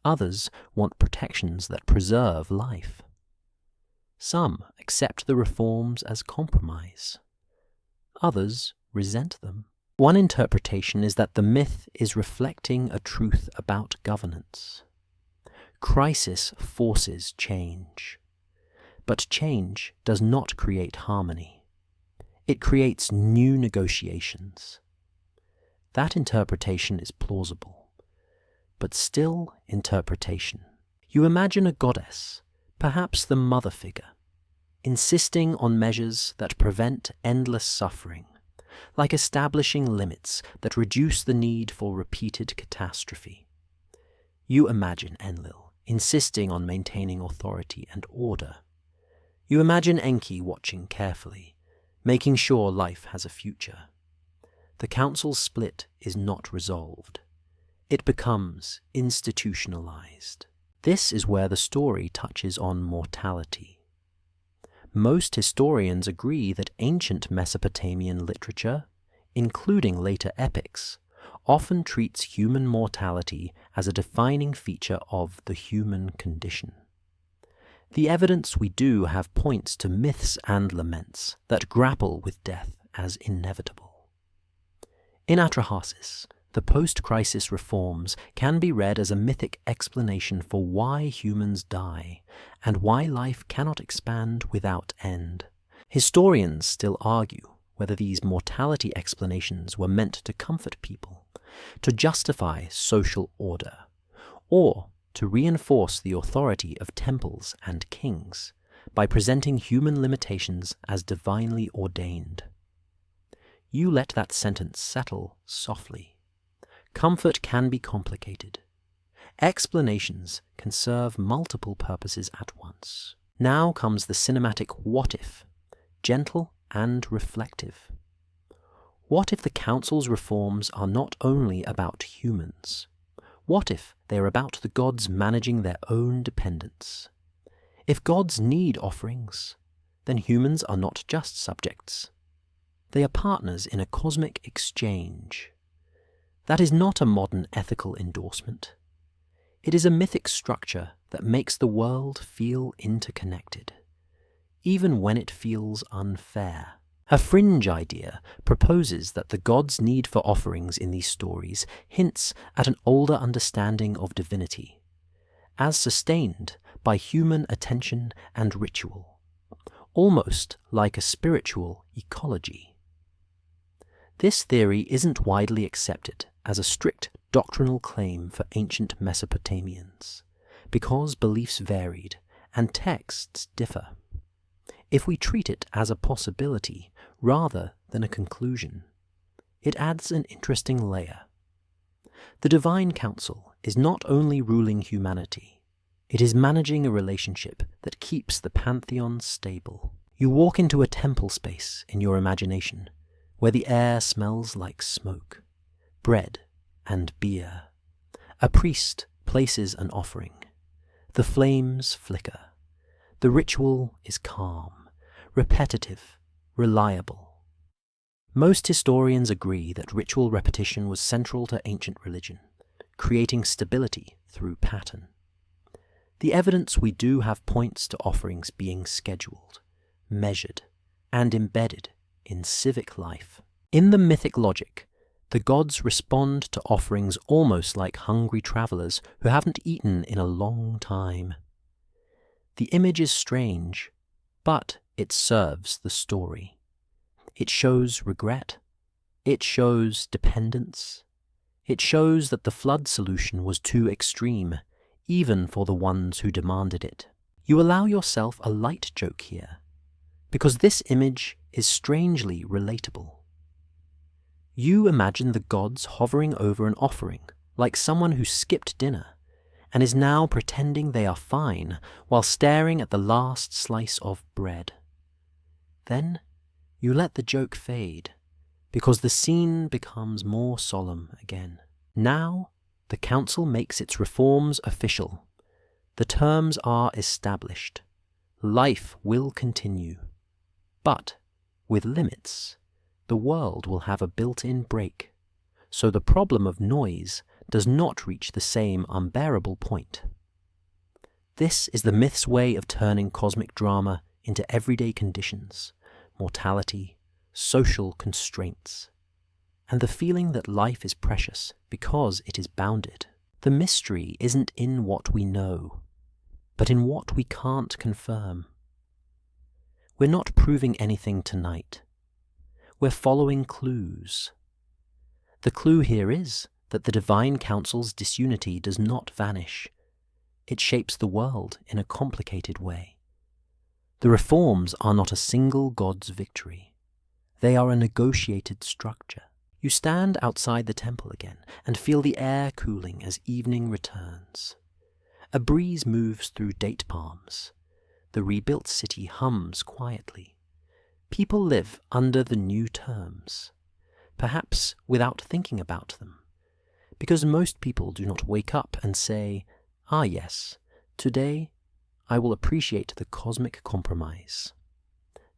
A: Others want protections that preserve life. Some accept the reforms as compromise. Others resent them. One interpretation is that the myth is reflecting a truth about governance. Crisis forces change. But change does not create harmony. It creates new negotiations. That interpretation is plausible, but still interpretation. You imagine a goddess, perhaps the mother figure, insisting on measures that prevent endless suffering, like establishing limits that reduce the need for repeated catastrophe. You imagine Enlil insisting on maintaining authority and order. You imagine Enki watching carefully, making sure life has a future. The council's split is not resolved. It becomes institutionalized. This is where the story touches on mortality. Most historians agree that ancient Mesopotamian literature, including later epics, often treats human mortality as a defining feature of the human condition. The evidence we do have points to myths and laments that grapple with death as inevitable. In Atrahasis, the post-crisis reforms can be read as a mythic explanation for why humans die and why life cannot expand without end. Historians still argue whether these mortality explanations were meant to comfort people, to justify social order, or to reinforce the authority of temples and kings by presenting human limitations as divinely ordained. You let that sentence settle softly. Comfort can be complicated. Explanations can serve multiple purposes at once. Now comes the cinematic what if, gentle and reflective. What if the council's reforms are not only about humans? What if they are about the gods managing their own dependence? If gods need offerings, then humans are not just subjects. They are partners in a cosmic exchange. That is not a modern ethical endorsement. It is a mythic structure that makes the world feel interconnected, even when it feels unfair. A fringe idea proposes that the gods' need for offerings in these stories hints at an older understanding of divinity, as sustained by human attention and ritual, almost like a spiritual ecology. This theory isn't widely accepted as a strict doctrinal claim for ancient Mesopotamians, because beliefs varied and texts differ. If we treat it as a possibility rather than a conclusion, it adds an interesting layer. The divine council is not only ruling humanity, it is managing a relationship that keeps the pantheon stable. You walk into a temple space in your imagination, where the air smells like smoke, bread, and beer. A priest places an offering. The flames flicker. The ritual is calm, repetitive, reliable. Most historians agree that ritual repetition was central to ancient religion, creating stability through pattern. The evidence we do have points to offerings being scheduled, measured, and embedded in civic life. In the mythic logic, The gods respond to offerings almost like hungry travelers who haven't eaten in a long time. The image is strange, but it serves the story. It shows regret. It shows dependence. It shows that the flood solution was too extreme, even for the ones who demanded it. You allow yourself a light joke here, because this image is strangely relatable. You imagine the gods hovering over an offering, like someone who skipped dinner and is now pretending they are fine while staring at the last slice of bread. Then you let the joke fade, because the scene becomes more solemn again. Now the council makes its reforms official. The terms are established. Life will continue. But with limits, the world will have a built-in break, so the problem of noise does not reach the same unbearable point. This is the myth's way of turning cosmic drama into everyday conditions, mortality, social constraints, and the feeling that life is precious because it is bounded. The mystery isn't in what we know, but in what we can't confirm. We're not proving anything tonight. We're following clues. The clue here is that the divine council's disunity does not vanish. It shapes the world in a complicated way. The reforms are not a single god's victory. They are a negotiated structure. You stand outside the temple again and feel the air cooling as evening returns. A breeze moves through date palms. The rebuilt city hums quietly. People live under the new terms, perhaps without thinking about them, because most people do not wake up and say, "Ah yes, today I will appreciate the cosmic compromise."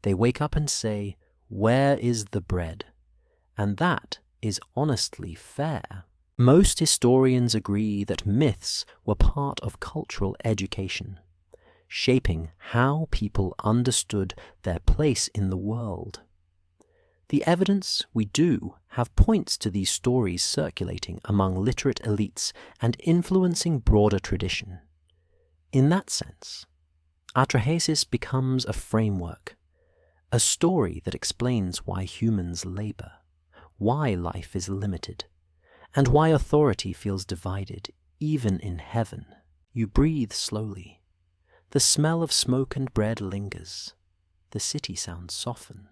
A: They wake up and say, "Where is the bread?" And that is honestly fair. Most historians agree that myths were part of cultural education, shaping how people understood their place in the world. The evidence we do have points to these stories circulating among literate elites and influencing broader tradition. In that sense, Atrahasis becomes a framework, a story that explains why humans labor, why life is limited, and why authority feels divided, even in heaven. You breathe slowly. The smell of smoke and bread lingers. The city sounds soften.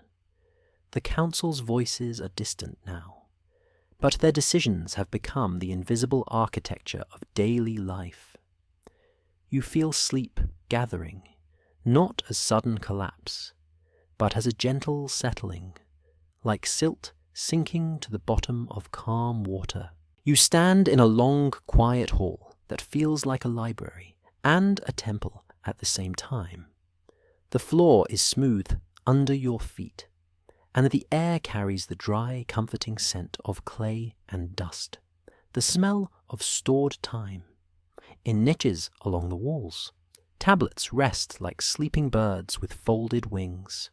A: The council's voices are distant now, but their decisions have become the invisible architecture of daily life. You feel sleep gathering, not as sudden collapse, but as a gentle settling, like silt sinking to the bottom of calm water. You stand in a long, quiet hall that feels like a library and a temple at the same time. The floor is smooth under your feet, and the air carries the dry, comforting scent of clay and dust, the smell of stored time. In niches along the walls, tablets rest like sleeping birds with folded wings.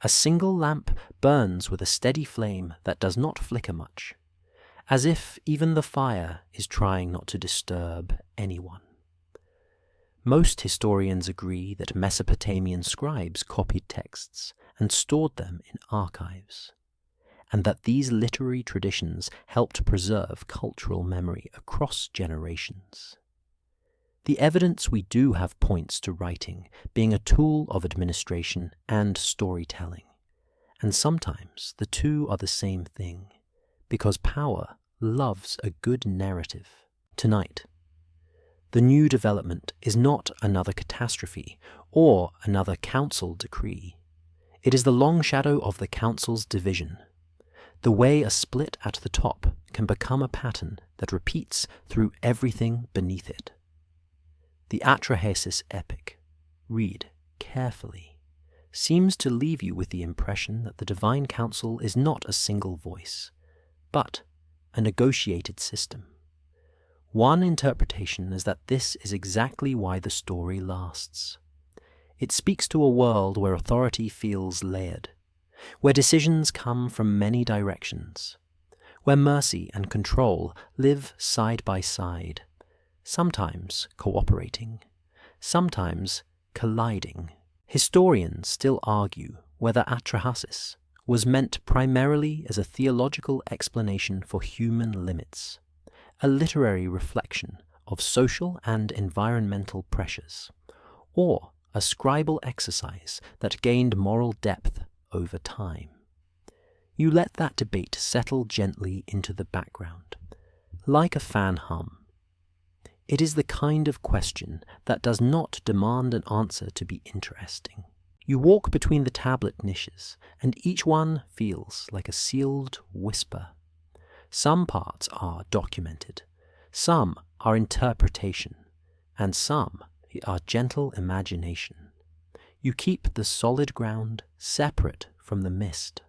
A: A single lamp burns with a steady flame that does not flicker much, as if even the fire is trying not to disturb anyone. Most historians agree that Mesopotamian scribes copied texts and stored them in archives, and that these literary traditions helped preserve cultural memory across generations. The evidence we do have points to writing being a tool of administration and storytelling, and sometimes the two are the same thing, because power loves a good narrative. Tonight, the new development is not another catastrophe or another council decree. It is the long shadow of the council's division, the way a split at the top can become a pattern that repeats through everything beneath it. The Atrahasis epic, read carefully, seems to leave you with the impression that the divine council is not a single voice, but a negotiated system. One interpretation is that this is exactly why the story lasts. It speaks to a world where authority feels layered, where decisions come from many directions, where mercy and control live side by side, sometimes cooperating, sometimes colliding. Historians still argue whether Atrahasis was meant primarily as a theological explanation for human limits, a literary reflection of social and environmental pressures, or a scribal exercise that gained moral depth over time. You let that debate settle gently into the background, like a fan hum. It is the kind of question that does not demand an answer to be interesting. You walk between the tablet niches, and each one feels like a sealed whisper. Some parts are documented, some are interpretation, and some are gentle imagination. You keep the solid ground separate from the mist.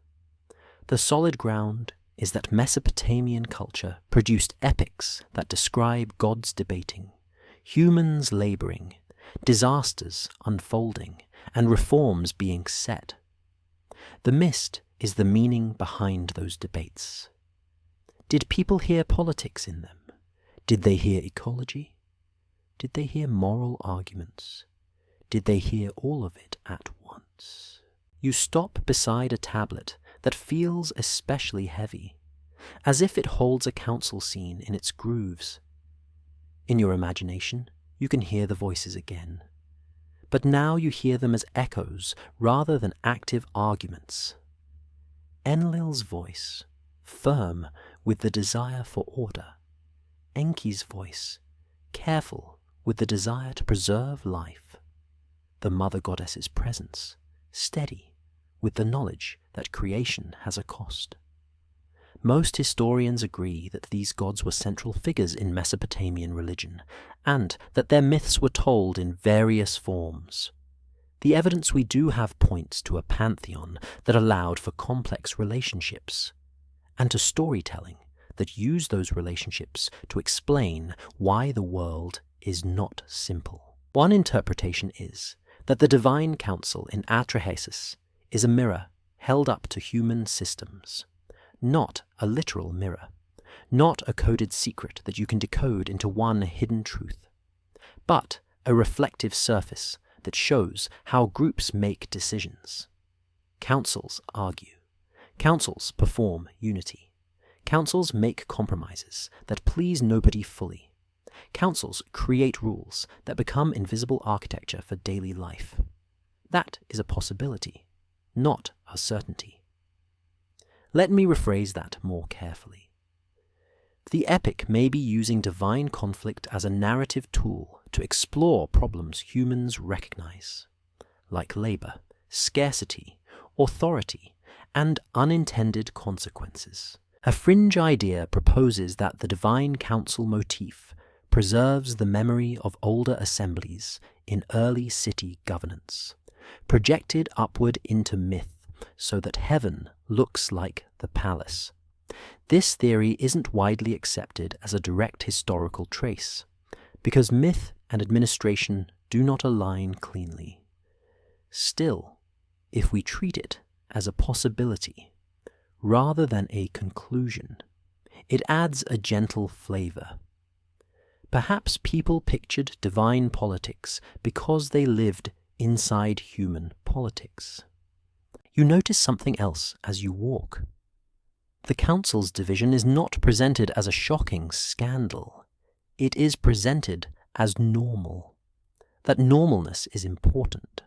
A: The solid ground is that Mesopotamian culture produced epics that describe gods debating, humans laboring, disasters unfolding, and reforms being set. The mist is the meaning behind those debates. Did people hear politics in them? Did they hear ecology? Did they hear moral arguments? Did they hear all of it at once? You stop beside a tablet that feels especially heavy, as if it holds a council scene in its grooves. In your imagination, you can hear the voices again, but now you hear them as echoes rather than active arguments. Enlil's voice, firm with the desire for order. Enki's voice, careful with the desire to preserve life. The mother goddess's presence, steady with the knowledge that creation has a cost. Most historians agree that these gods were central figures in Mesopotamian religion, and that their myths were told in various forms. The evidence we do have points to a pantheon that allowed for complex relationships, and to storytelling that used those relationships to explain why the world is not simple. One interpretation is that the divine council in Atrahasis is a mirror held up to human systems, not a literal mirror, not a coded secret that you can decode into one hidden truth, but a reflective surface that shows how groups make decisions. Councils argue. Councils perform unity. Councils make compromises that please nobody fully. Councils create rules that become invisible architecture for daily life. That is a possibility, not a certainty. Let me rephrase that more carefully. The epic may be using divine conflict as a narrative tool to explore problems humans recognize, like labor, scarcity, authority, and unintended consequences. A fringe idea proposes that the divine council motif preserves the memory of older assemblies in early city governance, projected upward into myth so that heaven looks like the palace. This theory isn't widely accepted as a direct historical trace, because myth and administration do not align cleanly. Still, if we treat it as a possibility, rather than a conclusion, it adds a gentle flavor. Perhaps people pictured divine politics because they lived inside human politics. You notice something else as you walk. The council's division is not presented as a shocking scandal. It is presented as normal. That normalness is important.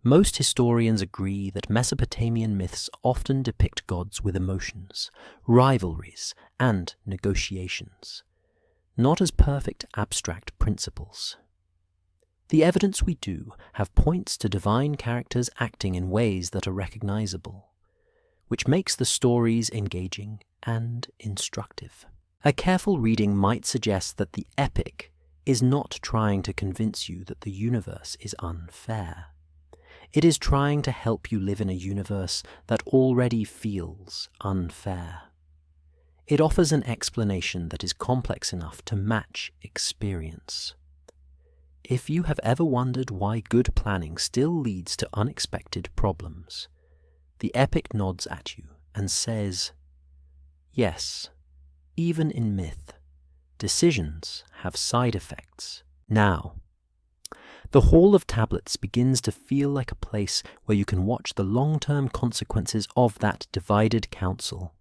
A: Most historians agree that Mesopotamian myths often depict gods with emotions, rivalries, and negotiations, not as perfect abstract principles. The evidence we do have points to divine characters acting in ways that are recognizable, which makes the stories engaging and instructive. A careful reading might suggest that the epic is not trying to convince you that the universe is unfair. It is trying to help you live in a universe that already feels unfair. It offers an explanation that is complex enough to match experience. If you have ever wondered why good planning still leads to unexpected problems, the epic nods at you and says, Yes, even in myth, decisions have side effects. Now, the Hall of Tablets begins to feel like a place where you can watch the long-term consequences of that divided council.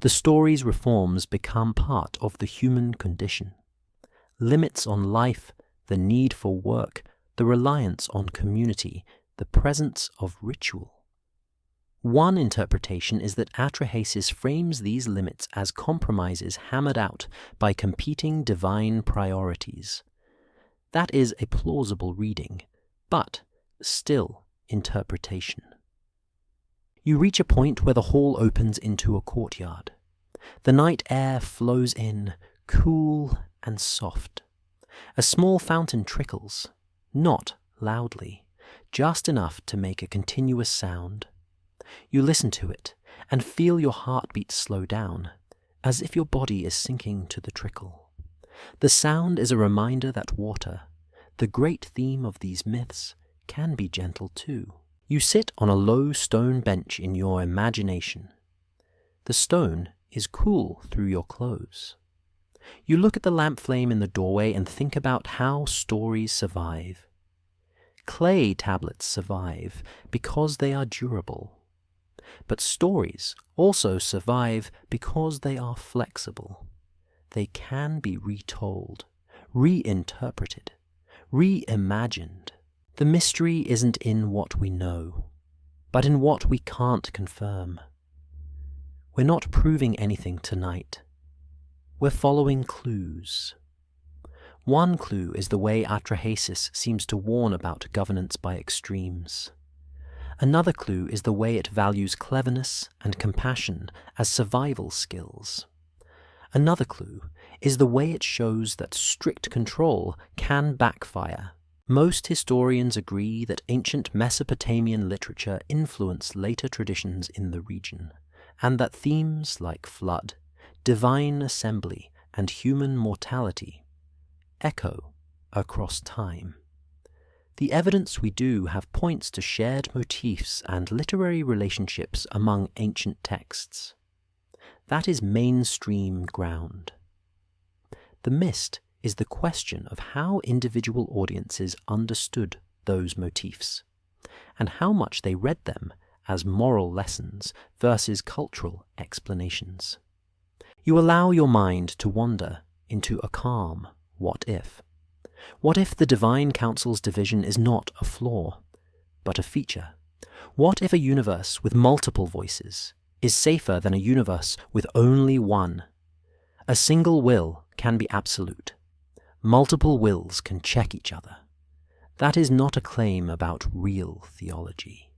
A: The story's reforms become part of the human condition. Limits on life, the need for work, the reliance on community, the presence of ritual. One interpretation is that Atrahasis frames these limits as compromises hammered out by competing divine priorities. That is a plausible reading, but still interpretation. You reach a point where the hall opens into a courtyard. The night air flows in, cool and soft. A small fountain trickles, not loudly, just enough to make a continuous sound. You listen to it and feel your heartbeat slow down, as if your body is sinking to the trickle. The sound is a reminder that water, the great theme of these myths, can be gentle too. You sit on a low stone bench in your imagination. The stone is cool through your clothes. You look at the lamp flame in the doorway and think about how stories survive. Clay tablets survive because they are durable. But stories also survive because they are flexible. They can be retold, reinterpreted, reimagined. The mystery isn't in what we know, but in what we can't confirm. We're not proving anything tonight. We're following clues. One clue is the way Atrahasis seems to warn about governance by extremes. Another clue is the way it values cleverness and compassion as survival skills. Another clue is the way it shows that strict control can backfire. Most historians agree that ancient Mesopotamian literature influenced later traditions in the region, and that themes like flood, divine assembly, and human mortality echo across time. The evidence we do have points to shared motifs and literary relationships among ancient texts. That is mainstream ground. The mist is the question of how individual audiences understood those motifs, and how much they read them as moral lessons versus cultural explanations. You allow your mind to wander into a calm what if. What if the divine council's division is not a flaw, but a feature? What if a universe with multiple voices is safer than a universe with only one? A single will can be absolute. Multiple wills can check each other. That is not a claim about real theology.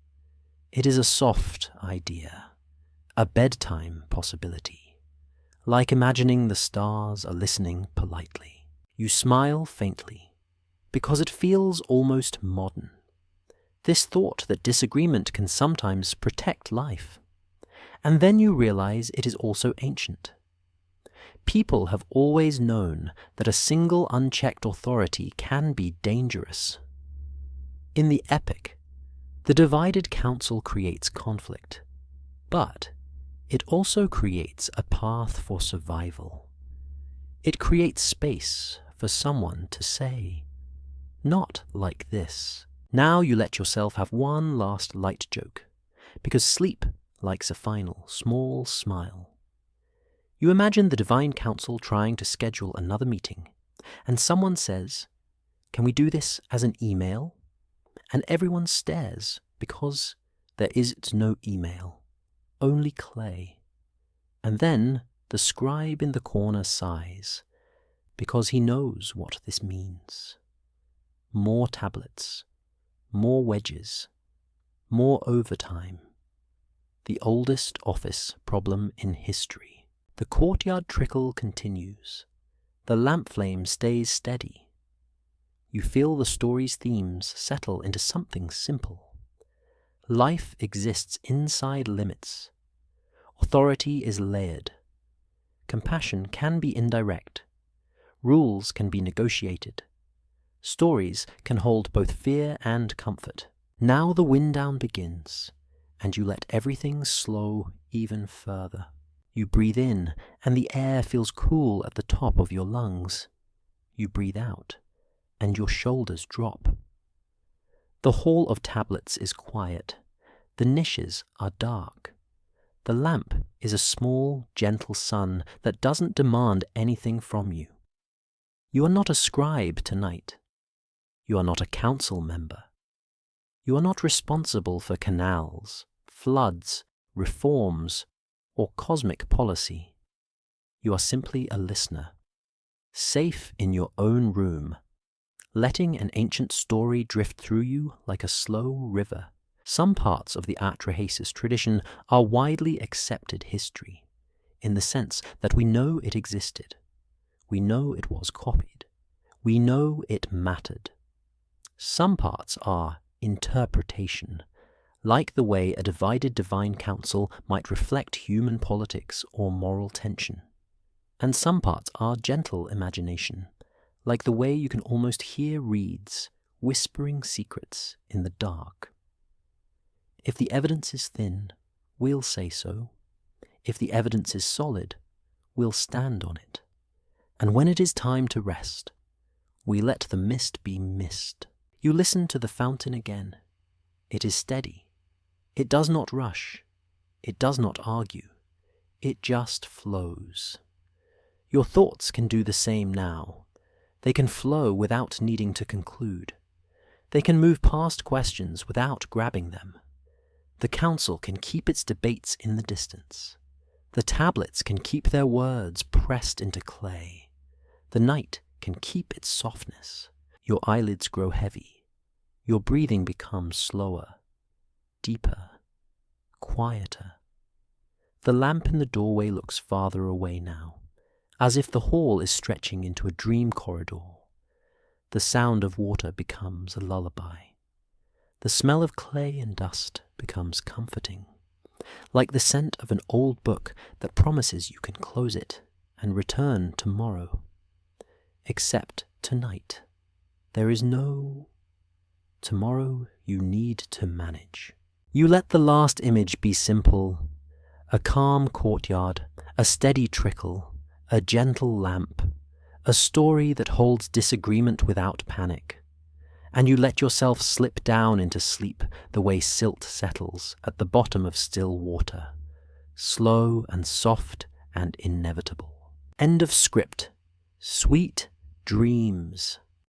A: It is a soft idea, a bedtime possibility, like imagining the stars are listening politely. You smile faintly, because it feels almost modern. This thought that disagreement can sometimes protect life. And then you realize it is also ancient. People have always known that a single unchecked authority can be dangerous. In the epic, the divided council creates conflict, but it also creates a path for survival. It creates space for someone to say, "Not like this." Now you let yourself have one last light joke, because sleep likes a final, small smile. You imagine the divine council trying to schedule another meeting, and someone says, "Can we do this as an email?" And everyone stares because there is no email, only clay. And then the scribe in the corner sighs, because he knows what this means. More tablets, more wedges, more overtime. The oldest office problem in history. The courtyard trickle continues. The lamp flame stays steady. You feel the story's themes settle into something simple. Life exists inside limits. Authority is layered. Compassion can be indirect. Rules can be negotiated. Stories can hold both fear and comfort. Now the wind down begins, and you let everything slow even further. You breathe in, and the air feels cool at the top of your lungs. You breathe out, and your shoulders drop. The hall of tablets is quiet. The niches are dark. The lamp is a small, gentle sun that doesn't demand anything from you. You are not a scribe tonight. You are not a council member. You are not responsible for canals, floods, reforms, or cosmic policy. You are simply a listener, safe in your own room, letting an ancient story drift through you like a slow river. Some parts of the Atrahasis tradition are widely accepted history, in the sense that we know it existed. We know it was copied. We know it mattered. Some parts are interpretation, like the way a divided divine council might reflect human politics or moral tension. And some parts are gentle imagination, like the way you can almost hear reeds whispering secrets in the dark. If the evidence is thin, we'll say so. If the evidence is solid, we'll stand on it. And when it is time to rest, we let the mist be mist. You listen to the fountain again. It is steady. It does not rush. It does not argue. It just flows. Your thoughts can do the same now. They can flow without needing to conclude. They can move past questions without grabbing them. The council can keep its debates in the distance. The tablets can keep their words pressed into clay. The night can keep its softness. Your eyelids grow heavy. Your breathing becomes slower, deeper, quieter. The lamp in the doorway looks farther away now, as if the hall is stretching into a dream corridor. The sound of water becomes a lullaby. The smell of clay and dust becomes comforting, like the scent of an old book that promises you can close it and return tomorrow. Except tonight, there is no tomorrow you need to manage. You let the last image be simple, a calm courtyard, a steady trickle, a gentle lamp, a story that holds disagreement without panic. And you let yourself slip down into sleep the way silt settles at the bottom of still water, slow and soft and inevitable. End of script. Sweet dreams.